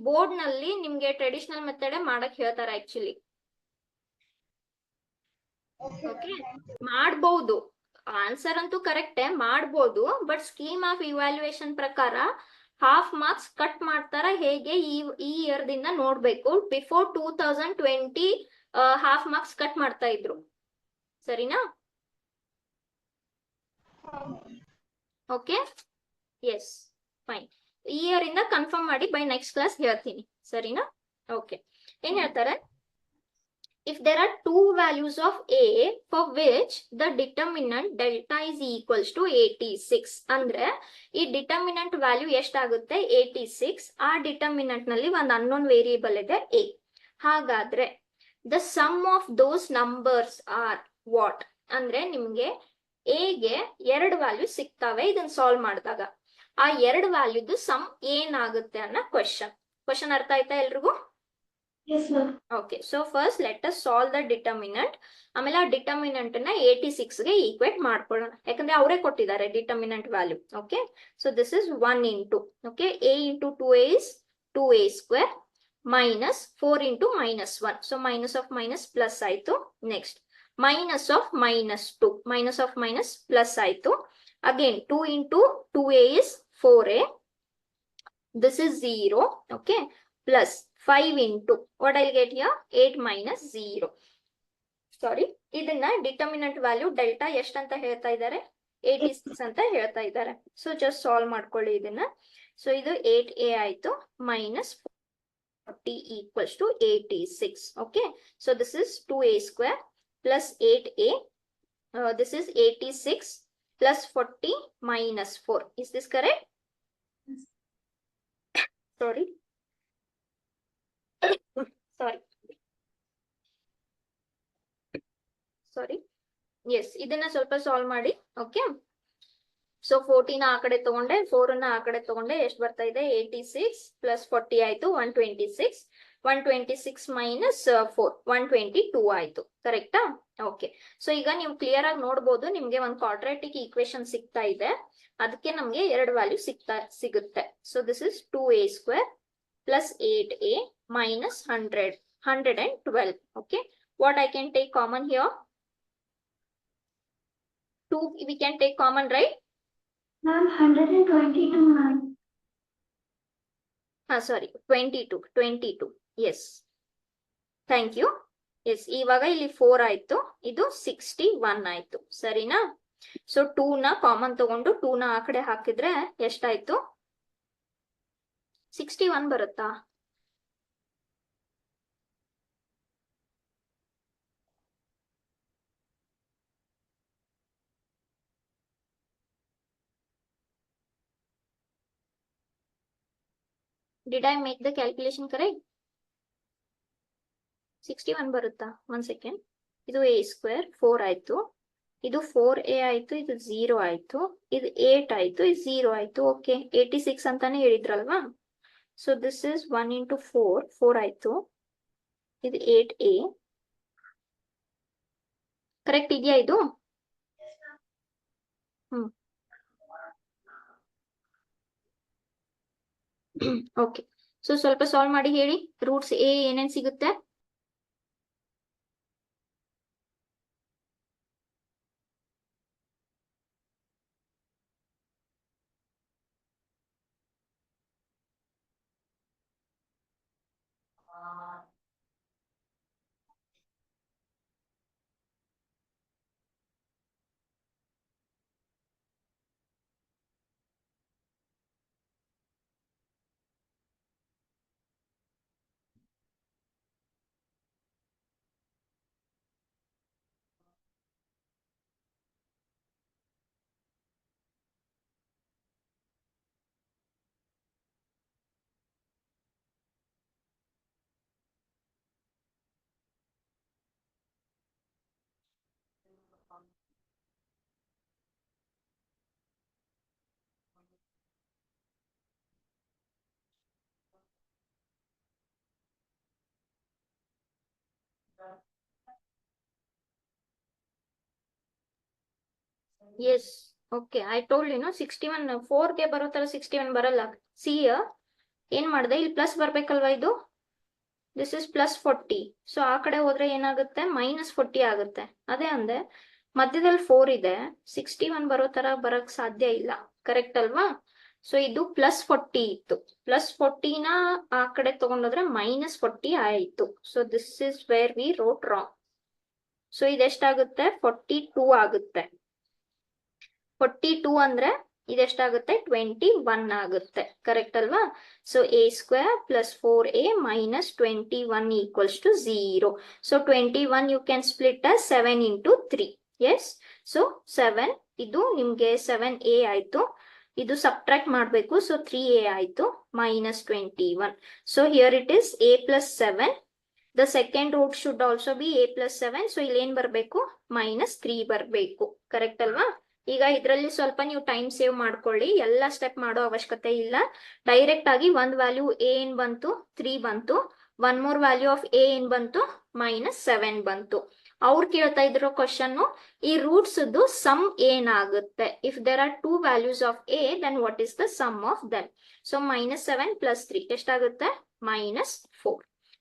board ನಲ್ಲಿ ನಿಮ್ಗೆ ಟ್ರೆಡಿಷನಲ್ ಮೆಥಡ್ ಮಾಡಕ್ ಹೇಳ್ತಾರೆ ಆಕ್ಚುಲಿ. ಓಕೆ, ಮಾಡ್ಬೋದು, ಆನ್ಸರ್ ಅಂತೂ ಕರೆಕ್ಟೇ, ಮಾಡ್ಬೋದು. ಬಟ್ ಸ್ಕೀಮ್ ಆಫ್ ಇವ್ಯಾಲ್ಯೂಯೇಷನ್ ಪ್ರಕಾರ ಹಾಫ್ ಮಾರ್ಕ್ಸ್ ಕಟ್ ಮಾಡ್ತಾರ. ಹೇಗೆ ಈ ಇಯರ್ ದಿಂದ ನೋಡ್ಬೇಕು. ಬಿಫೋರ್ 2020 ಹಾಫ್ ಮಾರ್ಕ್ಸ್ ಕಟ್ ಮಾಡ್ತಾ ಇದ್ರು. ಸರಿನಾ? Okay, yes, fine. ಈ ಇಯರ್ ಇಂದ ಕನ್ಫರ್ಮ್ ಮಾಡಿ ಬೈ ನೆಕ್ಸ್ಟ್ ಕ್ಲಾಸ್ ಹೇಳ್ತೀನಿ. ಸರಿನಾ? ಓಕೆ, ಏನ್ ಹೇಳ್ತಾರೆ? If there are two values of A for which the determinant delta is equals to 86, ಅಂದ್ರೆ ಈ ಡಿಟರ್ಮಿನೆಂಟ್ ವ್ಯಾಲ್ಯೂ ಎಷ್ಟಾಗುತ್ತೆ? 86. ಆ ಡಿಟರ್ಮಿನೆಂಟ್ ನಲ್ಲಿ ಒಂದು ಅನ್ನೋನ್ ವೇರಿಯೇಬಲ್ ಇದೆ A. ಹಾಗಾದ್ರೆ the sum of those numbers are what? ಅಂದ್ರೆ ನಿಮ್ಗೆ A ಗೆ 2 ವ್ಯಾಲ್ಯೂ ಸಿಗ್ತಾವೆ. ಇದನ್ನ ಸಾಲ್ವ್ ಮಾಡಿದಾಗ ಆ 2 ವ್ಯಾಲ್ಯೂದು ಸಮ್ ಏನಾಗುತ್ತೆ ಅನ್ನೋ ಕ್ವಶನ್ ಅರ್ಥ ಆಯ್ತಾ ಎಲ್ರಿಗೂ? Yes, ma'am. Okay, so first let us solve the determinant. ಆಮೇಲೆ ಆ ಡಿಟರ್ಮಿನೆಂಟ್ ನ 86 ಗೆ ಈಕ್ವೇಟ್ ಮಾಡ್ಕೊಳ್ಳೋಣ, ಯಾಕಂದ್ರೆ ಅವರೇ ಕೊಟ್ಟಿದ್ದಾರೆ determinant value. Okay, so this is 1 into, okay, a into 2a is 2a square minus 4 into minus 1. So minus of minus plus ಆಯ್ತು. Next minus of minus 2, minus of minus plus ಆಯ್ತು. Again 2 into 2a is 4a. This is 0. Okay, plus 5 into what I'll get here? 8 minus 0. Sorry, ಇದನ್ನ determinant value delta ಎಷ್ಟು ಅಂತ ಹೇಳ್ತಾ ಇದ್ದಾರೆ? 86 ಅಂತ ಹೇಳ್ತಾ ಇದ್ದಾರೆ. ಸೊ ಜಸ್ಟ್ ಸಾಲ್ವ್ ಮಾಡ್ಕೊಳ್ಳಿ ಇದನ್ನ. ಸೊ ಇದು 8a ಆಯ್ತು minus 40 equals to 86. Okay, so this is 2a square plus 8a. This is 86 plus 40 minus 4. Is this correct? Sorry. Yes, ಇದನ್ನ ಸ್ವಲ್ಪ ಸಾಲ್ವ್ ಮಾಡಿ. ಓಕೆ, ಸೊ 14 ಆ ಕಡೆ ತಗೊಂಡೆ, 4 ಆ ಕಡೆ ತಗೊಂಡೆ, ಎಷ್ಟು ಬರ್ತಾ ಇದೆ? 86 ಪ್ಲಸ್ 40 ಆಯ್ತು 126. 126 ಮೈನಸ್ 4 122 ಆಯ್ತು. ಕರೆಕ್ಟಾ? ಓಕೆ, ಸೊ ಈಗ ನೀವು ಕ್ಲಿಯರ್ ಆಗಿ ನೋಡ್ಬೋದು, ನಿಮ್ಗೆ ಒಂದು ಕ್ವಾಡ್ರಾಟಿಕ್ ಈಕ್ವೇಶನ್ ಸಿಗ್ತಾ ಇದೆ. ಅದಕ್ಕೆ ನಮ್ಗೆ 2 ವ್ಯಾಲ್ಯೂ ಸಿಗುತ್ತೆ. So this is 2a square plus 8a minus 112. Okay, what I can take common here? 2 we can take common, right? Ma'am, 122, ma'am. Sorry, 22. Yes. Thank you. Yes, ಇವಾಗ ಇಲ್ಲಿ 4 ಆಯ್ತು, ಇದು 61 ಆಯ್ತು, ಸರಿನಾ? ಸೊ 2 ನ ಕಾಮನ್ ತಗೊಂಡು 2 ನ ಆ ಕಡೆ ಹಾಕಿದ್ರೆ ಎಷ್ಟಾಯ್ತು? 61 ಬರುತ್ತಾ? Did I make the calculation correct? 61 ಬರುತ್ತಾ? 1 second. ಇದು a square 4 ಆಯ್ತು, ಇದು 4a ಆಯ್ತು, ಇದು 0 ಆಯ್ತು, ಇದು 8 ಆಯ್ತು, ಇದು 0 ಆಯ್ತು. ಓಕೆ, 86 ಅಂತಾನೆ ಹೇಳಿದ್ರಲ್ವಾ? ಸೊ ದಿಸ್ ಇಸ್ 1 into 4 ಆಯ್ತು, ಇದು 8a. ಕರೆಕ್ಟ್ ಇದೆಯಾ ಇದು? ಓಕೆ, ಸೊ ಸ್ವಲ್ಪ ಸಾಲ್ವ್ ಮಾಡಿ ಹೇಳಿ. ರೂಟ್ಸ್ ಎ ಏನೇನ್ ಸಿಗುತ್ತೆ? Yes, okay, I told you no 61 4 ಗೆ ಬರೋ ತರ 61 ಬರಲ್ಲ. ಸಿ ಏನ್ ಮಾಡಿದೆ, ಇಲ್ಲಿ ಪ್ಲಸ್ ಬರ್ಬೇಕಲ್ವಾ? ಇದು ದಿಸ್ ಇಸ್ ಪ್ಲಸ್ 40. ಸೊ ಆ ಕಡೆ ಹೋದ್ರೆ ಏನಾಗುತ್ತೆ? -40 ಆಗುತ್ತೆ. ಅದೇ ಅಂದೆ, ಮಧ್ಯದಲ್ಲಿ 4 ಇದೆ, 61 ಬರೋ ತರ ಬರಕ್ ಸಾಧ್ಯ ಇಲ್ಲ, ಕರೆಕ್ಟ್ ಅಲ್ವಾ? ಸೊ ಇದು +40 ಇತ್ತು, +40ನ ಆ ಕಡೆ ತಗೊಂಡೋದ್ರೆ -40 ಆಯ್ತು. So this is where we wrote wrong. So ಇದೆಷ್ಟಾಗುತ್ತೆ? 42 ಆಗುತ್ತೆ. 42 ಅಂದ್ರೆ ಇದೆಷ್ಟಾಗುತ್ತೆ? 21 ಆಗುತ್ತೆ, ಕರೆಕ್ಟ್ ಅಲ್ವಾ? So a² + 4a - 21 = 0. So 21 you can split as 7 into 3. Yes, so 7 ಇದು ನಿಮ್ಗೆ 7a ಆಯ್ತು, ಇದು ಸಬ್ಟ್ರಾಕ್ಟ್ ಮಾಡ್ಬೇಕು. ಸೊ 3a ಆಯ್ತು, -21. So here it is a + 7. The second root should also be a + 7. So ಇಲ್ಲಿ ಏನ್ ಬರ್ಬೇಕು? -3 ಬರ್ಬೇಕು, ಕರೆಕ್ಟ್ ಅಲ್ವಾ? ಈಗ ಇದರಲ್ಲಿ ಸ್ವಲ್ಪ ನೀವು ಟೈಮ್ ಸೇವ್ ಮಾಡ್ಕೊಳ್ಳಿ, ಎಲ್ಲ ಸ್ಟೆಪ್ ಮಾಡೋ ಅವಶ್ಯಕತೆ ಇಲ್ಲ. ಡೈರೆಕ್ಟ್ ಆಗಿ ಒಂದ್ ವ್ಯಾಲ್ಯೂ a ಏನ್ ಬಂತು? 3 ಬಂತು. One more value of a ಏನ್ ಬಂತು? -7 ಬಂತು. ಅವ್ರು ಕೇಳ್ತಾ ಇದ್ರು ಕ್ವಶನ್, ಈ ರೂಟ್ಸ್ ಸಮ್ ಏನಾಗುತ್ತೆ? If there are 2 values of a, then what is the sum of them? So -7 + 3 ಎಷ್ಟಾಗುತ್ತೆ? -4.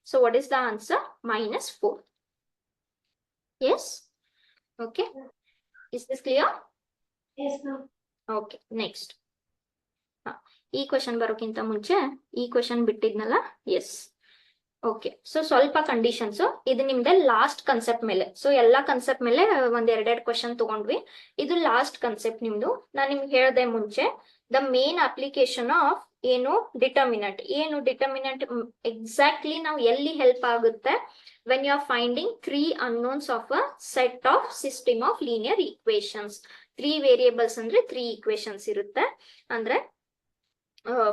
So what is the answer? -4. Yes, okay, is this clear? Yes, ma'am. Okay, next. ಈ question ಬರೋಕ್ಕಿಂತ ಮುಂಚೆ ಈ question ಬಿಟ್ಟಿದ್ನಲ್ಲ? Yes, okay. So ಸ್ವಲ್ಪ conditions, ಇದು ನಿಮ್ದೆ last concept ಮೇಲೆ. ಸೊ ಎಲ್ಲಾ ಕನ್ಸೆಪ್ಟ್ ಮೇಲೆ ಒಂದ್ 2 ಕ್ವಶನ್ ತಗೊಂಡ್ವಿ. ಇದು ಲಾಸ್ಟ್ ಕನ್ಸೆಪ್ಟ್ ನಿಮ್ದು. ನಾನ್ ನಿಮ್ಗೆ ಹೇಳ್ದೆ ಮುಂಚೆ, ದ ಮೇನ್ ಅಪ್ಲಿಕೇಶನ್ ಆಫ್ ಏನು ಡಿಟರ್ಮಿನೆಂಟ್. ಏನು ಡಿಟರ್ಮಿನೆಂಟ್ ಎಕ್ಸಾಕ್ಟ್ಲಿ ನಾವು ಎಲ್ಲಿ ಹೆಲ್ಪ್ ಆಗುತ್ತೆ? When you are finding 3 unknowns of a set of system of linear equations. 3 variables ಅಂದ್ರೆ 3 ಈಕ್ವೇಶನ್ಸ್ ಇರುತ್ತೆ. ಅಂದ್ರೆ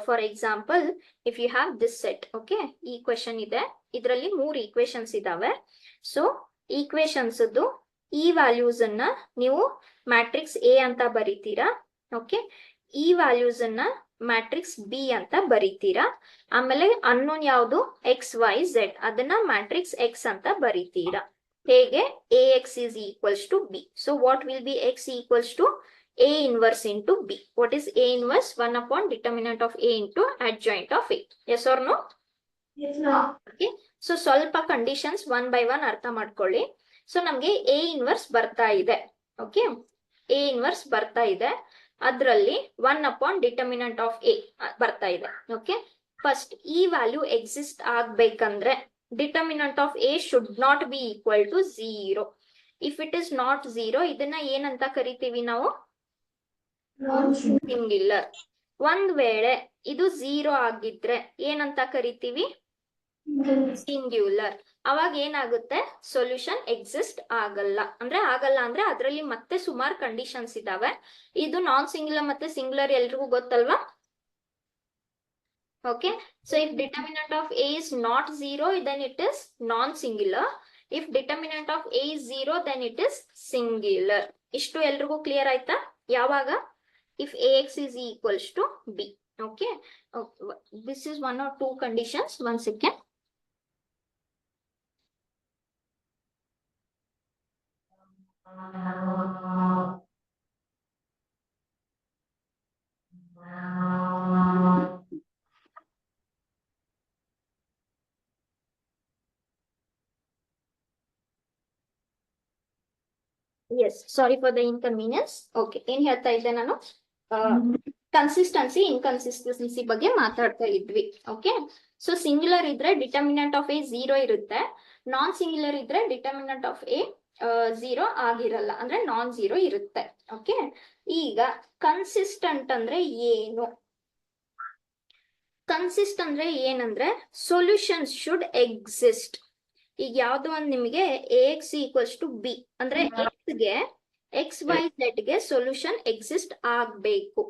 for example, if you have this set, okay, ಈ question ಇದೆ, ಇದರಲ್ಲಿ 3 ಈಕ್ವೇಶನ್ಸ್ ಇದಾವೆ. ಸೊ ಈಕ್ವೇಶನ್ಸ್ ಈ ವ್ಯಾಲ್ಯೂಸ್ ಅನ್ನ ನೀವು ಮ್ಯಾಟ್ರಿಕ್ಸ್ ಎ ಅಂತ ಬರೀತೀರಾ, ಓಕೆ. ಈ ವ್ಯಾಲ್ಯೂಸ್ ಅನ್ನ ಮ್ಯಾಟ್ರಿಕ್ಸ್ ಬಿ ಅಂತ ಬರೀತೀರಾ. ಆಮೇಲೆ ಅನ್ನೋನ್ ಯಾವುದು? XYZ, ಅದನ್ನ ಮ್ಯಾಟ್ರಿಕ್ಸ್ ಎಕ್ಸ್ ಅಂತ ಬರೀತೀರಾ. ಹೇಗೆ? AX is equals to B. So what will be X equals to? A inverse into B. What is A inverse? 1 upon determinant of A into adjoint of A. Yes or no? Yes, ma'am. Okay. So ಸ್ವಲ್ಪ conditions 1 by 1 ಅರ್ಥ ಮಾಡ್ಕೊಳ್ಳಿ. So ನಮ್ಗೆ A inverse ಬರ್ತಾ ಇದೆ, okay. A inverse ಬರ್ತಾ ಇದೆ, ಅದರಲ್ಲಿ 1 determinant of A ಬರ್ತಾ ಇದೆ. ಓಕೆ, ಫಸ್ಟ್ ಈ ವ್ಯಾಲ್ಯೂ ಎಕ್ಸಿಸ್ಟ್ ಆಗ್ಬೇಕಂದ್ರೆ determinant of A should not be equal to 0. If it is not 0, ಇದನ್ನ ಏನಂತ ಕರಿತೀವಿ ನಾವು? ಸಿಂಗ್ಯುಲರ್. ಒಂದ್ ವೇಳೆ ಇದು 0 ಆಗಿದ್ರೆ ಏನಂತ ಕರಿತೀವಿ? ಸಿಂಗ್ಯುಲರ್. ಅವಾಗ ಏನಾಗುತ್ತೆ? ಸೊಲ್ಯೂಷನ್ ಎಕ್ಸಿಸ್ಟ್ ಆಗಲ್ಲ. ಅಂದ್ರೆ ಅದರಲ್ಲಿ ಮತ್ತೆ ಸುಮಾರು ಕಂಡೀಷನ್ಸ್ ಇದಾವೆ. ಇದು ನಾನ್ ಸಿಂಗ್ಯುಲರ್ ಮತ್ತೆ ಸಿಂಗ್ಯುಲರ್ ಎಲ್ರಿಗೂ ಗೊತ್ತಲ್ವಾ? Okay, so if determinant of A is not 0, then it is non singular. If determinant of A is 0, then it is singular. ಇಷ್ಟು ಎಲ್ರಿಗೂ ಕ್ಲಿಯರ್ ಆಯ್ತಾ? ಯಾವಾಗ? if ax is equals to b. Okay, this is 1 or 2 conditions. One second. Yes, sorry for the inconvenience. Okay, ಏನ್ ಹೇಳ್ತಾ ಇದ್ದೆ ನಾನು? Consistency inconsistency ಬಗ್ಗೆ ಮಾತಾಡ್ತಾ ಇದ್ವಿ. ಓಕೆ, ಸೊ ಸಿಂಗ್ಯುಲರ್ ಇದ್ರೆ ಡಿಟರ್ಮಿನೆಂಟ್ ಆಫ್ ಎ 0 ಇರುತ್ತೆ, ನಾನ್ ಸಿಂಗ್ಯುಲರ್ ಇದ್ರೆ ಡಿಟರ್ಮಿನೆಂಟ್ ಆಫ್ ಎ 0 ಆಗಿರಲ್ಲ, ಅಂದ್ರೆ ನಾನ್ 0 ಇರುತ್ತೆ. ಓಕೆ, ಈಗ ಕನ್ಸಿಸ್ಟೆಂಟ್ ಅಂದ್ರೆ ಏನು? ಕನ್ಸಿಸ್ಟ್ ಅಂದ್ರೆ ಏನಂದ್ರೆ ಸೊಲ್ಯೂಷನ್ಸ್ ಶುಡ್ ಎಕ್ಸಿಸ್ಟ್. ಈಗ ಯಾವ್ದೋ ಒಂದ್ ನಿಮಗೆ ax ಈಕ್ವಲ್ಸ್ ಟು ಬಿ ಅಂದ್ರೆ ಎಕ್ಸ್ ಗೆ XYZ ಗೆ ಸೊಲ್ಯೂಷನ್ ಎಕ್ಸಿಸ್ಟ್ ಆಗ್ಬೇಕು.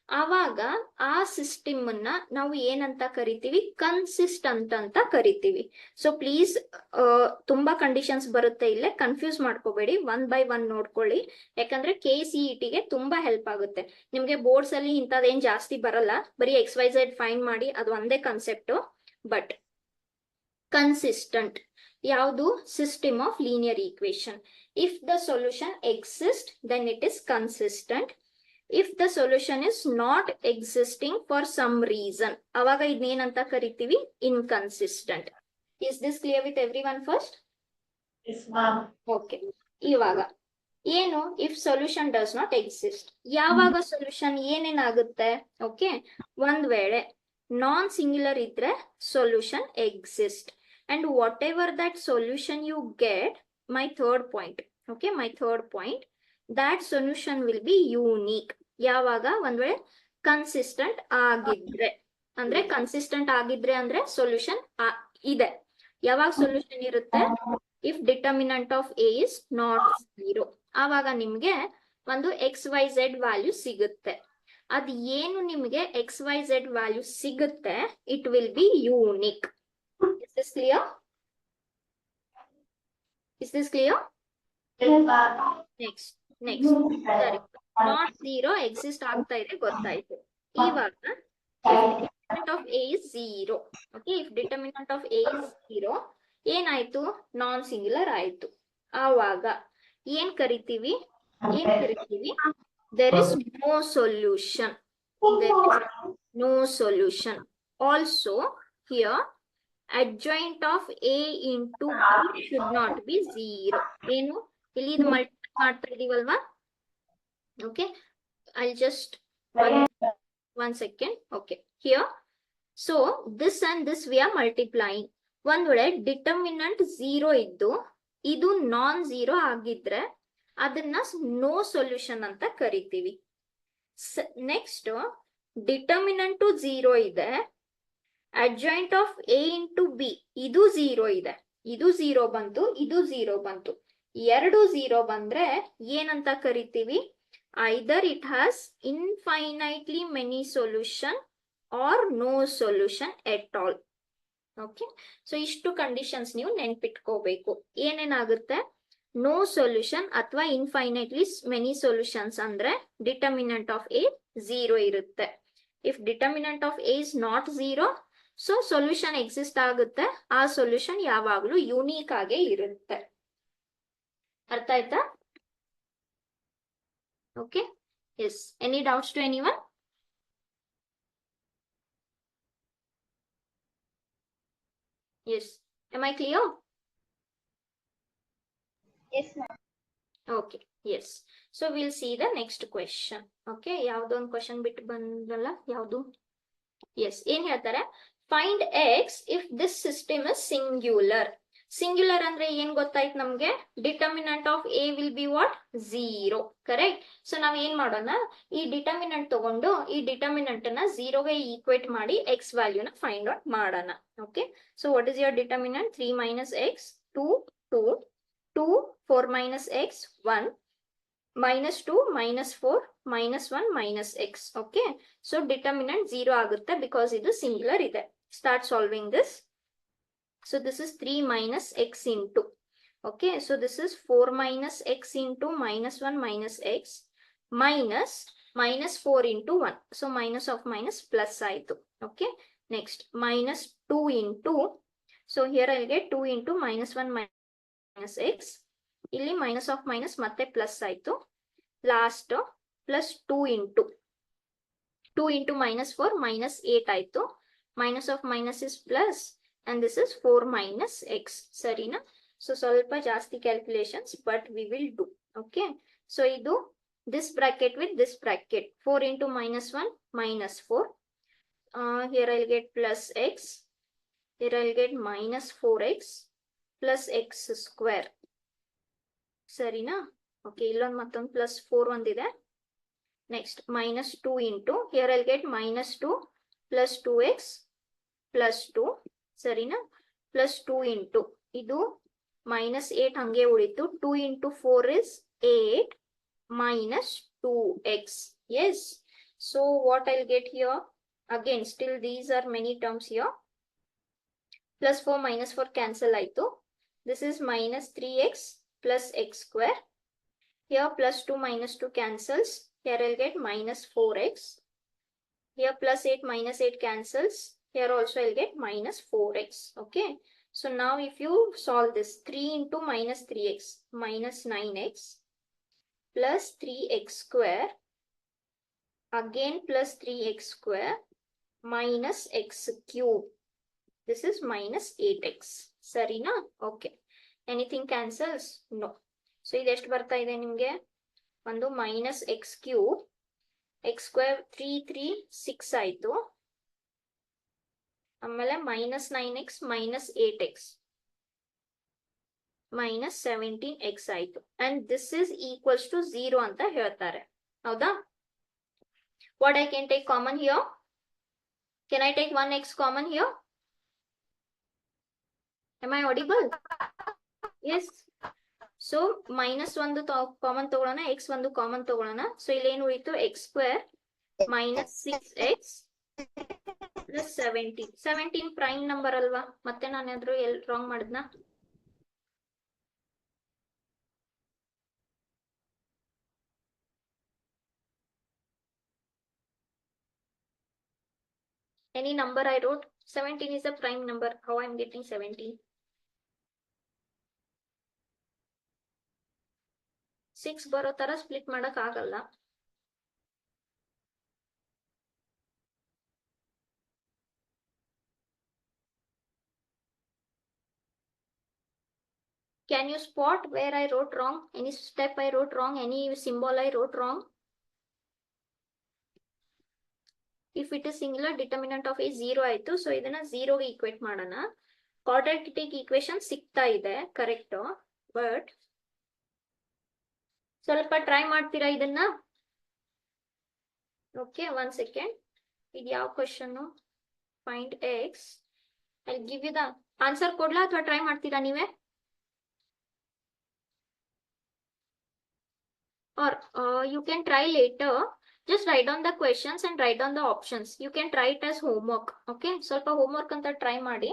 ಆವಾಗ ಆ ಸಿಸ್ಟಮ್ ಅನ್ನ ನಾವು ಏನಂತ ಕರಿತೀವಿ? ಕನ್ಸಿಸ್ಟೆಂಟ್ ಅಂತ ಕರಿತೀವಿ. ಸೊ ಪ್ಲೀಸ್ ತುಂಬಾ ಕಂಡೀಷನ್ಸ್ ಬರುತ್ತೆ ಇಲ್ಲೇ, ಕನ್ಫ್ಯೂಸ್ ಮಾಡ್ಕೋಬೇಡಿ, 1 by 1 ನೋಡ್ಕೊಳ್ಳಿ. ಯಾಕಂದ್ರೆ KCET ಗೆ ತುಂಬಾ ಹೆಲ್ಪ್ ಆಗುತ್ತೆ. ನಿಮ್ಗೆ ಬೋರ್ಡ್ಸ್ ಅಲ್ಲಿ ಇಂಥದ್ದೇನ್ ಜಾಸ್ತಿ ಬರಲ್ಲ, ಬರೀ XYZ ಫೈಂಡ್ ಮಾಡಿ, ಅದು ಒಂದೇ ಕಾನ್ಸೆಪ್ಟ್. ಬಟ್ ಕನ್ಸಿಸ್ಟೆಂಟ್ ಯಾವುದು? System of linear equation. If the solution exist, then it is consistent. If the solution is not existing for some reason, ಅವಾಗ ಇದನ್ನೇನಂತ ಕರಿತೀವಿ? Inconsistent. Is this clear with everyone first? Yes, ma'am. Okay, ಇವಾಗ ಏನು? If solution does not exist, ಯಾವಾಗ solution ಏನೇನಾಗುತ್ತೆ? Okay, ಒಂದ್ ವೇಳೆ non singular ಇದ್ರೆ solution exist, and whatever that solution you get, my third point, okay, my third point, that solution will be unique. ಯಾವಾಗ? ಒಂದ್ ವೇಳೆ consistent ಆಗಿದ್ರೆ. ಅಂದ್ರೆ ಕನ್ಸಿಸ್ಟೆಂಟ್ ಆಗಿದ್ರೆ ಅಂದ್ರೆ ಸೊಲ್ಯೂಷನ್ ಇದೆ. ಯಾವಾಗ ಸೊಲ್ಯೂಷನ್ ಇರುತ್ತೆ? If determinant of A is not 0, ಆವಾಗ ನಿಮ್ಗೆ ಒಂದು XYZ ವ್ಯಾಲ್ಯೂ ಸಿಗುತ್ತೆ. ಅದ್ ಏನು ನಿಮ್ಗೆ XYZ ವ್ಯಾಲ್ಯೂ ಸಿಗುತ್ತೆ, it will B unique. Is this clear? Is this clear? Yes, ma'am. Next. ಸರಿ, ನಾಟ್ 0 ಎಕ್ಸಿಸ್ಟ್ ಆಗ್ತಾ ಇದೆ, ಗೊತ್ತಾಯ್ತು. ಇವಾಗ determinant of A is 0. Okay, if determinant of A is 0 ಏನಾಯ್ತು? ನಾನ್ ಸಿಂಗ್ಯುಲರ್ ಆಯ್ತು. ಆವಾಗ ಏನ್ ಕರಿತೀವಿ? there is no solution. There is no solution. Also here adjoint of a into b should not be 0. ಏನು? ಇಲ್ಲಿ ಇದು ಮಲ್ಟಿ ಮಾಡ್ತಾ ಇದೀವಲ್ವಾ? Okay, I'll just one second. Okay, here, so this and this we are multiplying. ಒಂದ್ ವೇಳೆ determinant 0 ಇದ್ದು ಇದು ನಾನ್ 0 ಆಗಿದ್ರೆ ಅದನ್ನ ನೋ ಸೊಲ್ಯೂಷನ್ ಅಂತ ಕರಿತೀವಿ. ನೆಕ್ಸ್ಟ್ ಡಿಟರ್ಮಿನೆಂಟ್ 0 ಇದೆ, adjoint of a into b ಇದು 0 ಇದೆ, ಇದು 0 ಬಂತು, ಇದು 0 ಬಂತು. ಎರಡು 0 ಬಂದ್ರೆ ಏನಂತ ಕರಿತೀವಿ? either it has infinitely many solution or no solution at all. Okay, so ಇಷ್ಟು ಕಂಡೀಷನ್ಸ್ ನೀವು ನೆನ್ಪಿಟ್ಕೋಬೇಕು. ಏನೇನಾಗುತ್ತೆ? ನೋ ಸೊಲ್ಯೂಷನ್ ಅಥವಾ ಇನ್ಫೈನೈಟ್ಲಿ ಮೆನಿ ಸೊಲ್ಯೂಷನ್ಸ್ ಅಂದ್ರೆ ಡಿಟರ್ಮಿನೆಂಟ್ ಆಫ್ ಎ 0 ಇರುತ್ತೆ. If determinant of A is not 0, so solution exist ಆಗುತ್ತೆ. ಆ solution ಯಾವಾಗ್ಲೂ ಯೂನಿಕ್ ಆಗೇ ಇರುತ್ತೆ. ಅರ್ಥ ಆಯ್ತಾ? Okay, yes. Any doubts to anyone? Yes. Am I clear? Yes, ma'am. Okay. Yes. So will see the next question. Okay, ಯಾವ್ದೋ ಒಂದು question ಬಿಟ್ಟು ಬಂದಲ್ಲ, ಯಾವ್ದು? ಎಸ್, ಏನ್ ಹೇಳ್ತಾರೆ? Find X if this system is singular. Singular ಅಂದ್ರೆ ಏನ್ ಗೊತ್ತಾಯ್ತು ನಮ್ಗೆ? Determinant of A will be what? 0. Correct. So ನಾವ್ ಏನ್ ಮಾಡೋಣ, ಈ ಡಿಟರ್ಮಿನೆಂಟ್ ತಗೊಂಡು ಈ ಡಿಟರ್ಮಿನೆಂಟ್ ನ 0ಗೆ ಈಕ್ವೇಟ್ ಮಾಡಿ ಎಕ್ಸ್ ವ್ಯಾಲ್ಯೂನ ಫೈಂಡ್ ಔಟ್ ಮಾಡೋಣ. Okay, so what is your determinant? 3 minus x 2 2 2 4 minus x 1 minus 2 minus 4 minus 1 minus x. Okay, so determinant 0 ಆಗುತ್ತೆ because ಇದು singular ಇದೆ. Start solving this. So this is 3 minus x into. Okay, so this is 4 minus x into minus 1 minus x minus minus 4 into 1. So minus of minus plus ಆಯ್ತು. Okay, next minus 2 into. So here I'll get 2 into minus 1 minus x. ಇಲ್ಲಿ minus of minus ಮತ್ತೆ plus ಆಯ್ತು. Last plus 2 into minus 4 minus 8 ಆಯ್ತು. Minus of minus is plus and this is 4 minus x. ಸರಿನಾ? So ಸ್ವಲ್ಪ ಜಾಸ್ತಿ calculations but we will do. Okay, so ಇದು this bracket with this bracket 4 into minus 1 minus 4. Here I'll get plus x. Here I'll get minus 4x plus x square. ಸರಿನಾ? Okay, ಇಲ್ಲೊಂದು ಮತ್ತೊಂದು plus 4 ಒಂದಿದೆ. Next minus 2 into. Here I'll get minus 2 plus 2x plus 2. ಸರಿನಾ? plus 2 into. ಇದು minus 8 ಹಂಗೆ ಉಳಿತು. 2 into 4 is 8 minus 2x. Yes. So what I'll get here? Again, still these are many terms here. Plus 4 minus 4 cancel ಆಯ್ತು. This is minus 3x plus x square. Here plus 2 minus 2 cancels. Here I'll get minus 4x. Here plus 8 minus 8 cancels. Here also I'll get minus 4x. Okay. So now if you solve this, 3 into minus 3x minus 9x plus 3x square. Again plus 3x square minus x cube. This is minus 8x. Sarina? Okay. Anything cancels? No. So ಇದು ಎಷ್ಟು ಬರ್ತಾ ಇದೆ ನಿಮಗೆ? ಒಂದು minus x cube, x square 3 3 6 ಆಯ್ತು. ಆಮೇಲೆ minus 9x minus 8x minus 17x ಆಯ್ತು. And this is equals to 0 ಅಂತ ಹೇಳ್ತಾರೆ. ಹೌದಾ? What I can take common here? Can I take 1x common here? Am I audible? Yes. So minus ಒಂದು common ತಗೊಳ್ಳೋಣ, x ಒಂದು common ತಗೊಳ್ಳೋಣ. So ಇಲ್ಲಿ ಏನು ಉಳಿತು? x square minus 6x plus 17. 17 prime number ಅಲ್ವಾ? ಮತ್ತೆ ನಾನೇನಾದ್ರೂ ಎಲ್ಲಿ wrong ಮಾಡಿದ್ನಾ? Any number I wrote? 17 is a prime number. How I'm getting 17? 6 ಬರೋ ತರ ಸ್ಪ್ಲಿಟ್ ಮಾಡಕ್ ಆಗಲ್ಲ. Can you spot where I wrote wrong? Any step I wrote wrong? Any symbol I wrote wrong? If it is singular, determinant of a 0 ಆಯ್ತು. So ಇದನ್ನ 0ಗೆ equate ಮಾಡೋಣ. Quadratic equation ಸಿಗ್ತಾ ಇದೆ, ಕರೆಕ್ಟ್. ಬಟ್ ಸ್ವಲ್ಪ try ಮಾಡ್ತೀರಾ ಇದನ್ನ? Okay, 1 second. ಇದು ಯಾವ question? Find X. I give you the answer ಕೊಡ್ಲಾ ಅಥವಾ ಟ್ರೈ ಮಾಡ್ತೀರಾ ನೀವೇ? Or you can try later. Just write down the questions and write down the options. You can try it as homework. Okay, ಸ್ವಲ್ಪ homework ಅಂತ try ಮಾಡಿ.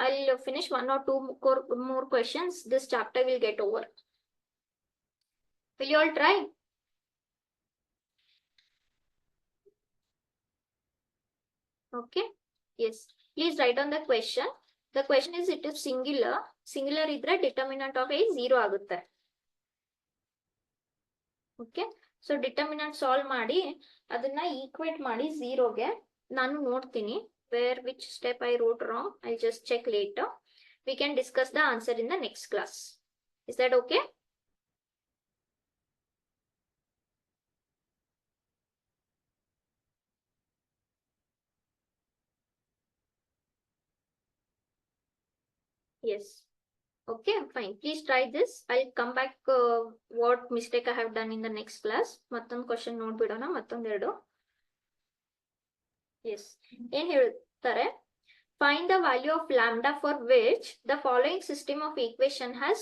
I'll finish 1 or 2 more questions. This chapter will get over. Will you all try? Okay. Yes. Please write down the question. The question is, it is singular. Singular ಇದ್ರೆ determinant of a 0 ಆಗುತ್ತೆ. Okay, so determinant solve ಮಾಡಿ ಅದನ್ನ equate ಮಾಡಿ 0ಗೆ. ನಾನು ನೋಡ್ತೀನಿ where which step I wrote wrong. I just check later. We can discuss the answer in the next class. Is that okay? Yes. Okay, fine. Please try this. I'll come back what mistake I have done in the next class. ಮತ್ತೊಂದು question ನೋಡ್ಬಿಡೋಣ ಮತ್ತೊಂದೆರಡು. S ಏನ್ ಹೇಳ್ತಾರೆ, find the value of lambda for which the following system of equation has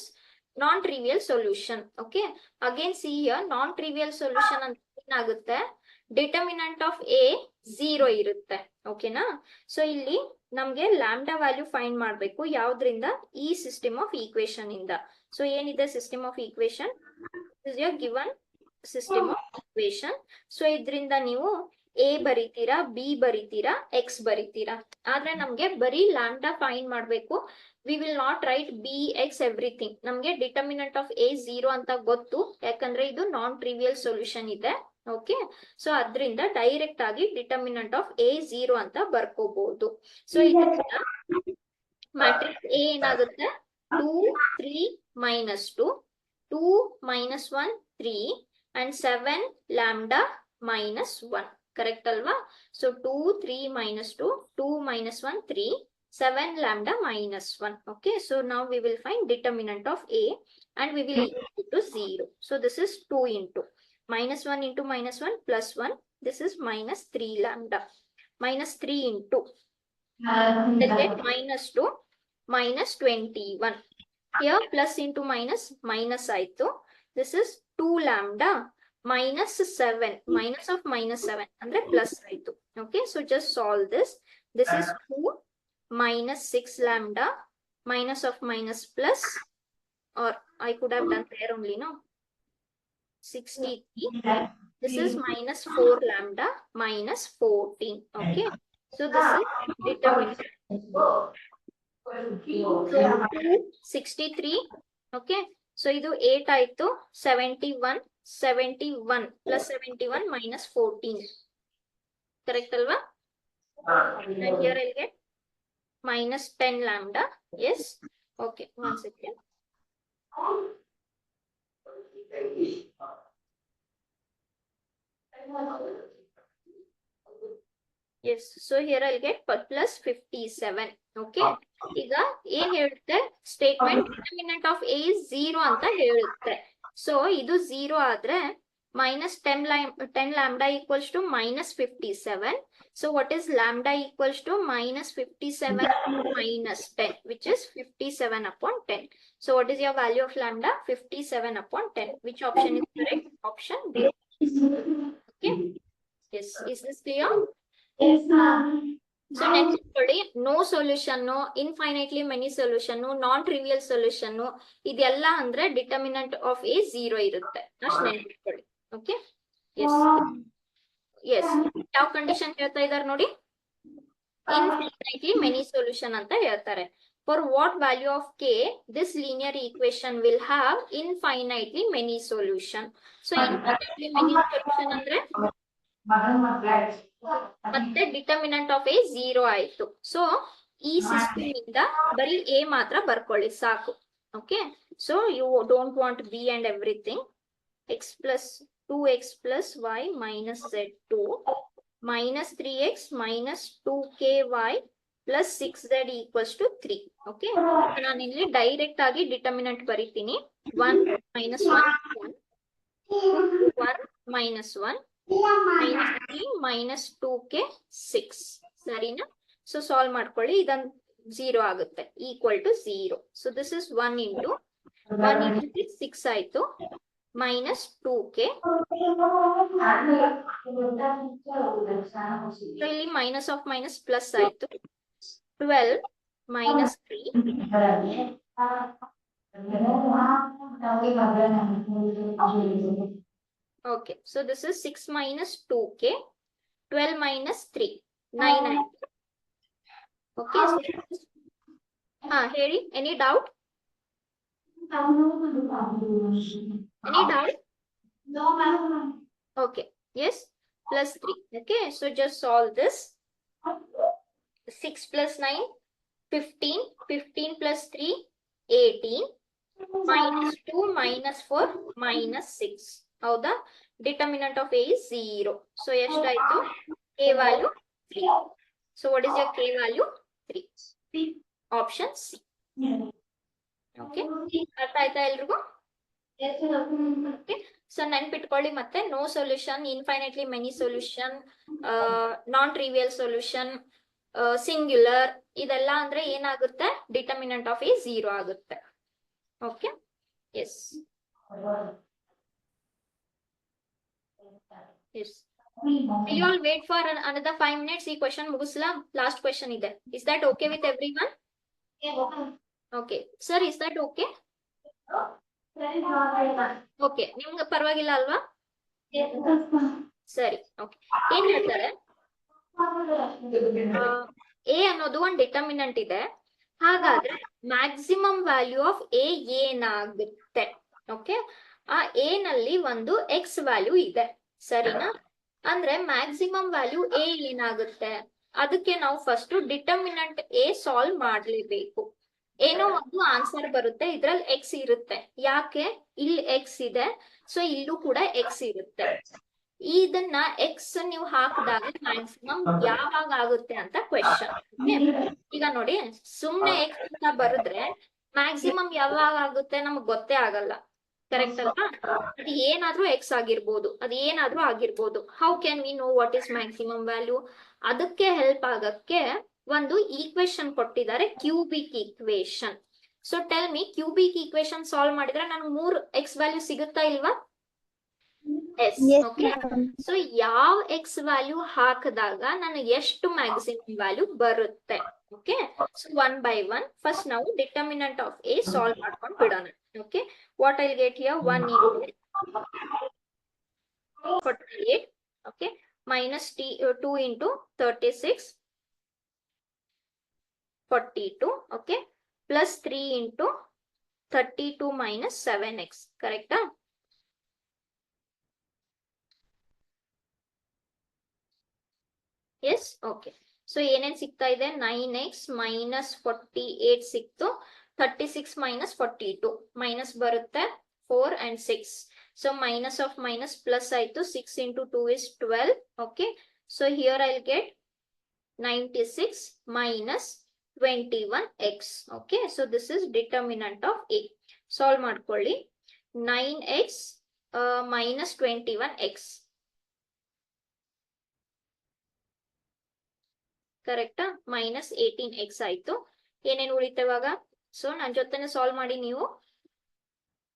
non-trivial solution. Okay, again see here non-trivial solution ಅಂತ ಏನಾಗುತ್ತೆ, determinant of A 0 ಇರುತ್ತೆ. ಓಕೆನಾ, so ಇಲ್ಲಿ ನಮ್ಗೆ lambda value find ಮಾಡ್ಬೇಕು ಯಾವ್ದ್ರಿಂದ, ಈ ಸಿಸ್ಟಮ್ ಆಫ್ ಈಕ್ವೇಶನ್ ಇಂದ. So ಏನಿದೆ system of equation, is your given system of equation. So ಇದ್ರಿಂದ ನೀವು ಎ ಬರಿತೀರಾ, ಬಿ ಬರಿತೀರಾ, ಎಕ್ಸ್ ಬರಿತೀರಾ. ಆದ್ರೆ ನಮ್ಗೆ ಬರೀ ಲ್ಯಾಂಬ್ಡಾ ಫೈಂಡ್ ಮಾಡ್ಬೇಕು. We will not right B X everything. ನಮ್ಗೆ ಡಿಟರ್ಮಿನೆಂಟ್ ಆಫ್ ಎ 0 ಅಂತ ಗೊತ್ತು, ಯಾಕಂದ್ರೆ ಇದು ನಾನ್ ಟ್ರಿವಿಯಲ್ ಸೊಲ್ಯೂಷನ್ ಇದೆ. ಓಕೆ, ಸೊ ಅದ್ರಿಂದ ಡೈರೆಕ್ಟ್ ಆಗಿ ಡಿಟರ್ಮಿನೆಂಟ್ ಆಫ್ ಎ 0 ಅಂತ ಬರ್ಕೋಬಹುದು. ಸೊ ಇದರಿಂದ ಮ್ಯಾಟ್ರಿಕ್ಸ್ ಎ ಏನಾಗುತ್ತೆ, 2 3 -2 2 -1 3 and 7 lambda -1. ಕರೆಕ್ಟ್ ಅಲ್ವಾ? So 2 3 -2 2 -1 3 7 lambda -1. Okay, so now we will find determinant of a and we will equal to 0. So this is 2 into -1 into -1 plus 1. This is -3 lambda. -3 into -2 -21. Here plus into minus ಆಯ್ತು. This is 2 lambda -7. Minus of -7 ಅಂದ್ರೆ plus ಆಯ್ತು. Okay, so just solve this. This is 2 -6 lambda minus of minus plus, or I could have done there only, no? 63. This is -4 lambda -14. Okay, so this is determinant. So 63. Okay, so idu 8 ಆಯ್ತು. 71 plus 71 minus 14. Correct alva? And here I'll get -10 lambda. Yes. Okay, one second. Yes, so here I'll get plus 57. Okay, ಈಗ ಏನ್ ಹೇಳುತ್ತೆ statement, determinant of A 0 ಅಂತ ಹೇಳುತ್ತೆ. So ಇದು 0 ಆದ್ರೆ -10 lambda equals to -57. So what is lambda equals to -57 -10, which is 57 upon 10. So what is your value of lambda? 57 upon 10. Which option is correct? Option D. Okay. Yes. Is this clear? Yes, ma'am. So next ನೋಡಿ, no solution, infinitely many solution, non trivial solution, ಇದೆಲ್ಲ ಅಂದ್ರೆ determinant of A 0 ಇರುತ್ತೆ. ಅಷ್ಟು ನೆನಪಿಟ್ಕೊಳ್ಳಿ. Okay, yes yes. ಯಾವ condition ಹೇಳ್ತಾ ಇದಾರೆ ನೋಡಿ, infinitely many solution ಅಂತ ಹೇಳ್ತಾರೆ. For what value of k this linear equation will have infinitely many solution. So infinitely many solution ಅಂದ್ರೆ ಮತ್ತೆ ಡಿಟರ್ಮಿನೆಂಟ್ ಆಫ್ ಎ 0 ಆಯ್ತು. ಸೊ ಈ ಸಿಸ್ಟಮ್ ಇಂದ ಬರೀ ಎ ಮಾತ್ರ ಬರ್ಕೊಳ್ಳಿ ಸಾಕು. Okay, so you don't want B and everything. x plus 2x plus y minus z2 minus 3x minus 2ky plus 6z equals to 3. Okay, ನಾನು ಇಲ್ಲಿ ಡೈರೆಕ್ಟ್ ಆಗಿ ಡಿಟರ್ಮಿನೆಂಟ್ ಬರೀತೀನಿ. 1 minus 1 1 1 minus 1 -3 minus 2k 6. ಸರಿನಾ? So solve ಮಾಡ್ಕೊಳ್ಳಿ, ಇದನ್ 0 ಆಗುತ್ತೆ, equal to 0. So this is 1 into 6 ಆಯ್ತು, minus 2k. ಸೊ ಇಲ್ಲಿ ಮೈನಸ್ ಆಫ್ ಮೈನಸ್ ಪ್ಲಸ್ ಆಯ್ತು. 12 minus 3. Okay, so this is 6 minus 2k, 12 minus 3, 9 ಆಯ್ತು. Okay, ಹೇಳಿ, any doubt? Any doubt? No, ma'am. Okay, yes, plus 3. Okay, so just solve this. 6 plus 9, 15, 15 plus 3, 18, minus 2 minus 4 minus 6. ಹೌದಾ? Determinant of A 0. So ಎಷ್ಟಾಯ್ತು? K value 3. So what is your K value? 3. Option C. Okay, ಅರ್ಥ ಆಯ್ತಾ ಎಲ್ರಿಗೂ? So ನೆನ್ಪಿಟ್ಕೊಳ್ಳಿ ಮತ್ತೆ no solution, infinitely many solution, non trivial solution, singular, ಇದೆಲ್ಲ ಅಂದ್ರೆ ಏನಾಗುತ್ತೆ, ಡಿಟರ್ಮಿನೆಂಟ್ ಆಫ್ ಎ 0 ಆಗುತ್ತೆ. Okay, yes yes. Will you all wait for another 5 minutes? ಈ ಕ್ವೆಶ್ಚನ್ ಮುಗಿಸ್ಲಾ? ಲಾಸ್ಟ್ ಕ್ವೆಶ್ಚನ್ ಇದೆ. Is that okay with everyone? Okay. Sir, is that okay? Okay. ನಿಮ್ಗೆ ಪರವಾಗಿಲ್ಲ ಅಲ್ವಾ? ಸರಿ. ಓಕೆ. ಏನ್ ಹೇಳ್ತಾರೆ, ಎ ಅನ್ನೋದು ಒಂದು ಡಿಟರ್ಮಿನೆಂಟ್ ಇದೆ. ಹಾಗಾದ್ರೆ ಮ್ಯಾಕ್ಸಿಮಮ್ ವ್ಯಾಲ್ಯೂ ಆಫ್ ಎ ಏನಾಗುತ್ತೆ? ಓಕೆ, ಆ ಎ ನಲ್ಲಿ ಒಂದು ಎಕ್ಸ್ ವ್ಯಾಲ್ಯೂ ಇದೆ, ಸರಿನಾ? ಅಂದ್ರೆ ಮ್ಯಾಕ್ಸಿಮಮ್ ವ್ಯಾಲ್ಯೂ ಎ ಏನಾಗುತ್ತೆ, ಅದಕ್ಕೆ ನಾವು ಫಸ್ಟ್ ಡಿಟರ್ಮಿನೆಂಟ್ ಎ ಸಾಲ್ವ್ ಮಾಡ್ಲೇಬೇಕು. ಏನೋ ಒಂದು ಆನ್ಸರ್ ಬರುತ್ತೆ, ಇದ್ರಲ್ಲಿ ಎಕ್ಸ್ ಇರುತ್ತೆ. ಯಾಕೆ? ಇಲ್ಲಿ ಎಕ್ಸ್ ಇದೆ, ಸೊ ಇಲ್ಲೂ ಕೂಡ ಎಕ್ಸ್ ಇರುತ್ತೆ. ಇದನ್ನ ಎಕ್ಸ್ ನೀವು ಹಾಕಿದಾಗ ಮ್ಯಾಕ್ಸಿಮಮ್ ಯಾವಾಗ ಆಗುತ್ತೆ ಅಂತ ಕ್ವೆಶನ್. ಈಗ ನೋಡಿ, ಸುಮ್ನೆ ಎಕ್ಸ್ ಅಂತ ಬರೆದ್ರೆ ಮ್ಯಾಕ್ಸಿಮಮ್ ಯಾವಾಗ ಆಗುತ್ತೆ ನಮಗ್ ಗೊತ್ತೇ ಆಗಲ್ಲ, ಕರೆಕ್ಟ್ ಅಲ್ವಾ? ಅದು ಏನಾದ್ರೂ ಎಕ್ಸ್ ಆಗಿರ್ಬೋದು, ಅದು ಏನಾದ್ರೂ ಆಗಿರ್ಬೋದು. How can we know what is maximum value? ಅದಕ್ಕೆ ಹೆಲ್ಪ್ ಆಗಕ್ಕೆ ಒಂದು ಈಕ್ವೇಶನ್ ಕೊಟ್ಟಿದ್ದಾರೆ, cubic equation. So tell me, cubic equation solve ಮಾಡಿದ್ರೆ ನನಗೆ 3 ಎಕ್ಸ್ ವ್ಯಾಲ್ಯೂ ಸಿಗುತ್ತಾ ಇಲ್ವಾ? ಓಕೆ, ಸೊ ಯಾವ ಎಕ್ಸ್ ವ್ಯಾಲ್ಯೂ ಹಾಕಿದಾಗ ನನಗೆ ಎಷ್ಟು ಮ್ಯಾಕ್ಸಿಮಮ್ ವ್ಯಾಲ್ಯೂ ಬರುತ್ತೆ? ಓಕೆ, ಸೊ 1 by 1 ಫಸ್ಟ್ ನಾವು ಡಿಟರ್ಮಿನೆಂಟ್ ಆಫ್ ಎ ಸಾಲ್ವ್ ಮಾಡ್ಕೊಂಡು ಬಿಡೋಣ. Okay, what I get here, 1 into 48, okay, minus 2 into 36, 42, okay, plus 3 into 32 minus 7x, correct? Yes, okay. So ಏನೇನ್ ಸಿಗ್ತಾ ಇದೆ, 9x minus 48 ಸಿಕ್ತು, 36 minus 42 minus ಬರುತ್ತೆ 4 and 6. So minus of minus plus ಆಯ್ತು, 6 into 2 is 12. Okay, so here I'll get 96 minus 21x. Okay, so this is determinant of A. Solve ಮಾಡ್ಕೊಳ್ಳಿ. 9x minus 21x. ಕರೆಕ್ಟಾ? Minus 18x ಆಯ್ತು. ಏನೇನು ಉಳಿತೆ ಇವಾಗ? So ನನ್ನ ಜೊತೆನೆ solve ಮಾಡಿ ನೀವು.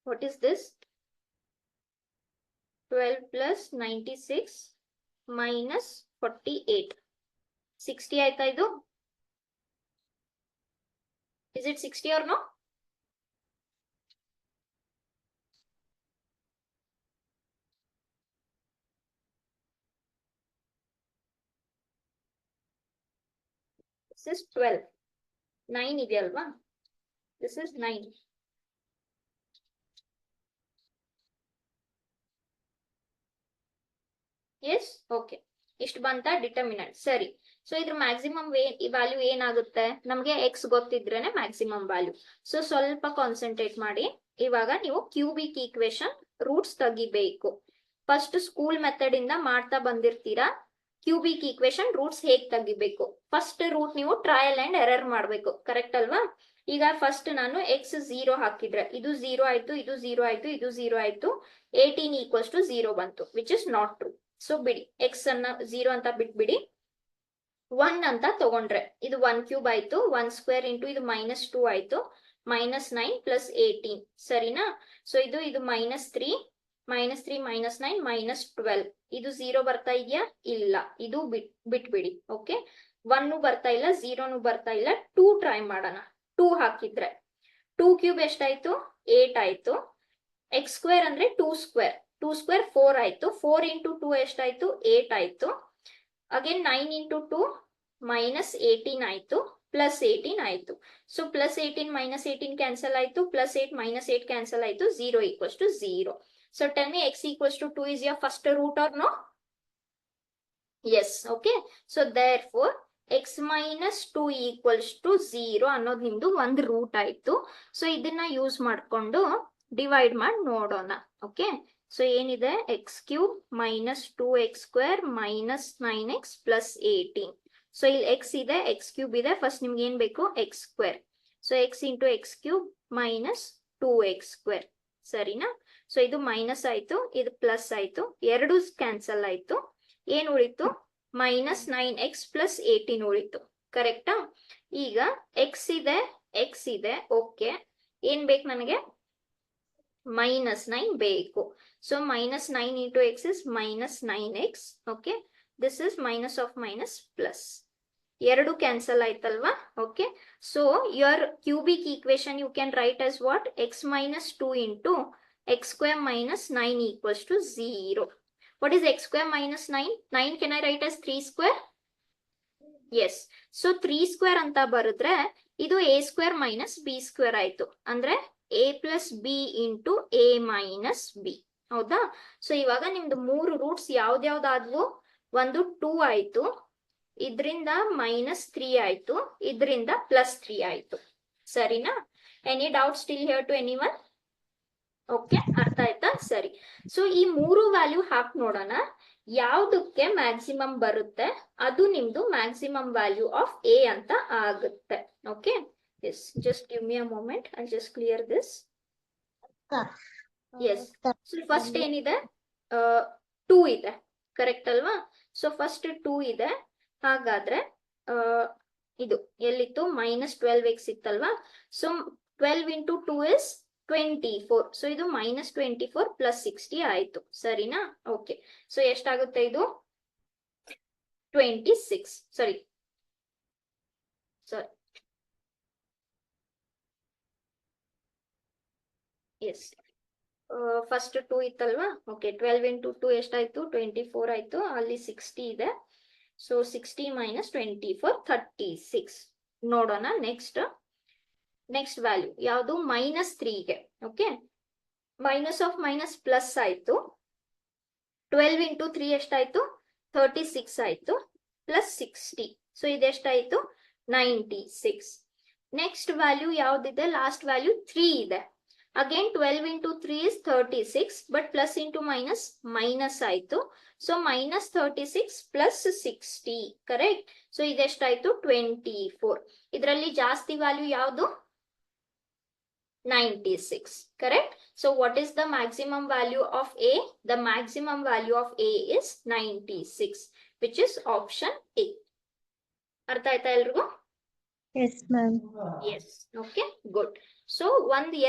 What is this? 12 plus 96 minus 48. 60 ಆಯ್ತಾ ಇದು? Is it 60 or no? This is 12. 9 ಇದೆ ಅಲ್ವಾ? This is 9. Yes, okay. ಇಷ್ಟು ಬಂತ ಡಿಟರ್ಮಿನೆಂಟ್. ಸರಿ, ಸೊ ಇದ್ರ ಮ್ಯಾಕ್ಸಿಮಮ್ ವ್ಯಾಲ್ಯೂ ಏನಾಗುತ್ತೆ? ನಮ್ಗೆ ಎಕ್ಸ್ ಗೊತ್ತಿದ್ರೇನೆ ಮ್ಯಾಕ್ಸಿಮಮ್ ವ್ಯಾಲ್ಯೂ. ಸೊ ಸ್ವಲ್ಪ ಕಾನ್ಸಂಟ್ರೇಟ್ ಮಾಡಿ. ಇವಾಗ ನೀವು ಕ್ಯೂಬಿಕ್ ಈಕ್ವೇಶನ್ ರೂಟ್ಸ್ ತೆಗಿಬೇಕು. ಫಸ್ಟ್ ಸ್ಕೂಲ್ ಮೆಥಡ್ ಇಂದ ಮಾಡ್ತಾ ಬಂದಿರ್ತೀರಾ. ಕ್ಯೂಬಿಕ್ ಈಕ್ವೇಶನ್ ರೂಟ್ಸ್ ಹೇಗ್ ತೆಗಿಬೇಕು? ಫಸ್ಟ್ ರೂಟ್ ನೀವು ಟ್ರಯಲ್ ಅಂಡ್ ಎರರ್ ಮಾಡ್ಬೇಕು, ಕರೆಕ್ಟ್ ಅಲ್ವಾ? ಈಗ ಫಸ್ಟ್ ನಾನು ಎಕ್ಸ್ 0 ಹಾಕಿದ್ರೆ ಇದು 0 ಆಯ್ತು, ಇದು 0 ಆಯ್ತು, ಇದು 0 ಆಯ್ತು, 18 ಈಕ್ವಲ್ಸ್ ಟು 0 ಬಂತು, which is not true. So ಬಿಡಿ, ಎಕ್ಸ್ ಅನ್ನ 0 ಅಂತ ಬಿಟ್ಬಿಡಿ. 1 ಅಂತ ತಗೊಂಡ್ರೆ ಇದು 1 ಕ್ಯೂಬ್ ಆಯ್ತು, 1 ಸ್ಕ್ವೇರ್ ಇಂಟು ಇದು -2 ಆಯ್ತು, -9 ಪ್ಲಸ್ 18, ಸರಿನಾ? ಸೊ ಇದು -3, -3 -9 -12. ಇದು 0 ಬರ್ತಾ ಇದೆಯಾ? ಇಲ್ಲ, ಇದು ಬಿಟ್ಬಿಡಿ. ಓಕೆ, 1 ಬರ್ತಾ ಇಲ್ಲ, 0 ಬರ್ತಾ ಇಲ್ಲ. 2 ಟ್ರೈ ಮಾಡೋಣ. 2 ಹಾಕಿದ್ರೆ 2 ಕ್ಯೂಬ್ ಎಷ್ಟಾಯ್ತು? 8 ಆಯ್ತು. ಎಕ್ಸ್ ಸ್ಕ್ವೇರ್ ಅಂದ್ರೆ 2 ಸ್ಕ್ವೇರ್, 2 ಸ್ಕ್ವೇರ್ 4 ಆಯ್ತು. 4 ಇಂಟು 2 ಎಷ್ಟಾಯ್ತು? 8 ಆಯ್ತು. ಅಗೇನ್ 9 ಇಂಟು 2 -18 ಆಯ್ತು, ಪ್ಲಸ್ 18 ಆಯ್ತು. ಸೊ ಪ್ಲಸ್ 18 -18 ಕ್ಯಾನ್ಸಲ್ ಆಯ್ತು, ಪ್ಲಸ್ 8 -8 ಕ್ಯಾನ್ಸಲ್ ಆಯ್ತು, 0 equals to 0. So tell me, x equals to 2 is your first root or no? Yes, okay. So therefore x minus 2 equals to 0 ಅನ್ನೋದು ನಿಮ್ದು ಒಂದು root ಆಯ್ತು. So ಇದನ್ನ use ಮಾಡ್ಕೊಂಡು divide ಮಾಡಿ ನೋಡೋಣ. ಓಕೆ, ಸೊ ಏನಿದೆ? X cube minus 2x square minus 9x plus 18. So ಇಲ್ಲಿ ಎಕ್ಸ್ ಇದೆ, ಎಕ್ಸ್ ಕ್ಯೂಬ್ ಇದೆ. ಫಸ್ಟ್ ನಿಮ್ಗೆ ಏನ್ ಬೇಕು? X square. So X into X cube minus 2x square. ಸರಿನಾ? ಸೊ ಇದು ಮೈನಸ್ ಆಯ್ತು, ಇದು ಪ್ಲಸ್ ಆಯ್ತು, ಎರಡು ಕ್ಯಾನ್ಸಲ್ ಆಯ್ತು. ಏನ್ ಉಳಿತು? -9x ಪ್ಲಸ್ 18 ಉಳಿತು. ಕರೆಕ್ಟಾ? ಈಗ ಎಕ್ಸ್ ಇದೆ, ಓಕೆ. ಏನ್ ಬೇಕು ನನಗೆ? -9 ಬೇಕು. So -9 into x is -9x. Okay, this is minus of minus plus. ಎರಡು ಕ್ಯಾನ್ಸಲ್ ಆಯ್ತಲ್ವಾ? Okay, so your cubic equation you can write as what? x minus 2 into x square minus 9 equals to 0. What is x square minus 9? 9 can I write as 3 square? Yes. So 3 square ಅಂತ ಬರೆದ್ರೆ ಇದು a square minus b square ಆಯ್ತು. ಅಂದ್ರೆ a plus b into a minus b. ಹೌದಾ? So ಇವಾಗ ನಿಮ್ದು ಮೂರು roots ಯಾವ್ದಾವ್ದಾದ್ವು? ಒಂದು 2 ಆಯ್ತು, ಇದರಿಂದ -3 ಆಯ್ತು, ಇದರಿಂದ +3 ಆಯ್ತು. ಸರಿನಾ? Any doubt still here to anyone? Okay, ಅರ್ಥ ಆಯ್ತಾ? ಸರಿ. ಸೊ ಈ ಮೂರು ವ್ಯಾಲ್ಯೂ ಹಾಕಿ ನೋಡೋಣ, ಯಾವ್ದಕ್ಕೆ ಮ್ಯಾಕ್ಸಿಮಮ್ ಬರುತ್ತೆ ಅದು ನಿಮ್ದು ಮ್ಯಾಕ್ಸಿಮಮ್ ವ್ಯಾಲ್ಯೂ ಆಫ್ ಎ ಅಂತ ಆಗುತ್ತೆ. Okay, yes, just give me a moment, I just clear this. Yes, so first ಏನಿದೆ? 2 ಇದೆ, ಕರೆಕ್ಟ್ ಅಲ್ವಾ? ಸೊ ಫಸ್ಟ್ 2 ಇದೆ. ಹಾಗಾದ್ರೆ ಇದು ಎಲ್ಲಿತ್ತು? -12x ಇತ್ತಲ್ವಾ? So 12 into 2 is 24. ಸೊ ಇದು -24 plus 60 ಆಯ್ತು. ಸರಿನಾ? ಓಕೆ, ಸೊ ಎಷ್ಟಾಗುತ್ತೆ ಇದು? 26. ಸಾರಿ, ಎಸ್, ಫಸ್ಟ್ 2 ಇತ್ತಲ್ವಾ? ಓಕೆ, 12 into 2 ಎಷ್ಟಾಯ್ತು? 24 ಆಯ್ತು. ಅಲ್ಲಿ 60 ಇದೆ. So 60 minus 24, 36. ನೋಡೋಣ ನೆಕ್ಸ್ಟ್ ವ್ಯಾಲ್ಯೂ ಯಾವುದು? -3ಗೆ. Okay, minus of minus plus ಆಯ್ತು. 12 into 3 ಎಷ್ಟಾಯ್ತು? 36 ಆಯ್ತು, ಪ್ಲಸ್ 60. ಸೊ ಇದೆಷ್ಟಾಯ್ತು? 96. ನೆಕ್ಸ್ಟ್ ವ್ಯಾಲ್ಯೂ ಯಾವ್ದಿದೆ? ಲಾಸ್ಟ್ ವ್ಯಾಲ್ಯೂ 3 ಇದೆ. Again 12 into 3 is 36, but plus into minus ಆಯ್ತು. So -36 plus 60. ಕರೆಕ್ಟ್? ಸೊ ಇದೆಷ್ಟಾಯ್ತು? 24. ಇದರಲ್ಲಿ ಜಾಸ್ತಿ ವ್ಯಾಲ್ಯೂ ಯಾವುದು? 96. Correct? So what is the maximum value of A? The maximum value of A is 96, which is option A. ಅರ್ಥ ಆಯ್ತಾ ಎಲ್ರಿಗೂ? Yes, ma'am. Yes, okay, good. So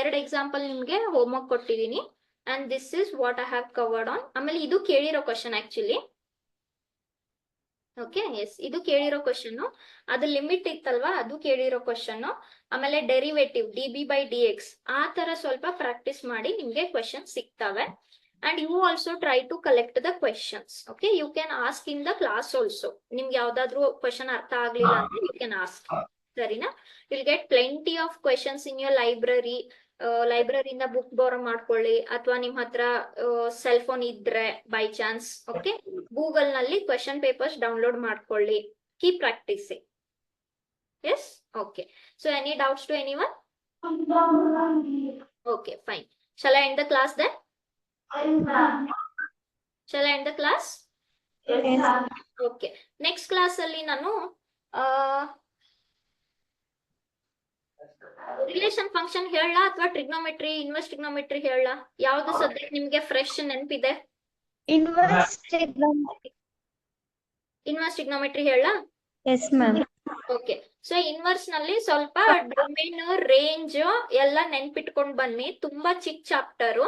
ಎರಡು example ನಿಮ್ಗೆ homework ಕೊಟ್ಟಿದ್ದೀನಿ, and this is what I have covered on. ಆಮೇಲೆ ಇದು ಕೇಳಿರೋ question actually. Okay, yes, ಇದು ಕೇಳಿರೋ ಕ್ವಶನ್. ಅದು ಲಿಮಿಟ್ ಇತ್ತಲ್ವಾ, ಅದು ಕೇಳಿರೋ ಕ್ವಶನ್. ಆಮೇಲೆ ಡೆರಿವೇಟಿವ್ dB/dx ಆ ತರ ಸ್ವಲ್ಪ ಪ್ರಾಕ್ಟೀಸ್ ಮಾಡಿ, ನಿಮ್ಗೆ ಕ್ವಶನ್ ಸಿಗ್ತವೆ. And you also try to collect the questions. Okay, you can ask in the class also. ನಿಮ್ಗೆ ಯಾವ್ದಾದ್ರು ಕ್ವಶನ್ ಅರ್ಥ ಆಗ್ಲಿಲ್ಲ ಅಂದ್ರೆ ಯು ಕ್ಯಾನ್ ಆಸ್ಕ್. ಸರಿನಾ? Will get plenty of questions in your library. ಲೈಬ್ರರಿಯಿಂದ ಬುಕ್ ಬೋರೋ ಮಾಡ್ಕೊಳ್ಳಿ, ಅಥವಾ ನಿಮ್ ಹತ್ರ ಸೆಲ್ ಫೋನ್ ಇದ್ರೆ ಬೈ ಚಾನ್ಸ್, ಓಕೆ, ಗೂಗಲ್ ನಲ್ಲಿ ಕ್ವೆಶನ್ ಪೇಪರ್ಸ್ ಡೌನ್ಲೋಡ್ ಮಾಡ್ಕೊಳ್ಳಿ. Keep practising. Yes, okay. So any doubts to anyone? Okay, fine. Shall I end the class then? Shall I end the class? Okay, next class ಅಲ್ಲಿ ನಾನು relation function ಹೇಳಲಾ ಅಥವಾ trigonometry, inverse trigonometry ಹೇಳಲಾ? ಯಾವ್ದು subject ನಿಮ್ಗೆ fresh ನೆನಪಿದೆ? Inverse trigonometry. Inverse trigonometry ಹೇಳಲಾ? Yes, ma'am. ಓಕೆ, so inverse ನಲ್ಲಿ ಸ್ವಲ್ಪ ಡೊಮೇನ್, ರೇಂಜ್ ಎಲ್ಲ ನೆನ್ಪಿಟ್ಕೊಂಡ್ ಬನ್ನಿ. ತುಂಬಾ ಚಿಕ್ಕ ಚಾಪ್ಟರ್,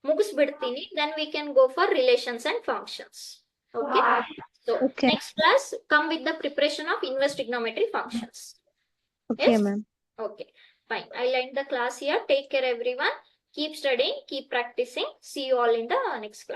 ಮುಗಿಸ್ಬಿಡ್ತೀನಿ. Then we can go for relations and functions. Okay, so Okay. Next class come with the preparation of inverse trigonometry functions. Okay, Yes? ma'am. Okay, fine. I'll end the class here. Take care, everyone. Keep studying, keep practicing. See you all in the next class.